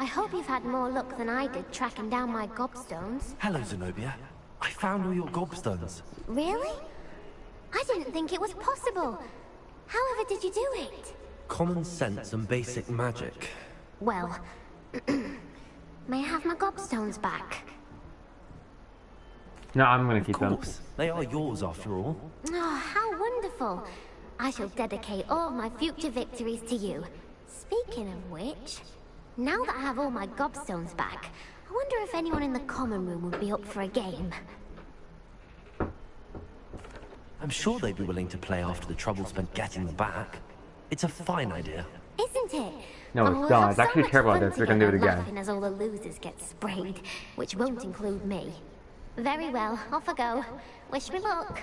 I hope you've had more luck than I did tracking down my gobstones. Hello, Zenobia. I found all your gobstones. Really? I didn't think it was possible. However did you do it? Common sense and basic magic. Well, may I have my gobstones back? No, I'm gonna keep them. Of course. They are yours after all. Oh, how wonderful. I shall dedicate all my future victories to you. Speaking of which, now that I have all my gobstones back, I wonder if anyone in the common room would be up for a game. I'm sure they'd be willing to play after the trouble spent getting them back. It's a fine idea. Isn't it? No, it's not. It's actually terrible. They're gonna do it again. Laughing as all the losers get sprayed, which won't include me. Very well, off I go. Wish me luck.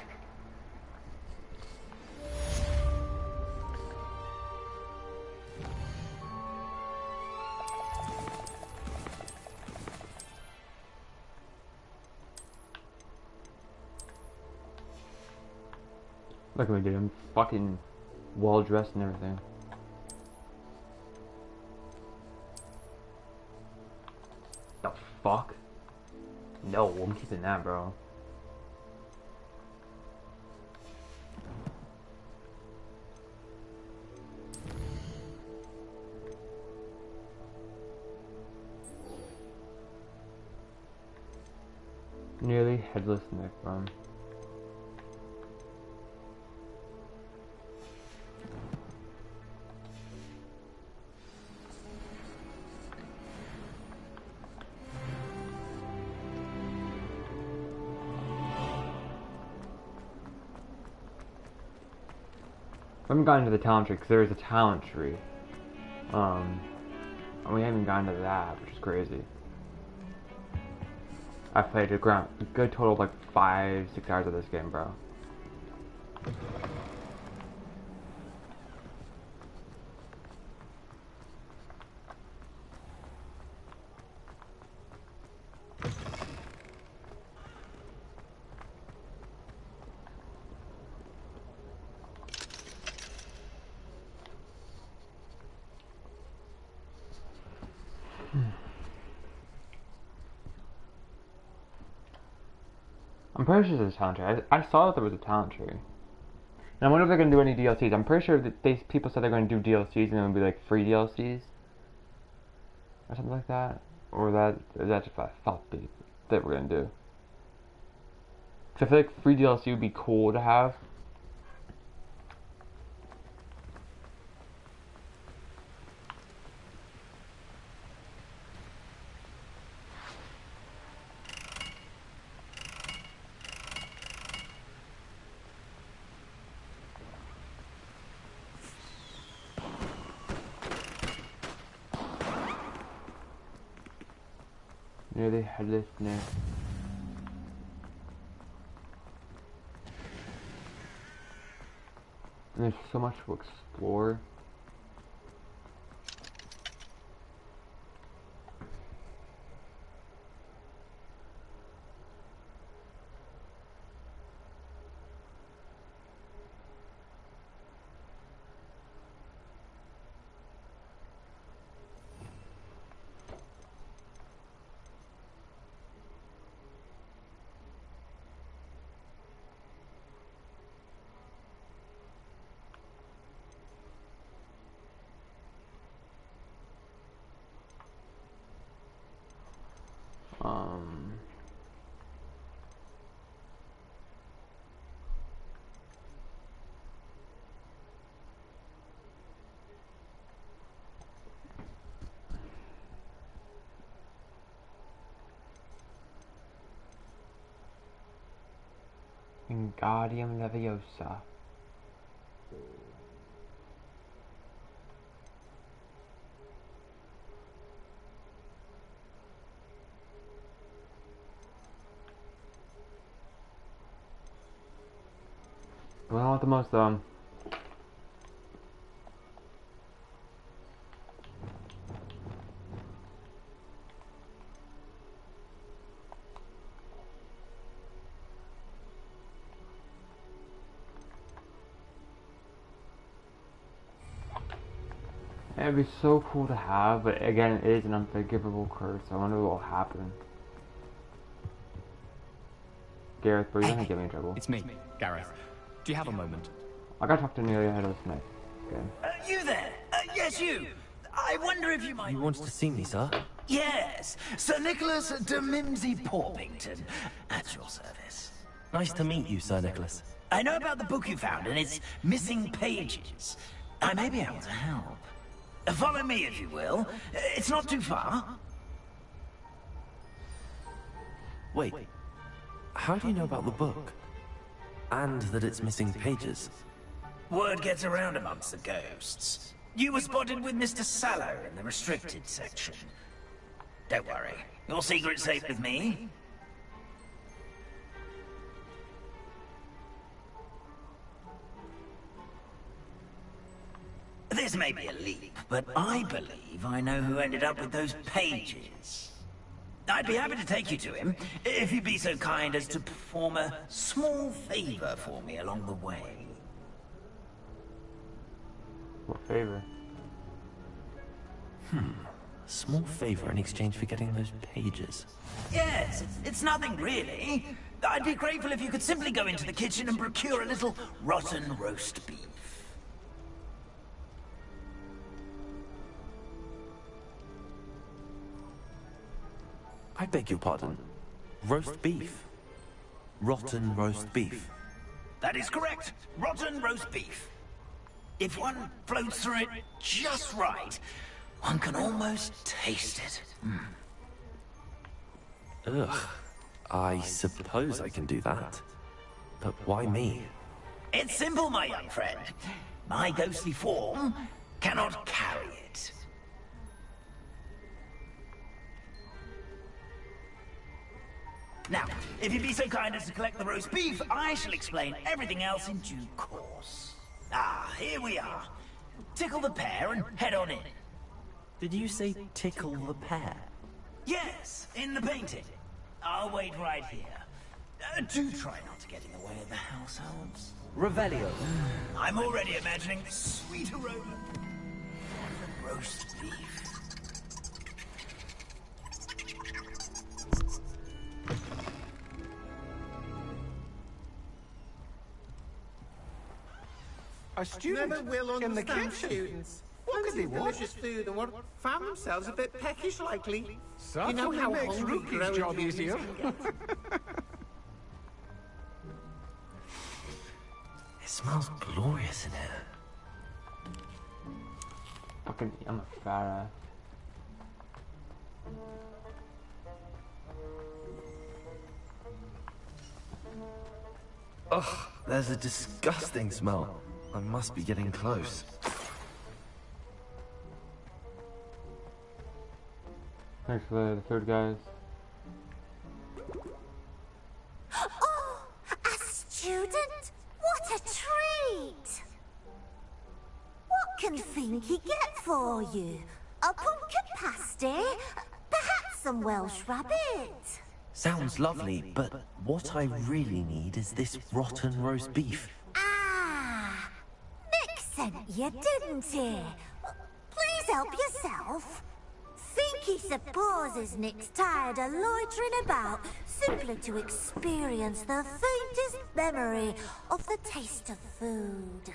Look at me, dude. I'm fucking well dressed and everything. The fuck? No, I'm keeping that, bro. Nearly headless Nick, bro. I haven't gotten to the talent tree because there is a talent tree. And we haven't gotten to that, which is crazy. I've played a good total of like 5-6 hours of this game, bro. I'm pretty sure there's a talent tree. I saw that there was a talent tree. And I wonder if they're going to do any DLCs. I'm pretty sure that people said they're going to do DLCs and it would be like free DLCs. Or something like that. Or that's if I thought they were going to do. Because I feel like free DLC would be cool to have. Nearly headless Nick. And there's so much to explore. Wingardium Leviosa. Well, I want the most It'd be so cool to have, but again, it is an unforgivable curse. I wonder what will happen. Gareth, bro, you're gonna get me in trouble. It's me, Gareth. Do you have a moment? I gotta talk to Amelia ahead of Smith. Okay. You there? Yes, you. I wonder if you might... You wanted to see me, sir? Yes, Sir Nicholas de Mimsy Porpington, at your service. Nice to meet you, Sir Nicholas. I know about the book you found and its missing pages. I may be able to help. Follow me, if you will. It's not too far. Wait, how do you know about the book? And that it's missing pages? Word gets around amongst the ghosts. You were spotted with Mr. Sallow in the restricted section. Don't worry, your secret's safe with me. This may be a leap, but I believe I know who ended up with those pages. I'd be happy to take you to him, if you'd be so kind as to perform a small favor for me along the way. What favor? Small favor in exchange for getting those pages. Yes, it's nothing really. I'd be grateful if you could simply go into the kitchen and procure a little rotten roast beef. I beg your pardon. Roast beef? Rotten roast beef? That is correct. Rotten roast beef. If one floats through it just right, one can almost taste it. Ugh. I suppose I can do that. But why me? It's simple, my young friend. My ghostly form cannot carry it. Now, if you'd be so kind as to collect the roast beef, I shall explain everything else in due course. Ah, here we are. Tickle the pear and head on in. Did you say tickle the pear? Yes, in the painting. I'll wait right here. Do try not to get in the way of the house elves. Revelio. I'm already imagining the sweet aroma of the roast beef. A student Never will in the understand kitchen. students. What could Plenty they of want? delicious food and what found themselves a bit peckish likely. Certainly you know how makes hungry Rookie's growing job humans easier. can get. It smells glorious in here. Fucking, I'm a fat ass. Ugh, there's a disgusting smell. I must be getting close. Thanks for the food, guys. Oh, a student? What a treat! What can Finky get for you? A pumpkin pasty? Perhaps some Welsh rabbit? Sounds lovely, but what I really need is this rotten roast beef. Ah, Nick sent you, didn't he? Please help yourself. Finky supposes Nick's tired of loitering about simply to experience the faintest memory of the taste of food.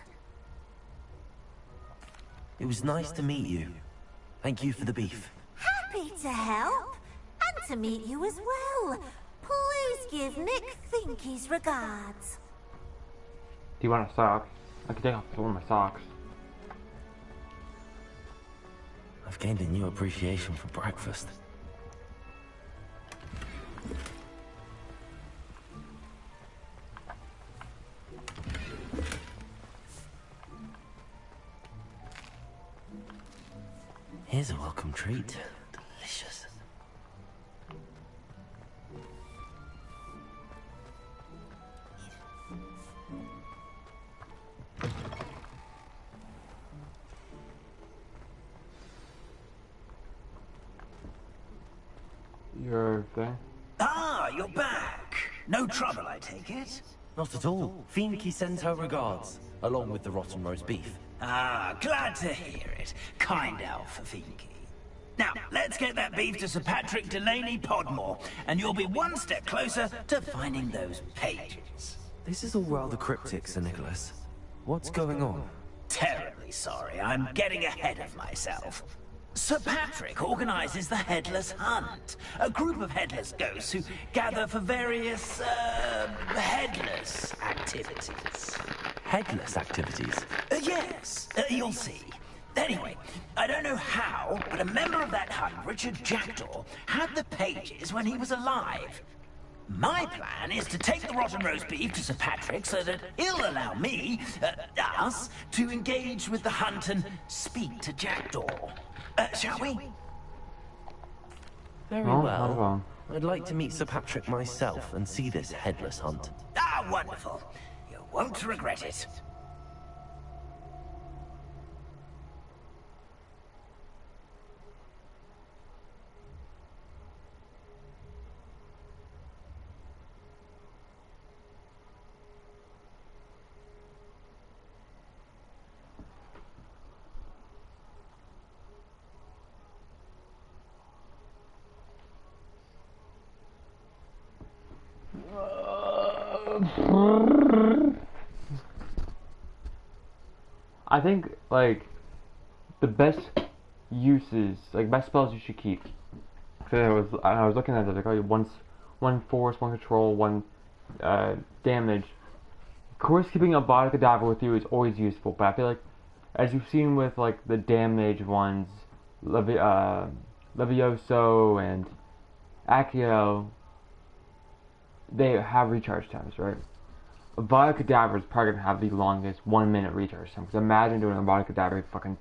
It was nice to meet you. Thank you for the beef. Happy to help, and to meet you as well. Please give Nick Finky's regards. Do you want a sock? I could take off one of my socks. I've gained a new appreciation for breakfast. Here's a welcome treat. Delicious. Your thing? Ah, you're back. No trouble, I take it? Not at all. Finky sends her regards, along with the rotten roast beef. Ah, glad to hear it. Kind elf, Finky. Now, let's get that beef to Sir Patrick Delaney Podmore, and you'll be one step closer to finding those pages. This is all rather cryptic, Sir Nicholas. What's going on? Terribly sorry, I'm getting ahead of myself. Sir Patrick organizes the Headless Hunt, a group of headless ghosts who gather for various, headless activities. Headless activities? Yes, you'll see. Anyway, I don't know how, but a member of that hunt, Richard Jackdaw, had the pages when he was alive. My plan is to take the rotten roast beef to Sir Patrick so that he'll allow me, us, to engage with the hunt and speak to Jackdaw. Shall we? Very well. I'd like to meet Sir Patrick myself and see this headless hunt. Ah, wonderful. You won't regret it. I think, like, the best uses, like, best spells you should keep. Because I was looking at it, like, oh, one force, one control, one damage. Of course, keeping a AVADA KEDAVRA with you is always useful, but I feel like, as you've seen with, like, the damage ones, Levioso and Accio, they have recharge times, right? AVADA KEDAVRA is probably going to have the longest 1 minute recharge time. Because imagine doing a AVADA KEDAVRA fucking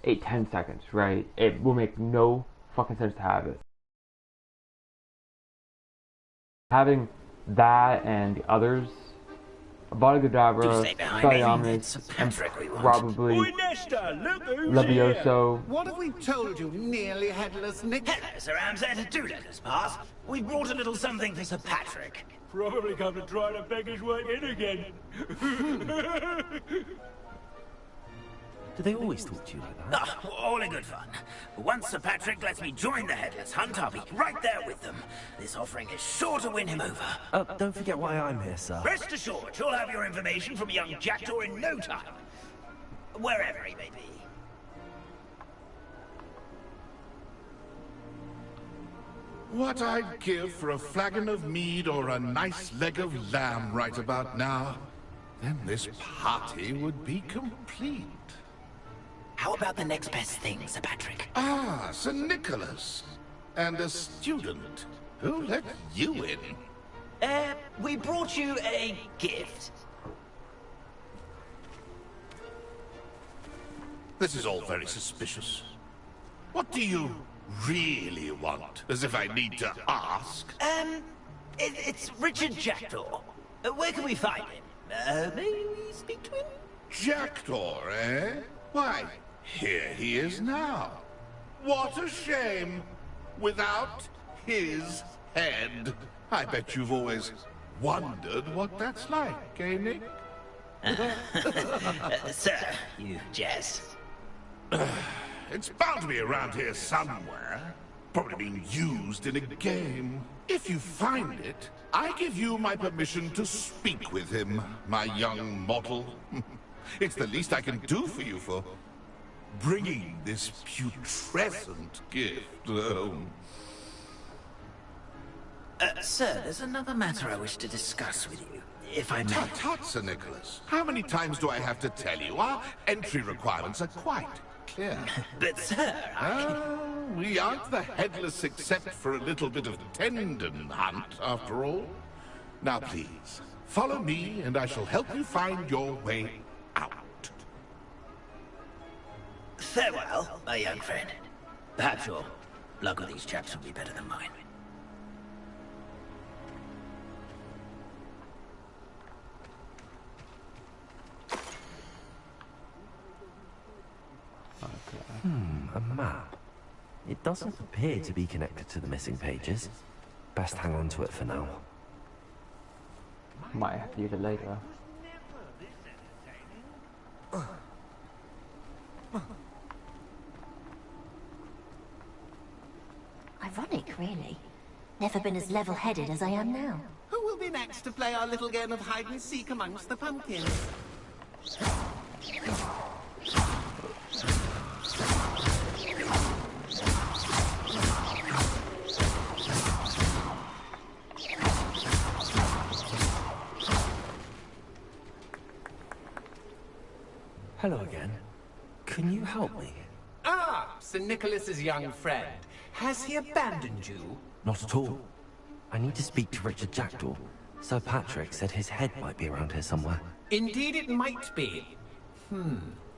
8-10 seconds, right? It will make no fucking sense to have it. Having that and the others, AVADA KEDAVRA, Styliamus, and probably Levioso. What have we told you, nearly headless Nick? Hello, Sir Amset. Do let us pass. We brought a little something for Sir Patrick. Probably come to try to beg his way in again. Do they always talk to you like that? Ah, all in good fun. Once Sir Patrick lets me join the Headless Hunt, I'll be right there with them. This offering is sure to win him over. Don't forget why I'm here, sir. Rest assured, you'll have your information from young Jackdaw in no time. Wherever he may be. What I'd give for a flagon of mead or a nice leg of lamb right about now. Then this party would be complete. How about the next best thing, Sir Patrick? Ah, Sir Nicholas. And a student. Who let you in? We brought you a gift. This is all very suspicious. What do you really want? As if I need to ask. It's Richard Jackdaw. Where can we find him? May we speak to him? Jackdaw, eh? Why, here he is now. What a shame. Without his head. I bet you've always wondered what that's like, eh, Nick? Sir, you jest. It's bound to be around here somewhere. Probably being used in a game. If you find it, I give you my permission to speak with him, my young mortal. It's the least I can do for you for bringing this putrescent gift home. Sir, there's another matter I wish to discuss with you, if I may. Tut, Sir Nicholas. How many times do I have to tell you? Our entry requirements are quite clear. But, sir, we aren't the headless except for a little bit of tendon hunt, after all. Now, please, follow me, and I shall help you find your way out. Farewell, my young friend. Perhaps your luck with these chaps will be better than mine. A map. It doesn't appear to be connected to the missing pages. Best hang on to it for now. Might have to use it later. Ironic, really. Never been as level-headed as I am now. Who will be next to play our little game of hide-and-seek amongst the pumpkins? Hello again. Can you help me? Ah, Sir Nicholas's young friend. Has he abandoned you? Not at all. I need to speak to Richard Jackdaw. Sir Patrick said his head might be around here somewhere. Indeed it might be.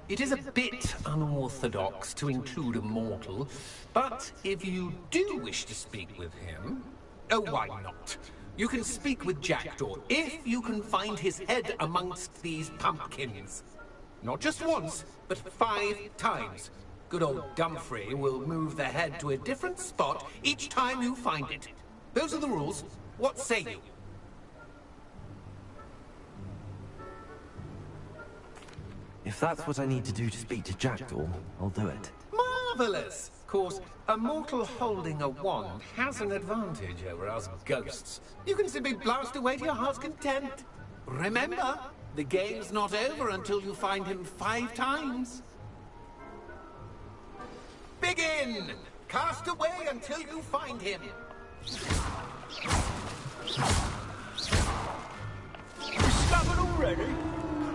It is a bit unorthodox to include a mortal, but if you do wish to speak with him... Oh, why not? You can speak with Jackdaw if you can find his head amongst these pumpkins. Not just once, but 5 times. Good old Dumfrey will move the head to a different spot each time you find it. Those are the rules. What say you? If that's what I need to do to speak to Jackdaw, I'll do it. Marvelous! Of course, a mortal holding a wand has an advantage over us ghosts. You can simply blast away to your heart's content. Remember, the game's not over until you find him 5 times. Begin! Cast away until you find him. Discovered already?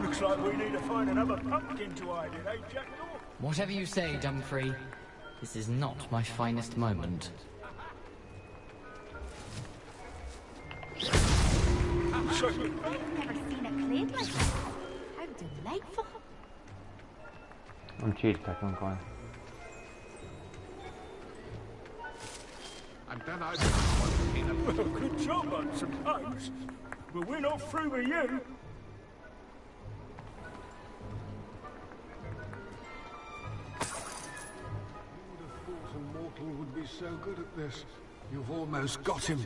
Looks like we need to find another pumpkin to hide in, eh, Jackdaw? Whatever you say, Dumfrey. This is not my finest moment. I've never seen it played like this. How delightful. I'm cheating, I can't go on. And then I... Well, good job, I suppose. But we're not through with you. Mortal would be so good at this. You've almost got him.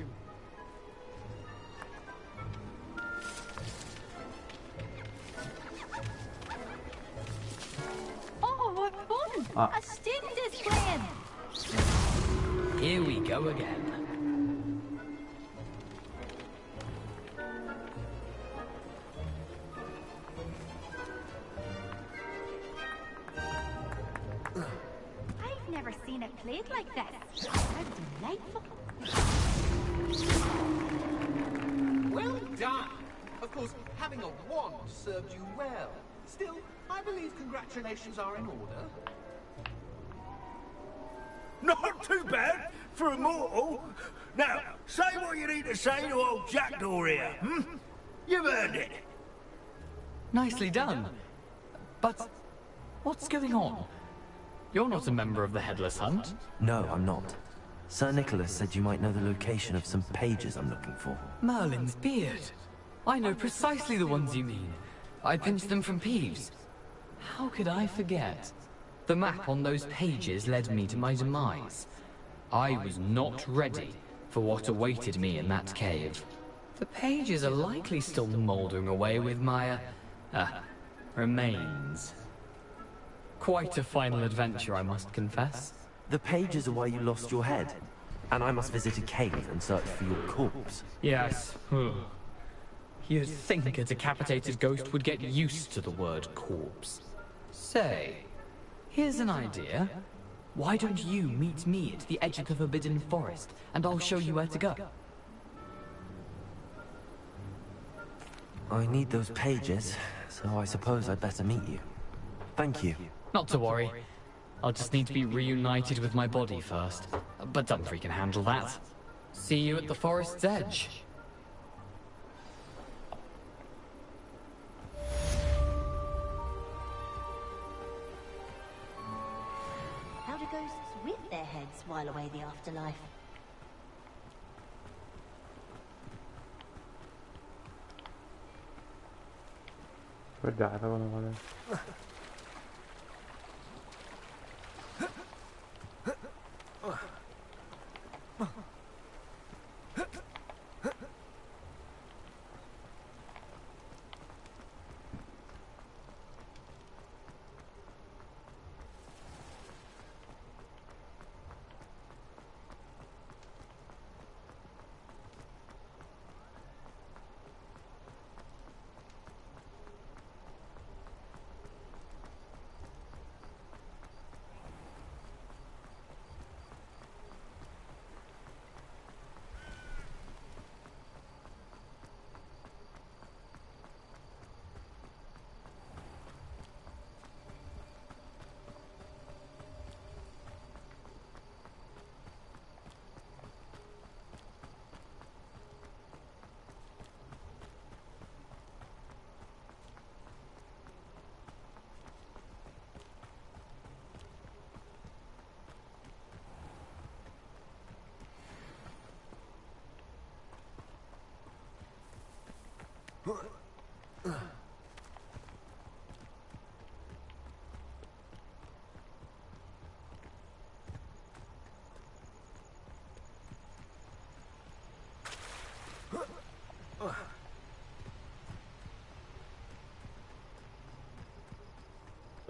Oh, what fun! A student is playing! Here we go again. I've never seen it played like this. How delightful. Well done! Of course, having a wand served you well. Still, I believe congratulations are in order. Not too bad for a mortal. Now, say what you need to say to old Jackdaw here, hmm? You've earned it. Nicely done. But what's going on? You're not a member of the Headless Hunt. No, I'm not. Sir Nicholas said you might know the location of some pages I'm looking for. Merlin's beard. I know precisely the ones you mean. I pinched them from Peeves. How could I forget? The map on those pages led me to my demise. I was not ready for what awaited me in that cave. The pages are likely still mouldering away with my, remains. Quite a final adventure, I must confess. The pages are why you lost your head, and I must visit a cave and search for your corpse. Yes. You'd think a decapitated ghost would get used to the word corpse. Say, here's an idea. Why don't you meet me at the edge of the Forbidden Forest, and I'll show you where to go? I need those pages, so I suppose I'd better meet you. Thank you. Not to worry. I'll just need to be reunited with my body first. But Dumfrey can handle that. See you at the forest's edge. How do ghosts with their heads while away the afterlife? Cuidado, não vou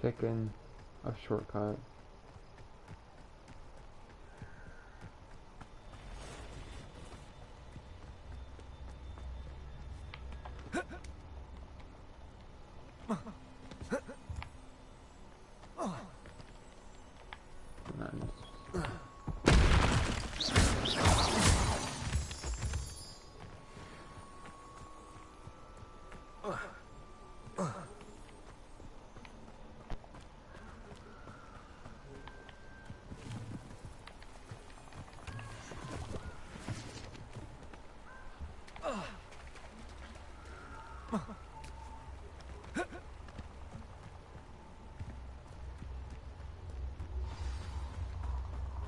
Taking a shortcut.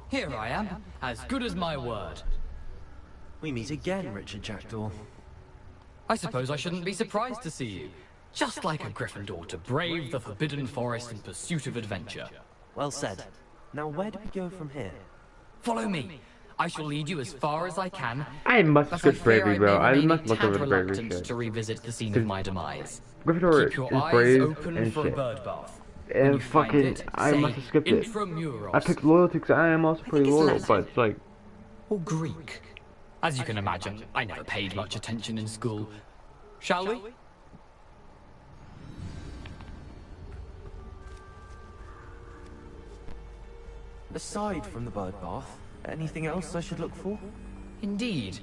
Here I am, as good as my word. We meet again, Richard Jackdaw. I suppose I shouldn't be surprised to see you. Just like a Gryffindor to brave the Forbidden Forest in pursuit of adventure. Well said. Now where do we go from here? Follow me. I shall lead you as far as I can. I must but skip bravery, bro. I remain must a look tad over the bravery reluctant shit. to revisit the scene of my demise. Gryffindor Keep your is eyes brave open and for shit. a bird bath. When And you find fucking, it, I say must have skipped it. Intramuros. I picked loyalty because I am also pretty it's loyal, Latin. but it's like... Or Greek. As you can imagine, I never paid much attention in school. Shall we? Aside from the bird bath, anything else I should look for? Indeed.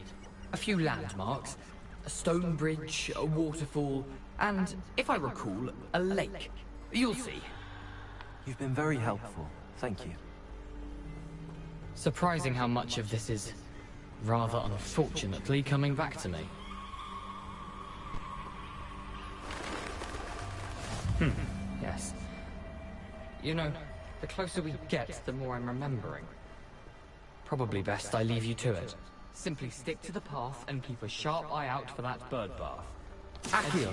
A few landmarks. A stone bridge, a waterfall, and, if I recall, a lake. You'll see. You've been very helpful. Thank you. Surprising how much of this is, rather unfortunately, coming back to me. Yes. You know, the closer we get, the more I'm remembering. Probably best I leave you to it. Simply stick to the path and keep a sharp eye out for that bird bath. Accio.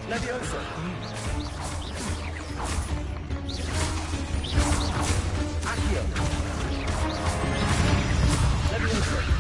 Leviosa. Accio. Leviosa.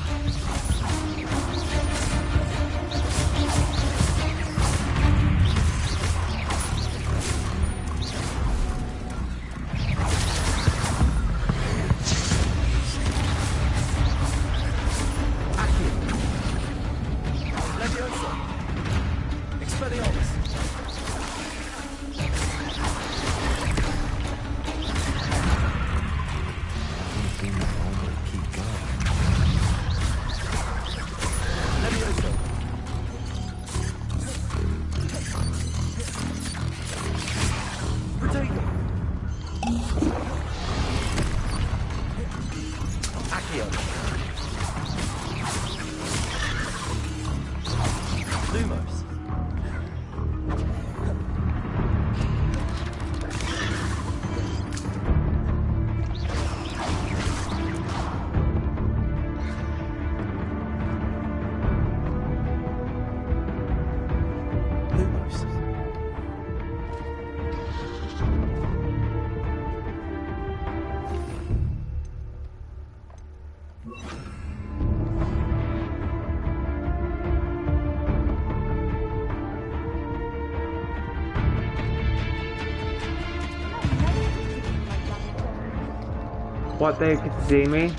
What, they could see me?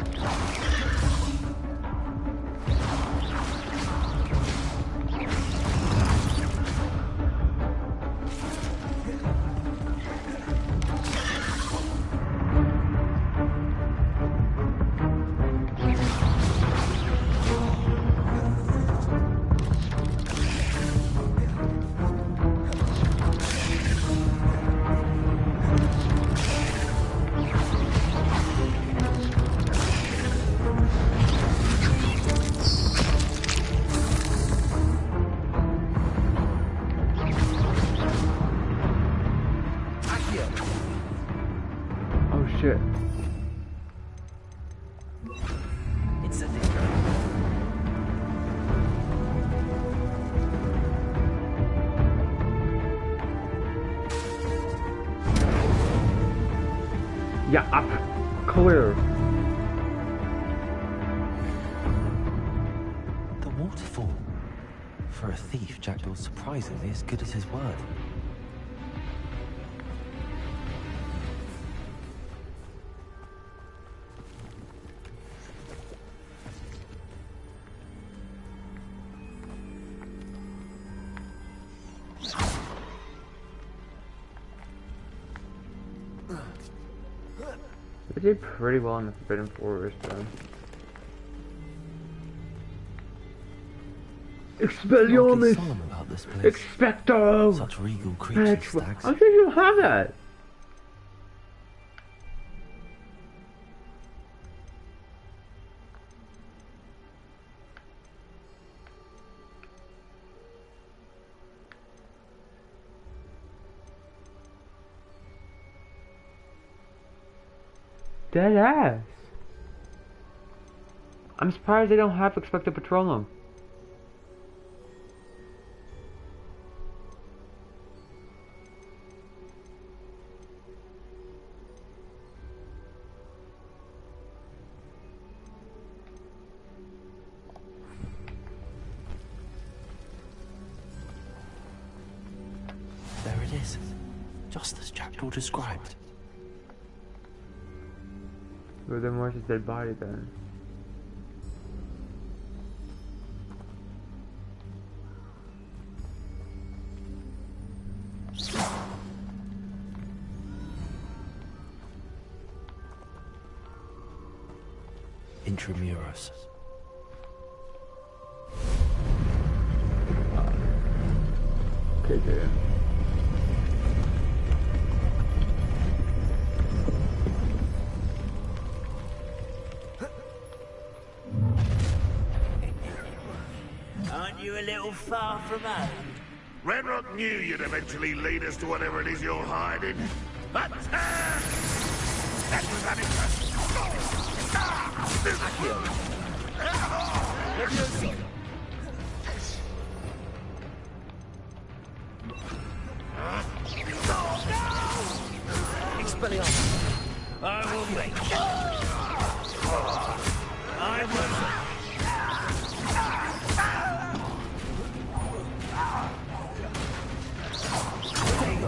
Shit. It's a danger. Yeah, up. Clear. The waterfall. For a thief, Jackdaw's surprisingly as good as his word. They did pretty well in the Forbidden Forest, though. Expelliarmus! Solemn about this place. Expecto! Such regal creatures, stags. I'm sure you don't have that! Dead ass. I'm surprised they don't have Expecto Patronum. There it is. Just as Jackdaw described. Well, then where's his dead body then? Intramuros. Okay, yeah. Aren't you a little far from home? Red Rock knew you'd eventually lead us to whatever it is you're hiding. But, that was unimpressive. Expelliarmus. I will make it. I will.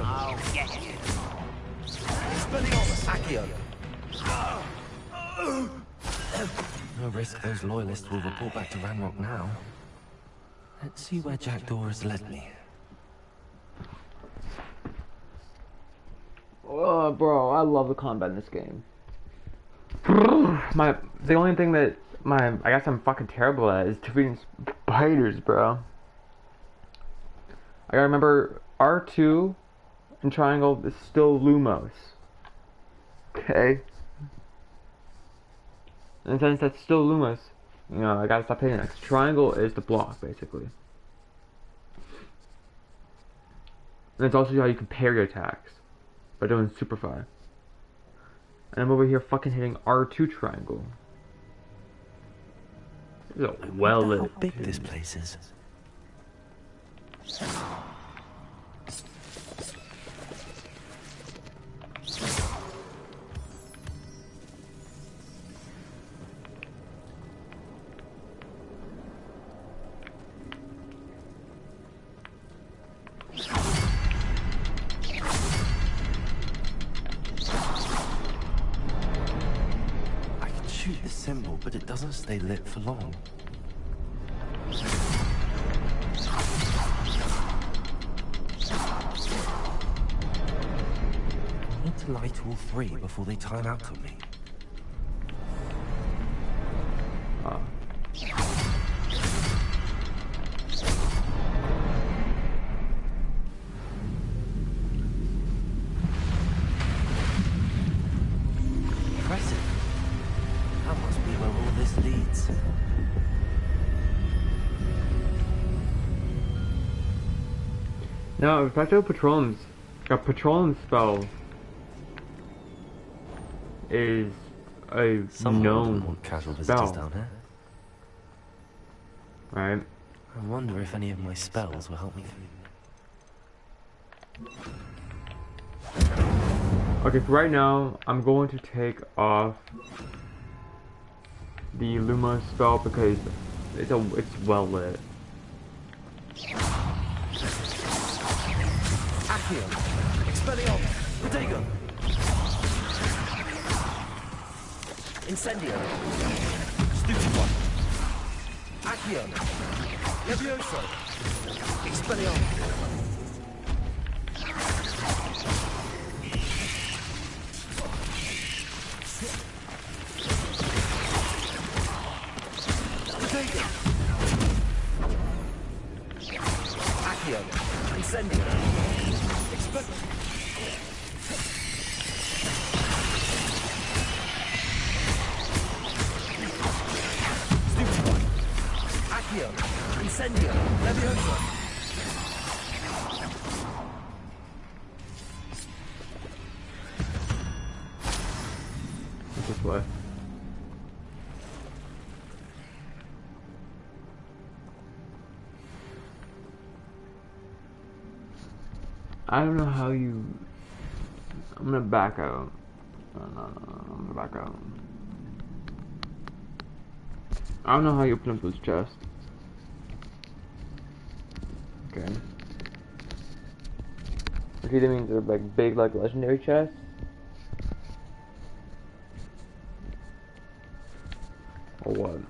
I'll get you. Expelliarmus, Accio. No risk those loyalists will report back to Ranrock now. Let's see where Jackdaw has led me. Oh, bro, I love the combat in this game. The only thing that I guess I'm fucking terrible at is defeating spiders, bro. I gotta remember R2 and triangle is still Lumos. Okay. In a sense, that's still Lumos. You know, I gotta stop hitting that. Triangle is the block, basically. And it's also how you compare your attacks by doing Super 5. And I'm over here fucking hitting R2 triangle. This is a well lit. How big this place is. But it doesn't stay lit for long. I need to light all three before they time out on me. Impressive. That must be where all this leads. No, Expecto Patronum's a Patronum spell is a known casual visitors spell. down here. Right. I wonder if any of my spells will help me through. Okay, for right now, I'm going to take off the Luma spell because it's well lit. Accio. Expelliarmus. Protego. Incendio. Stupefy. Accio. Levioso. Expelliarmus. Protego. Accio. Incendio. Stupefy. Accio. Incendio. Levioso. This way. I don't know how you... I'm gonna back out. No, I'm gonna back out. I don't know how you open up those chests. Okay. Which either means they're like big, like legendary chests. Or what?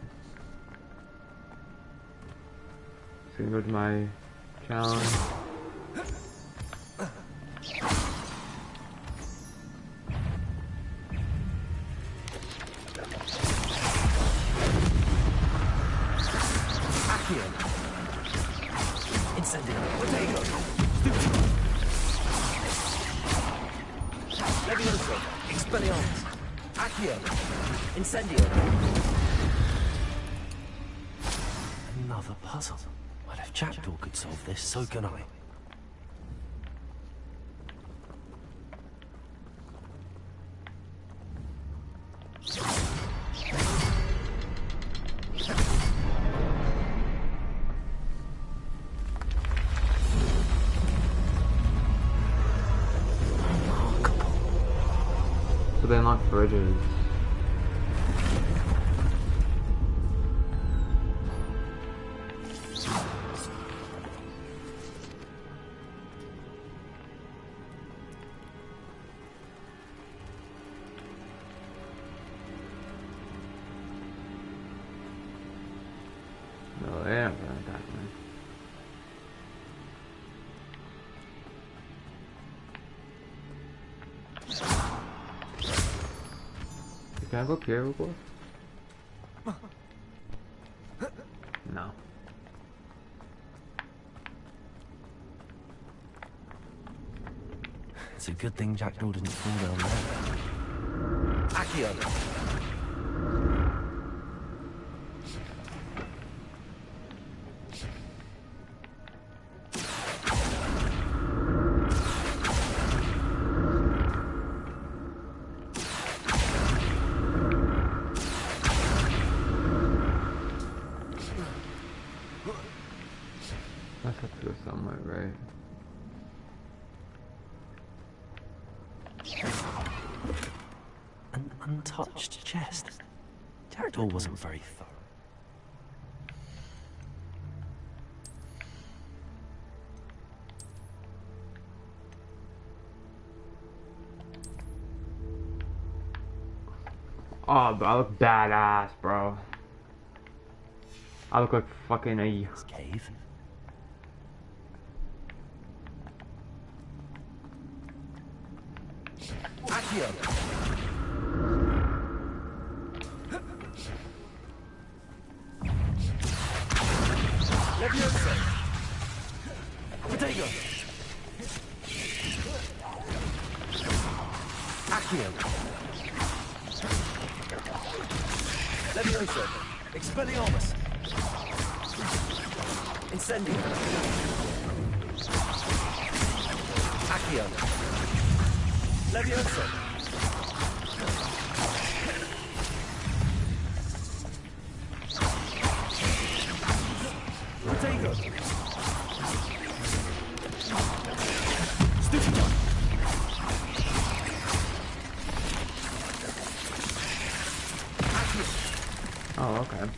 Just gonna go to my challenge. Incendio. Protego. Stupefy. Levioso. Expelliarmus. Accio. Incendio. Another puzzle. Well, if Jackdaw could solve this, so can I. So they unlock bridges. No, they're not gonna attack me. Can I go up here real quick? No. It's a good thing Jackdaw didn't fall down there. Accio. I have to go somewhere, right? An untouched chest. Jackdaw wasn't very thorough. Oh, but I look badass, bro. I look like fucking a... Cave. Accio. Levioso. Protego. Accio. Levioso. Expelliarmus. Incendio. Accio. Levioso. Protego. Stupefy. Oh, okay.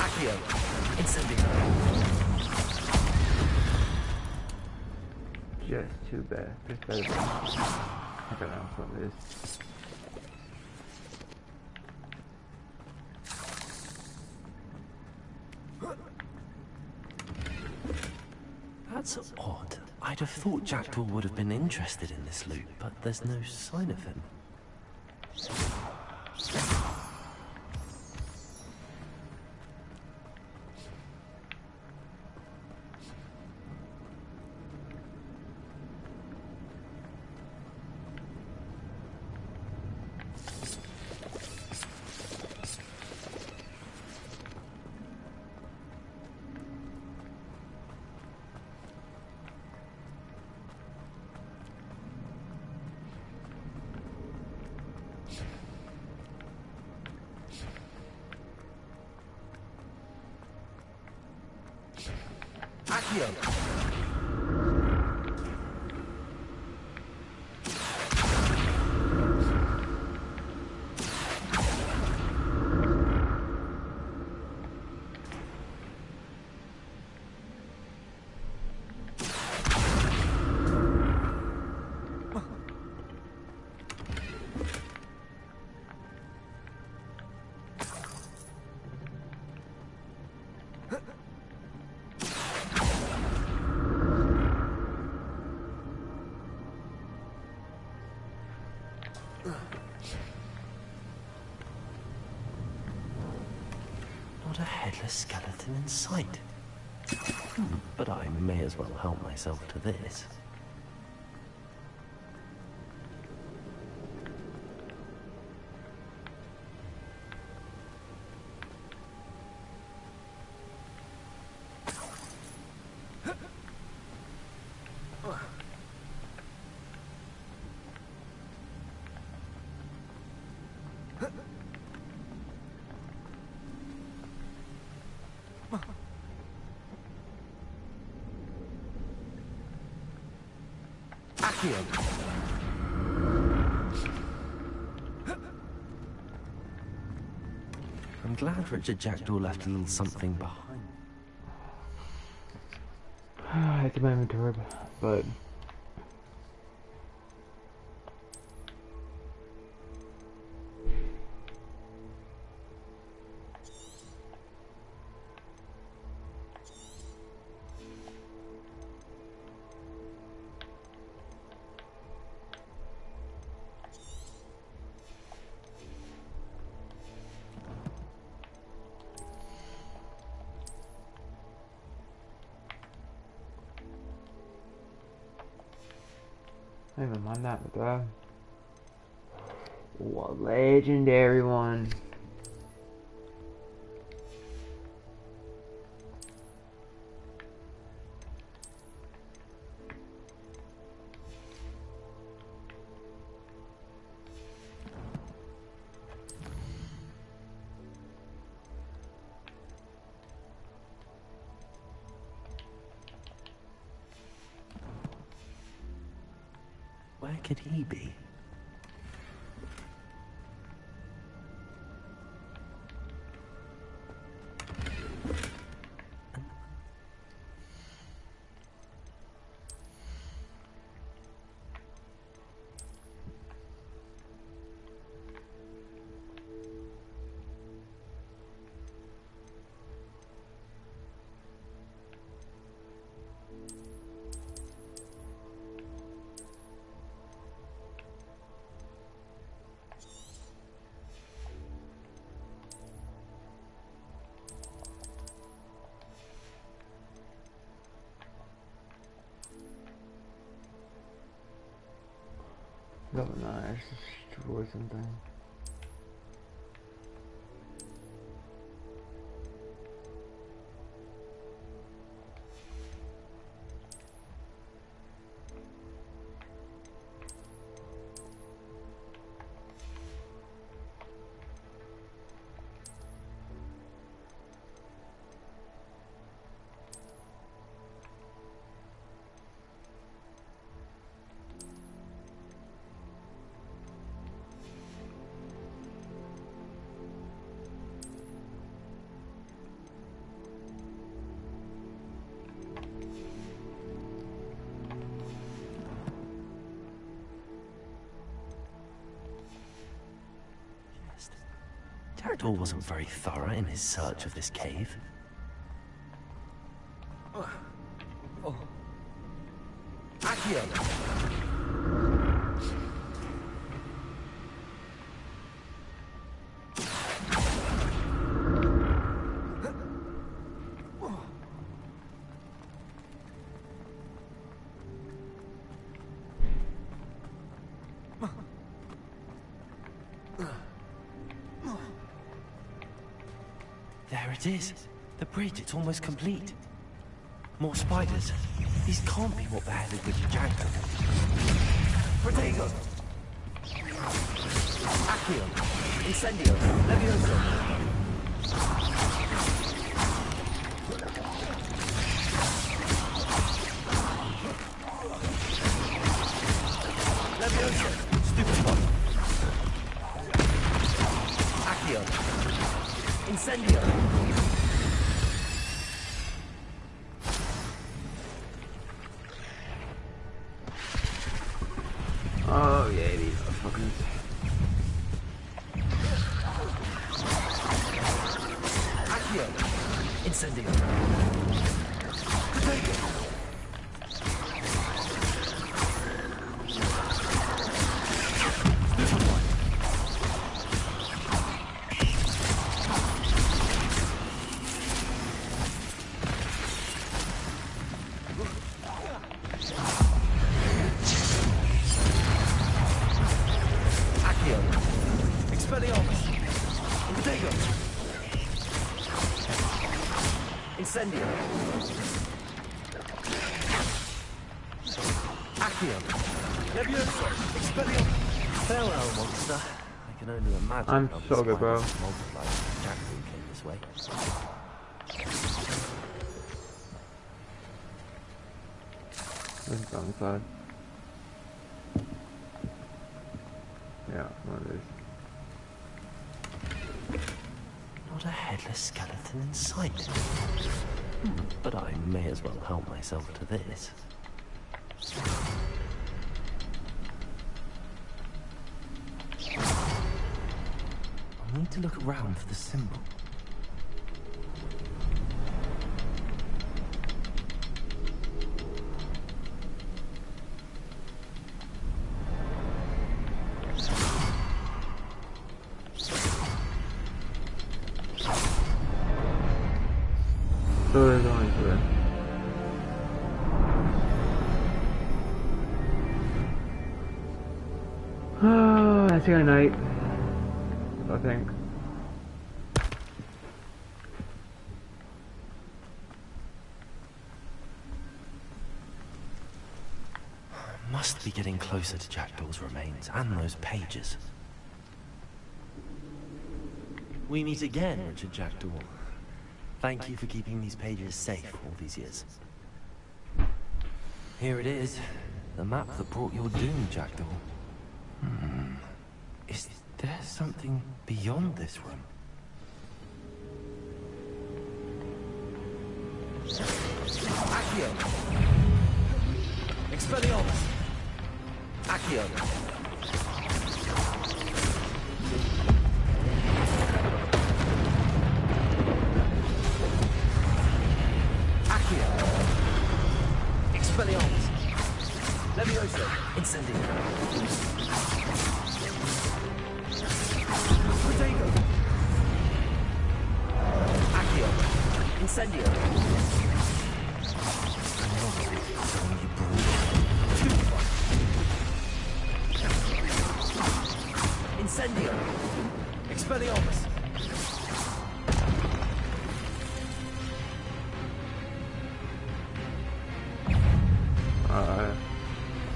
Accio! Incendio! Just too bad. Just better than... I don't know what it is. That's odd. I'd have thought Jackdaw would have been interested in this loot, but there's no sign of him. Accio! Not a headless skeleton in sight. But I may as well help myself to this. I'm glad Richard Jackdaw left a little something behind. I hate my inventory, but... I don't even mind that, but what legendary one. Where could he be? Oh nice, destroy something. Jackdaw wasn't very thorough in his search of this cave. Accio! There it is. The bridge, it's almost complete. More spiders. These can't be what beheaded Richard Jackdaw. Protego! Accio! Incendio! Levioso! Levioso! Stupefy! Accio! Incendio! Oh yeah, these motherfuckers. Accio! Incendio! Incendio! Accio! Levioso! Expelliarmus! Farewell, monster. I can only imagine I'm how so the good, bro. spiders multiplied if Jackdaw came this way. This is downside. Yeah, one of these. Not a headless skeleton in sight. But I may as well help myself to this. I need to look around for the symbol. So they're going to it. That's the night, I think. Must be getting closer to Jackdaw's remains and those pages. We meet again, Richard Jackdaw. Thank you for keeping these pages safe all these years. Here it is, the map that brought your doom, Jackdaw. Is there something beyond this room? Accio! Expelliarmus! Accio! Accio! Expelliarmus! Levioso! Incendio! Protego! Accio! Incendio! Incendio! Expelliarmus!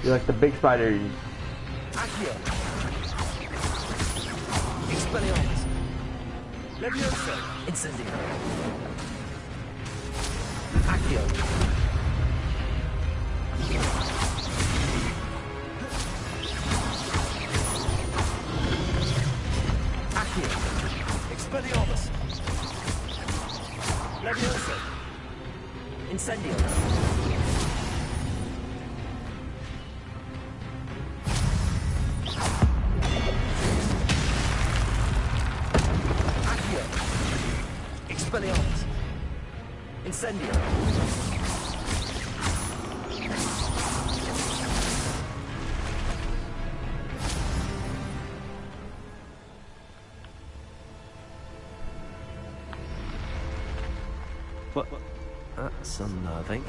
You're like the big spiders. Accio! Expelliarmus! Levioso! Incendio! Accio! Accio! Expelliarmus! Levioso! Incendio! What? That's unnerving.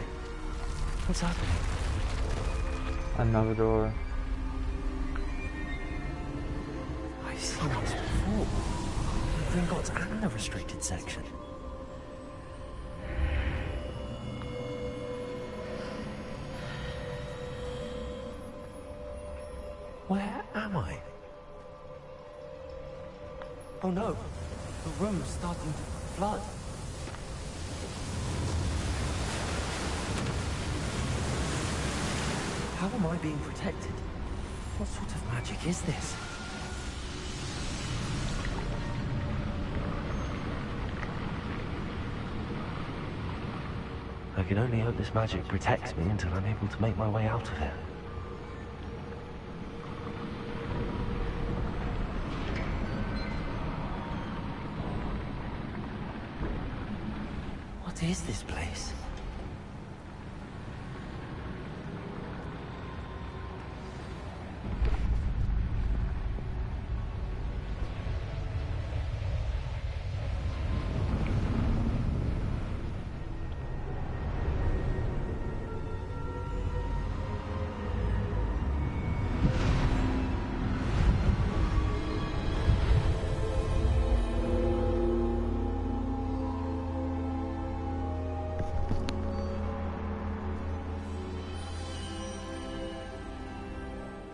What's happening? Another door. I've seen this before. The Gringotts and the restricted section. Where am I? Oh no, the room's starting to flood. How am I being protected? What sort of magic is this? I can only hope this magic protects me until I'm able to make my way out of here. What is this place?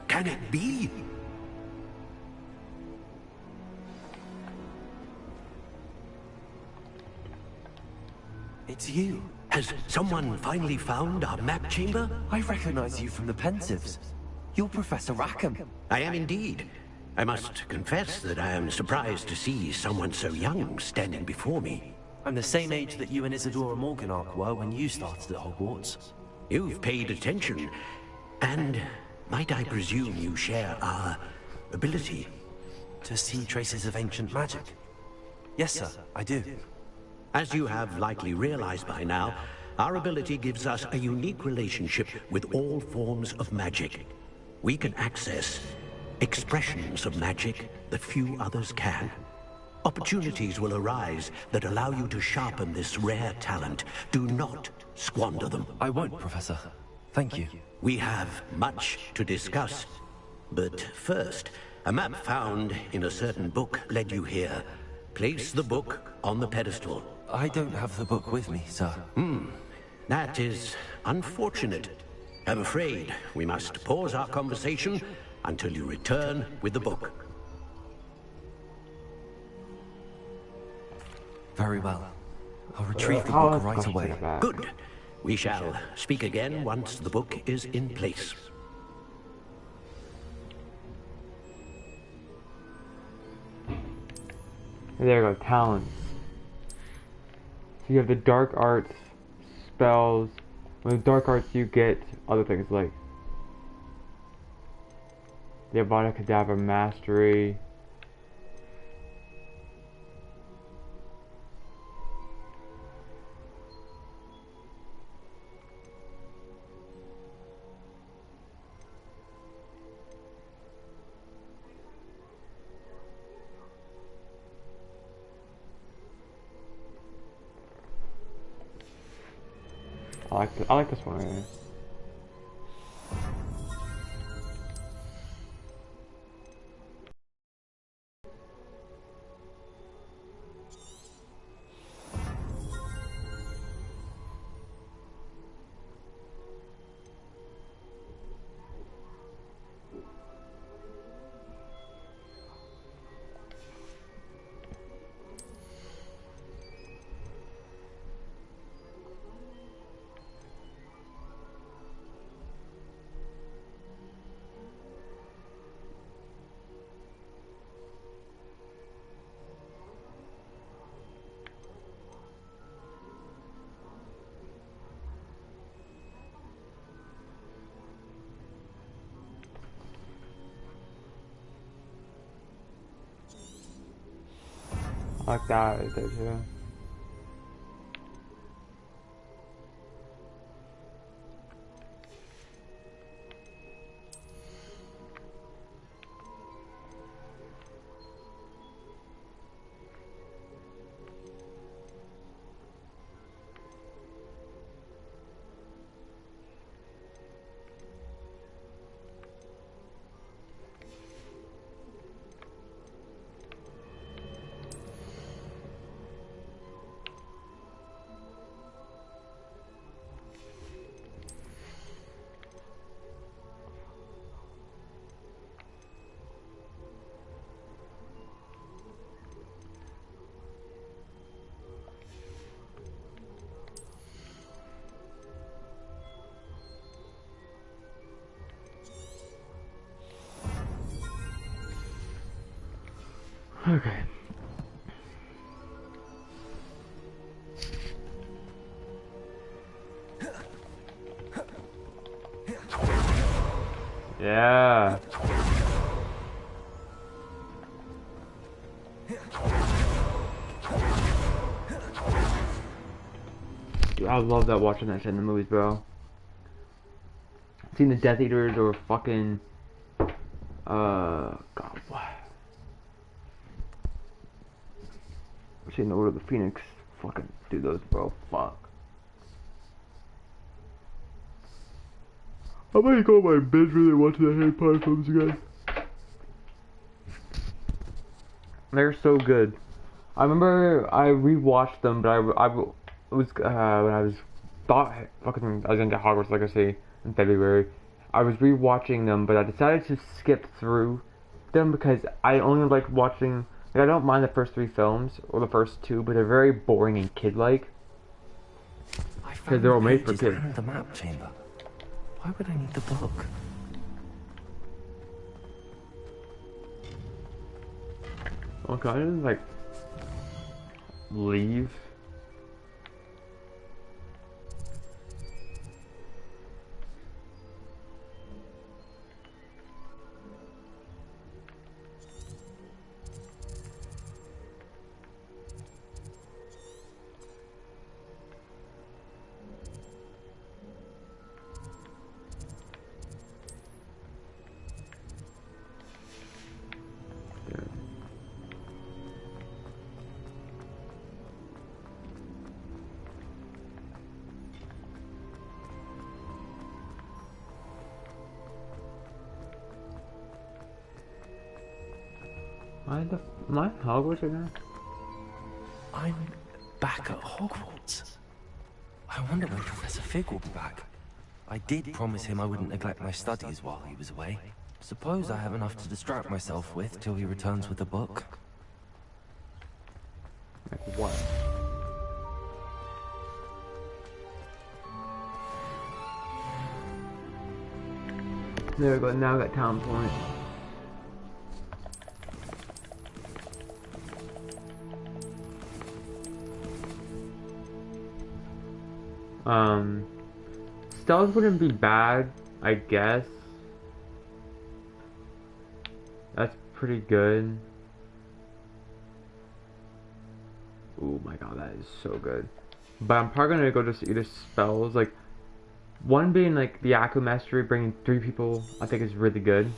Can it be? It's you. Has someone finally found our map chamber? I recognize you from the Pensives. You're Professor Rackham. I am indeed. I must confess that I am surprised to see someone so young standing before me. I'm the same age that you and Isadora Morganach were when you started at Hogwarts. You've paid attention, and might I presume you share our ability? To see traces of ancient magic? Yes, sir, I do. As you have likely realized by now, our ability gives us a unique relationship with all forms of magic. We can access expressions of magic that few others can. Opportunities will arise that allow you to sharpen this rare talent. Do not squander them. I won't, Professor. Thank you. We have much to discuss. But first, a map found in a certain book led you here. Place the book on the pedestal. I don't have the book with me, sir. That is unfortunate. I'm afraid we must pause our conversation until you return with the book. Very well. I'll retrieve the book right away. Good. We shall speak again once the book is in place. There you go, talents. So you have the dark arts, spells. With the dark arts you get other things like the AVADA KEDAVRA mastery. I like this one right here. I like that right there too. Okay. Yeah. Dude, I love that watching that shit in the movies, bro. Seeing the Death Eaters or fucking God, what? Seeing the Order of the Phoenix, fucking do those, bro. Fuck. I might go on my binge really watching the Harry Potter films again. They're so good. I remember I rewatched them, but I was when I was fucking I was gonna get Hogwarts Legacy in February. I was rewatching them, but I decided to skip through them because I only like watching. Like, I don't mind the first 3 films or the first 2, but they're very boring and kid-like because they're all made for kids. The map chamber. Why would I need the book? Okay, I didn't like leave. Am I in Hogwarts right now? I'm back at Hogwarts. I wonder when Professor Fig will be back. I did promise him I wouldn't neglect my studies while he was away. Suppose I have enough to distract myself with till he returns with a book. Like what? There we go, now I got town point. Stealth wouldn't be bad, I guess. That's pretty good. Oh my god, that is so good. But I'm probably gonna go just either spells, like one being like the Akku Mastery, bringing 3 people, I think is really good.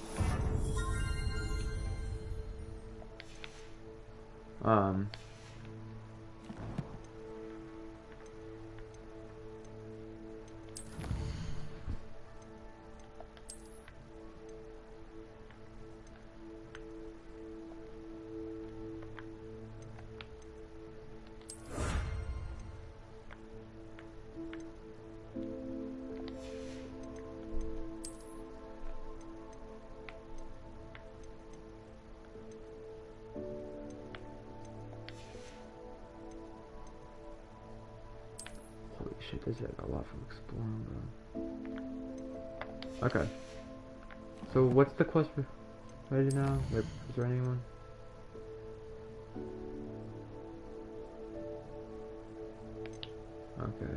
Holy shit, there's like a lot from exploring, bro. Okay. So what's the quest for right now? Like, is there anyone? Okay.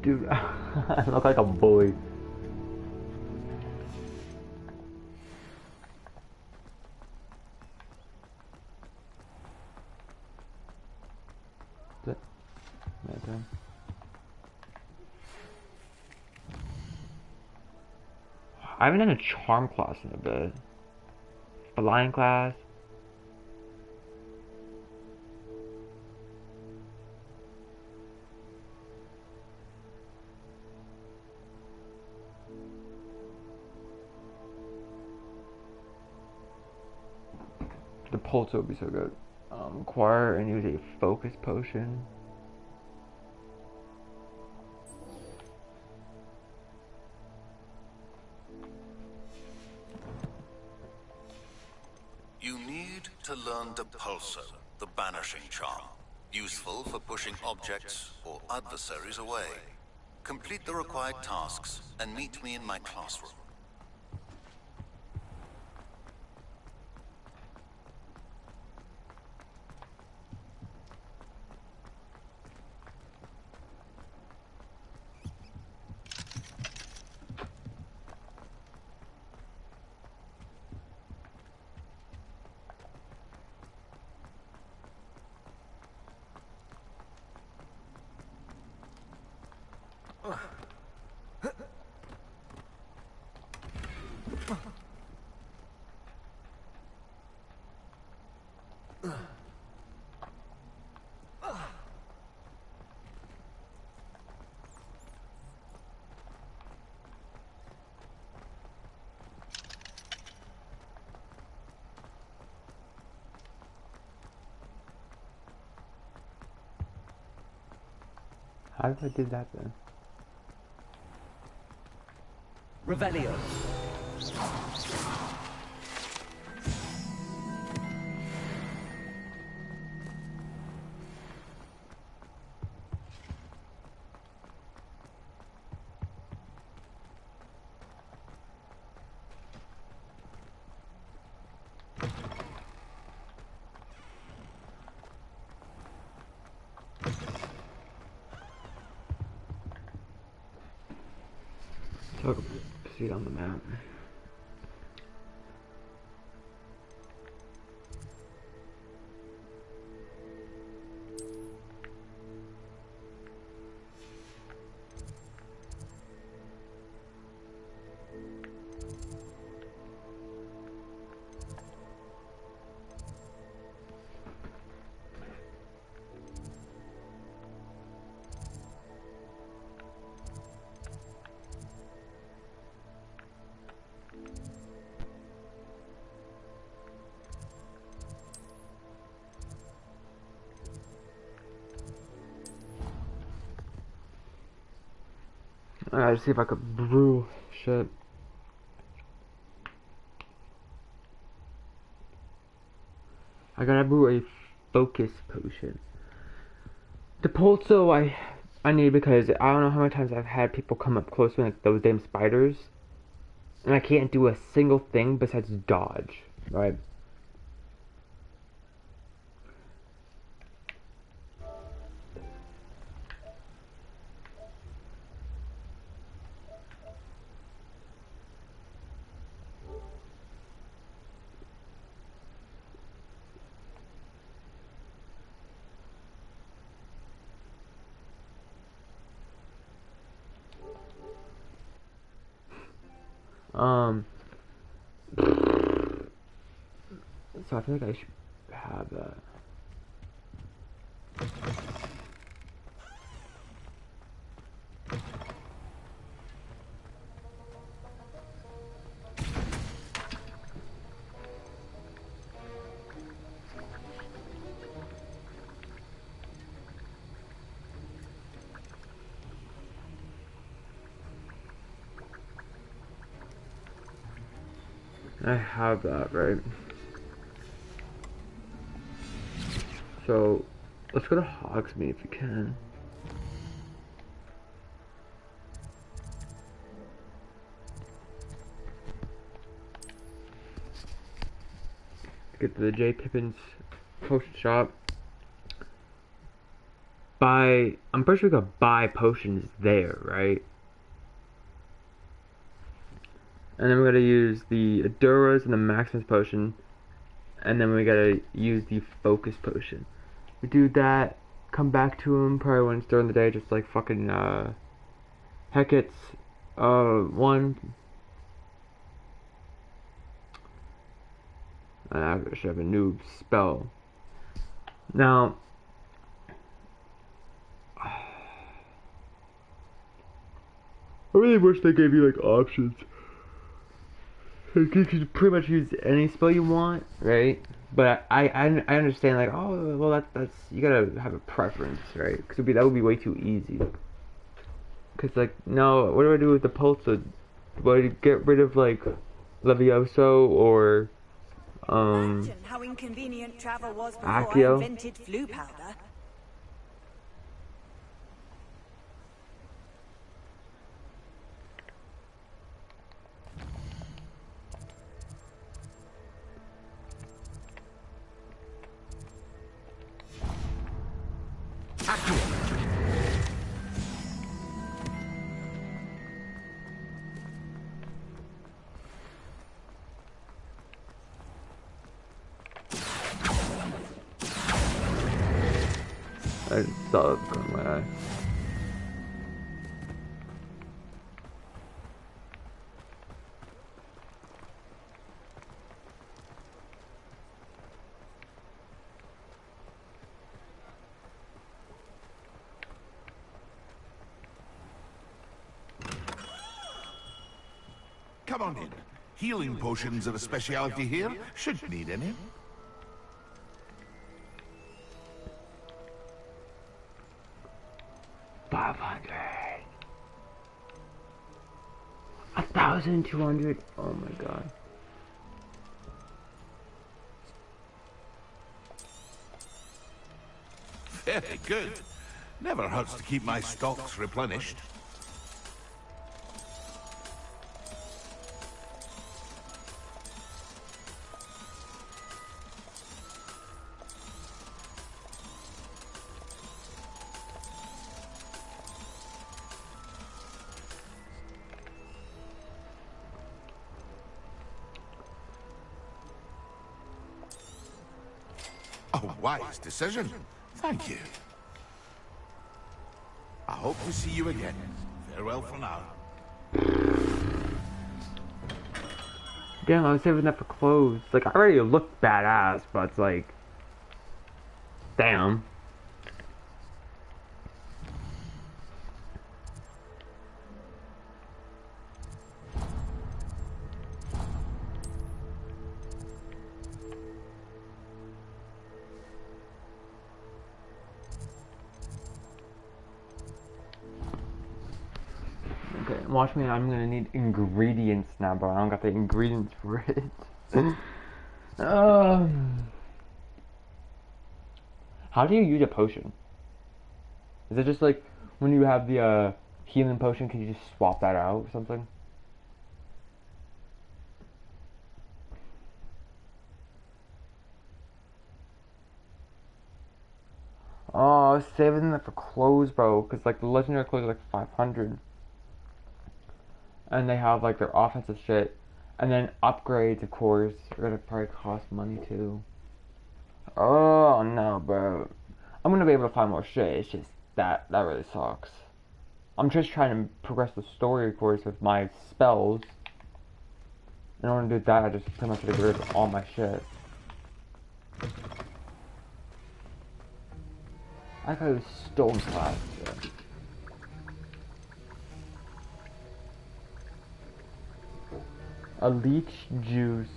Dude, I look like a bully. Is it my turn? I haven't done a charm class in a bit. A lion class. The pulse would be so good. Acquire and use a focus potion. You need to learn Depulso, the banishing charm. Useful for pushing objects or adversaries away. Complete the required tasks and meet me in my classroom. How did I do that then? Revelio. So I can see it on the map. I gotta see if I could brew shit. I gotta brew a focus potion. The Pulso I need because I don't know how many times I've had people come up close to me, like those damn spiders, and I can't do a single thing besides dodge, right? So I feel like I should have that. I have that, right? So, let's go to Hogsmeade if we can. Get to the J. Pippin's potion shop. I'm pretty sure we could buy potions there, right? And then we're gonna use the Aduras and the Maximus potion. And then we gotta use the Focus potion. We do that, come back to him probably when it's during the day, just like fucking, Hecat's, one. I should have a new spell. Now, I really wish they gave you, like, options. You can pretty much use any spell you want, right? But I understand, like, oh, well, that's you gotta have a preference, right? Because that would be way too easy. Because, like, no, what do I do with the pulsa? Do I get rid of, like, Levioso or, Imagine how inconvenient travel was before I Accio? invented flu powder. I just saw it from my eye. Come on in. Healing potions are a specialty here. Shouldn't need any. $500. 1,200. Oh my god. Very good. Never hurts to keep my stocks replenished. A wise decision. Thank you. I hope to see you again. Farewell for now. Damn, I was saving that for clothes. Like, I already look badass, but it's like, damn. Okay, watch me. I'm gonna need ingredients now, bro. I don't got the ingredients for it. How do you use a potion? Is it just like when you have the healing potion? Can you just swap that out or something? Oh, I was saving that for clothes, bro. Cause like the legendary clothes are like 500. And they have like their offensive shit, and then upgrades, of course, are gonna probably cost money too. Oh no, bro! I'm gonna be able to find more shit. It's just that really sucks. I'm just trying to progress the story, of course, with my spells. In order to do that, I just pretty much have to get rid of all my shit. I thought it was stone class. A leech juice,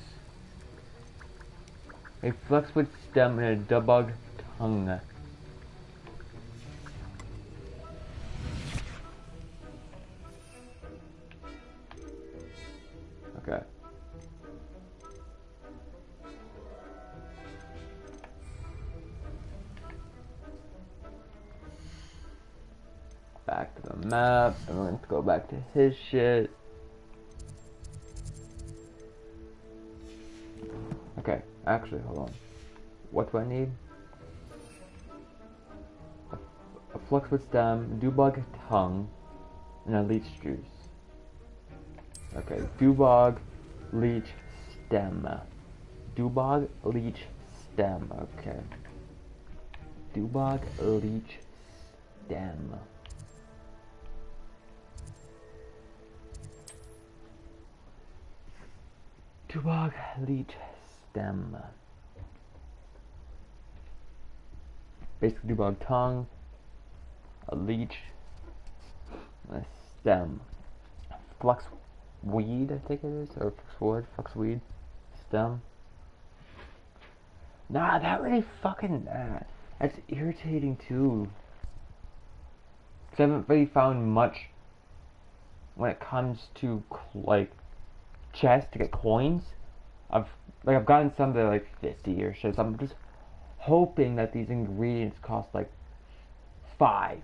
a flexwood stem, and a dubug tongue. Okay. Back to the map, and we're going to go back to his shit. Okay, actually, hold on. What do I need? A flexwood stem, dubug tongue, and a leech juice. Okay, dubug, leech, stem. Dubug, leech, stem. Okay. Dubug, leech, stem. Dubug, leech, stem. Basically dubug tongue, a leech, a stem. Flux weed, I think it is, or flux wood, flux weed, stem. Nah, that really fucking, that's irritating too. Cause I haven't really found much when it comes to, like, chests to get coins. I've gotten some that are like 50 or so. So I'm just hoping that these ingredients cost like 5.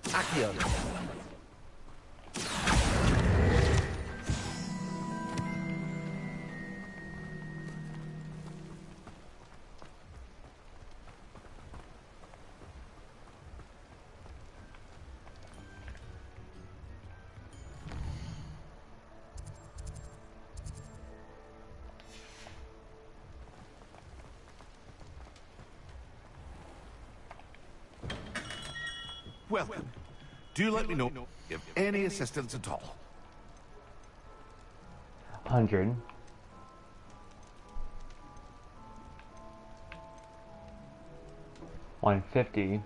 Accio. Welcome. Do let me know if any assistance at all. 100. $150.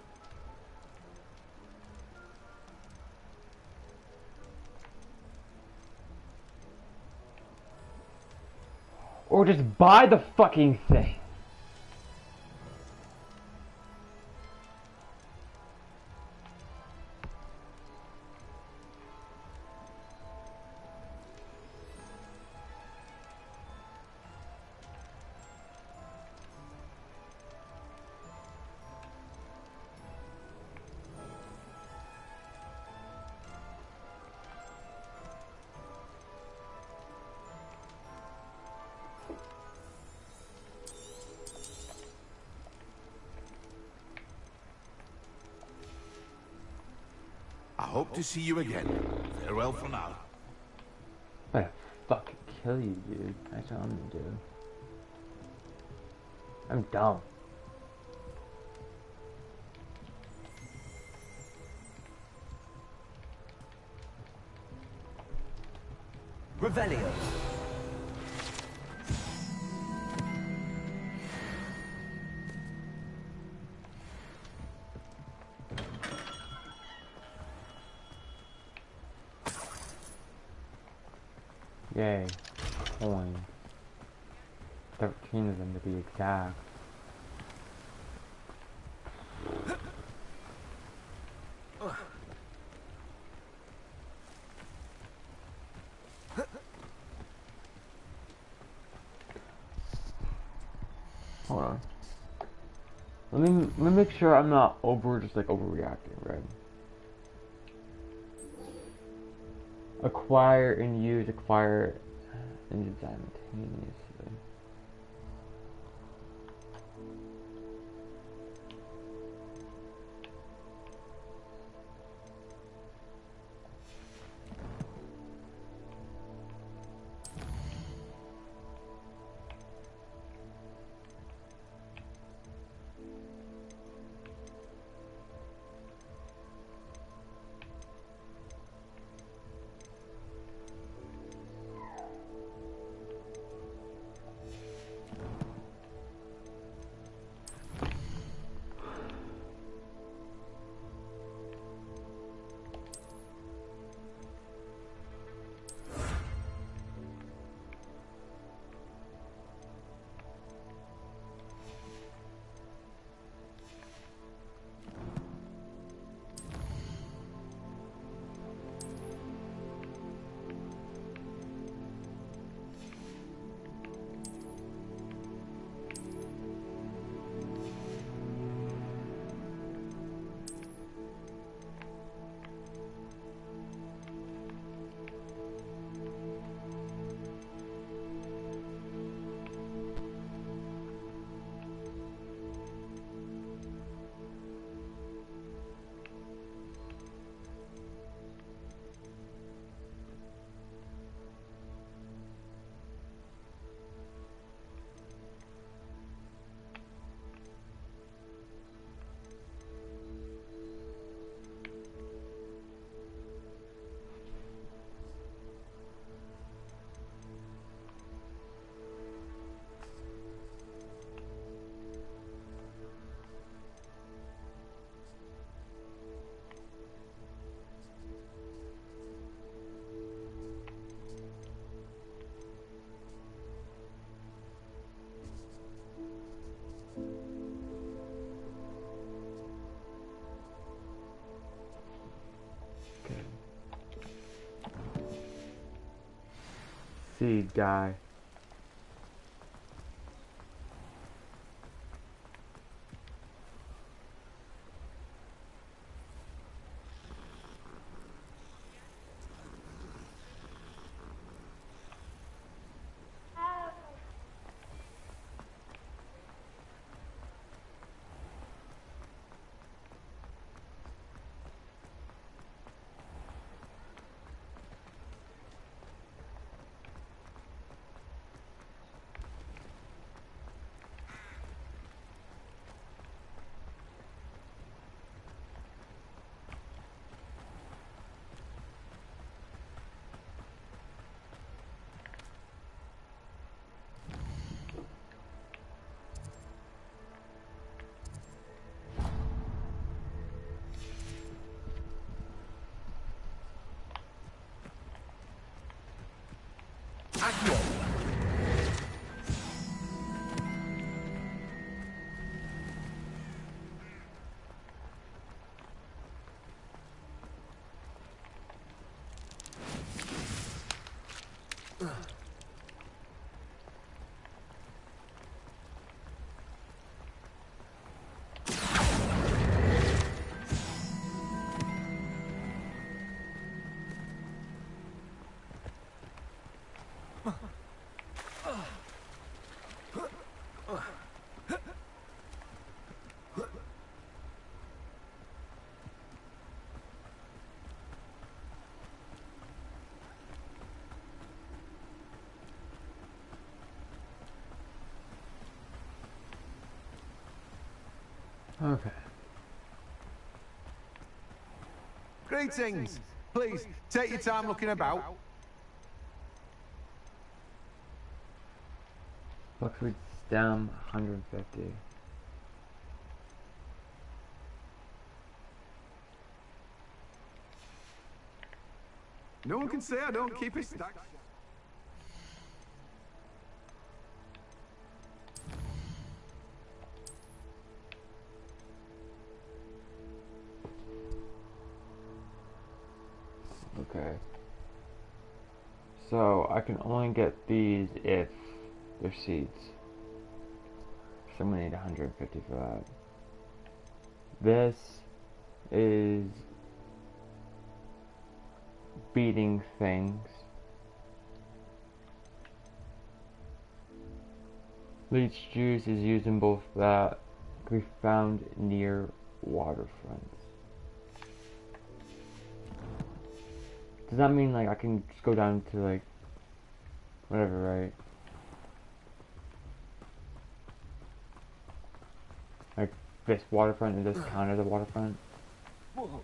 Or just buy the fucking thing. I hope to see you again. Farewell for now. I'm gonna fucking kill you, dude. That's what I'm gonna do. I'm dumb. Revelio. Yay. Coin. 13 of them to be exact. Hold on. Let me make sure I'm not overreacting, right? Acquire and use, acquire and use simultaneously. seed guy. Okay. Greetings. Please, take your time looking about. Buckwheat stem, 150. No one can say I don't keep it stacked. Okay. So I can only get these if they're seeds. So I'm gonna need 150 for that. This is beating things. Leech juice is used in both that can be found near waterfronts. Does that mean like I can just go down to like whatever, right? Like this waterfront and this count as a waterfront? Whoa.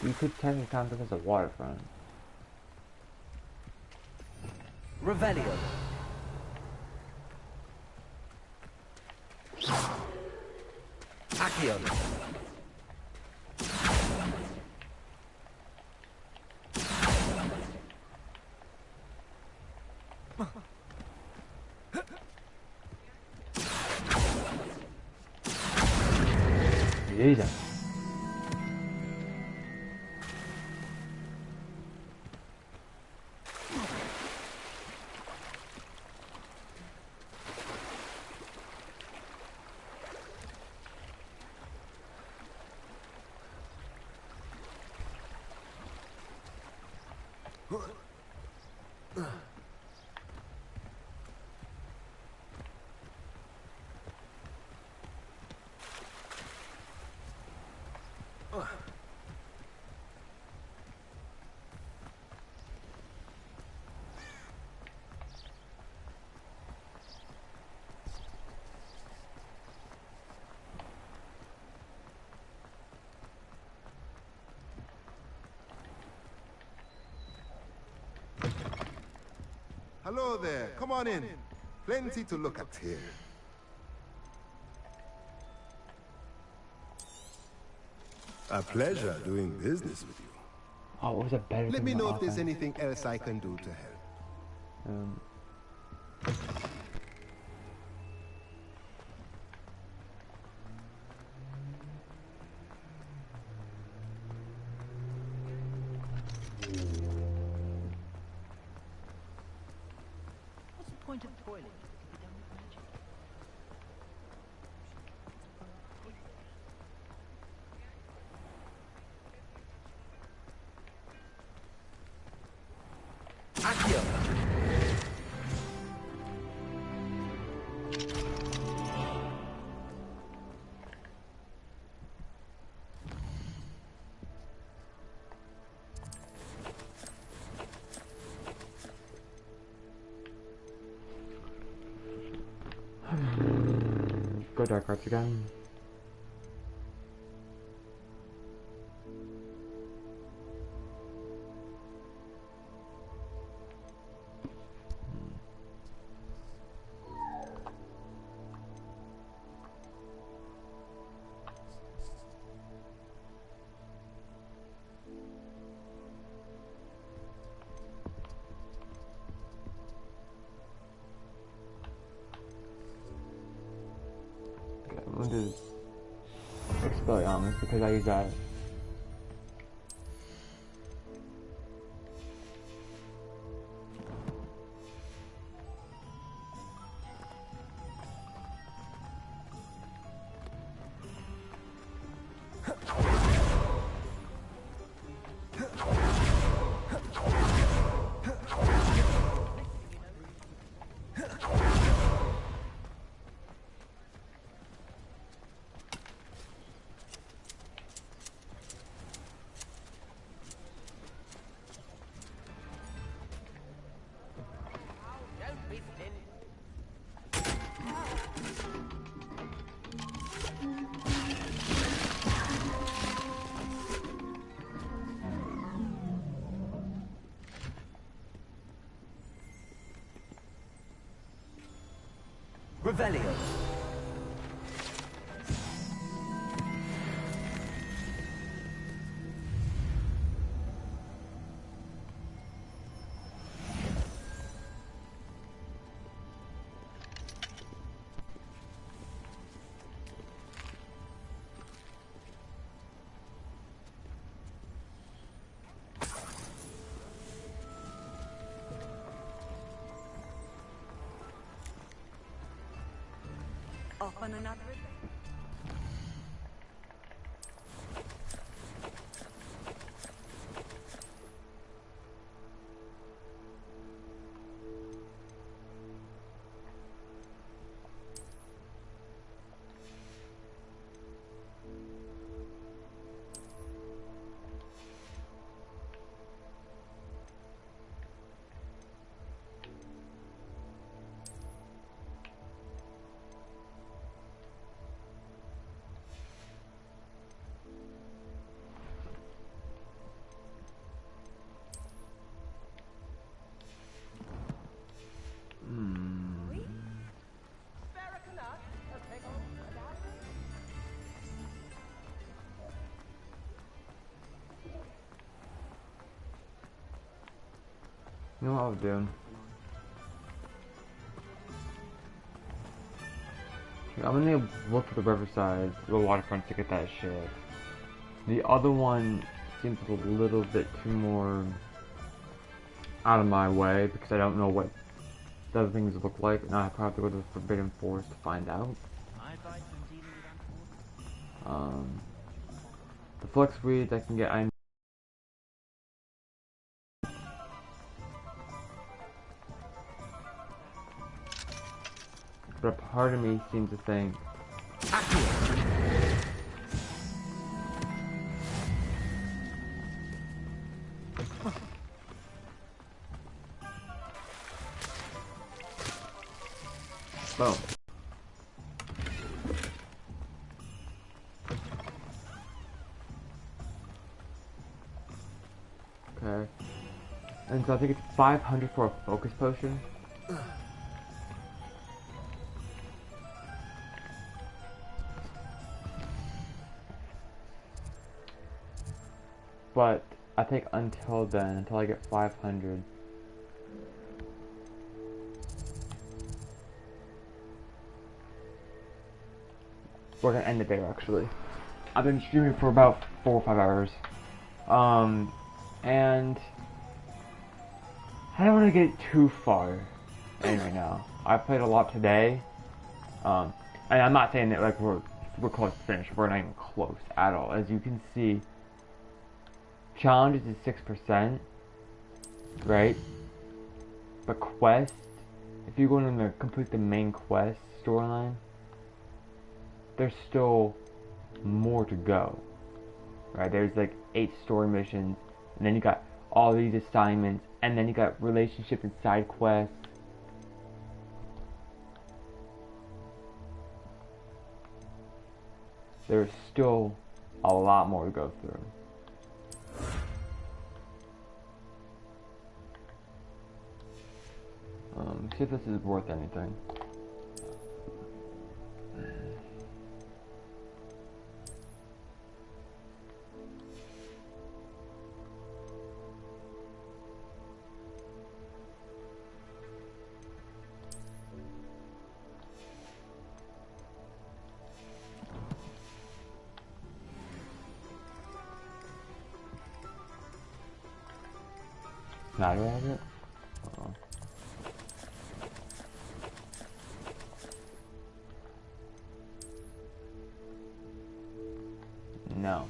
You could technically count this as a waterfront. Revelio. Accio. Jesus. Hello there. Come on in. Plenty to look at here. A pleasure doing business with you. Oh, was it better? Let me than know the if there's offense? anything else I can do to help. What's the point of toiling? It can be done with magic. Go dark arts again. I'm gonna do Expelliarmus because I use that. Revelio. Off on another adventure. You know what I'll do? I'm gonna look for the Riverside, the waterfront to get that shit. The other one seems a little bit too more out of my way because I don't know what the other things look like, and I probably have to go to the Forbidden Forest to find out. The flex weeds I can get. But a part of me seems to think boom. Okay. And so I think it's 500 for a focus potion. but I think until then, until I get 500. We're gonna end it there actually. I've been streaming for about 4 or 5 hours. And I don't want to get too far in right now. I played a lot today. And I'm not saying that like we're close to finish. We're not even close at all. As you can see, challenges is 6%, right? But quest, if you go in to complete the main quest storyline, there's still more to go, right? There's like 8 story missions, and then you got all these assignments, and then you got relationship and side quests. There's still a lot more to go through. See if this is worth anything. Now do I have it? Uh-oh. No.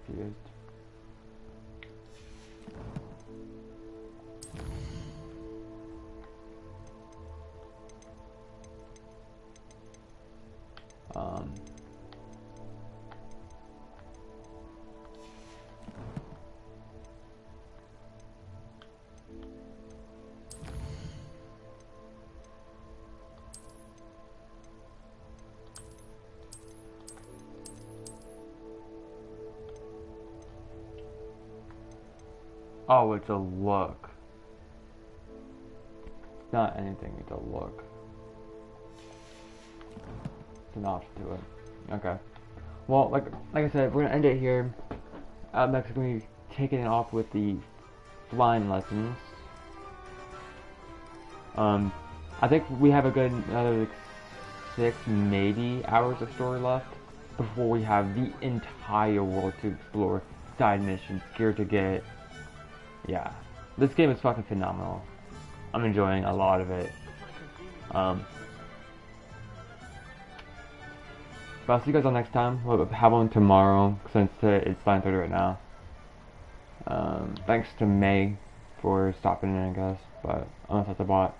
Confused. Oh, it's a look. It's not anything, it's a look. It's an option to it. Okay. Well, like I said, we're gonna end it here. Next, we're gonna be taking it off with the flying lessons. I think we have a good another like 6, maybe hours of story left before we have the entire world to explore, side missions, gear to get. Yeah, this game is fucking phenomenal. I'm enjoying a lot of it. But I'll see you guys all next time. We'll have one tomorrow since it's 9:30 right now. Thanks to May for stopping in, I guess. But unless that's a bot.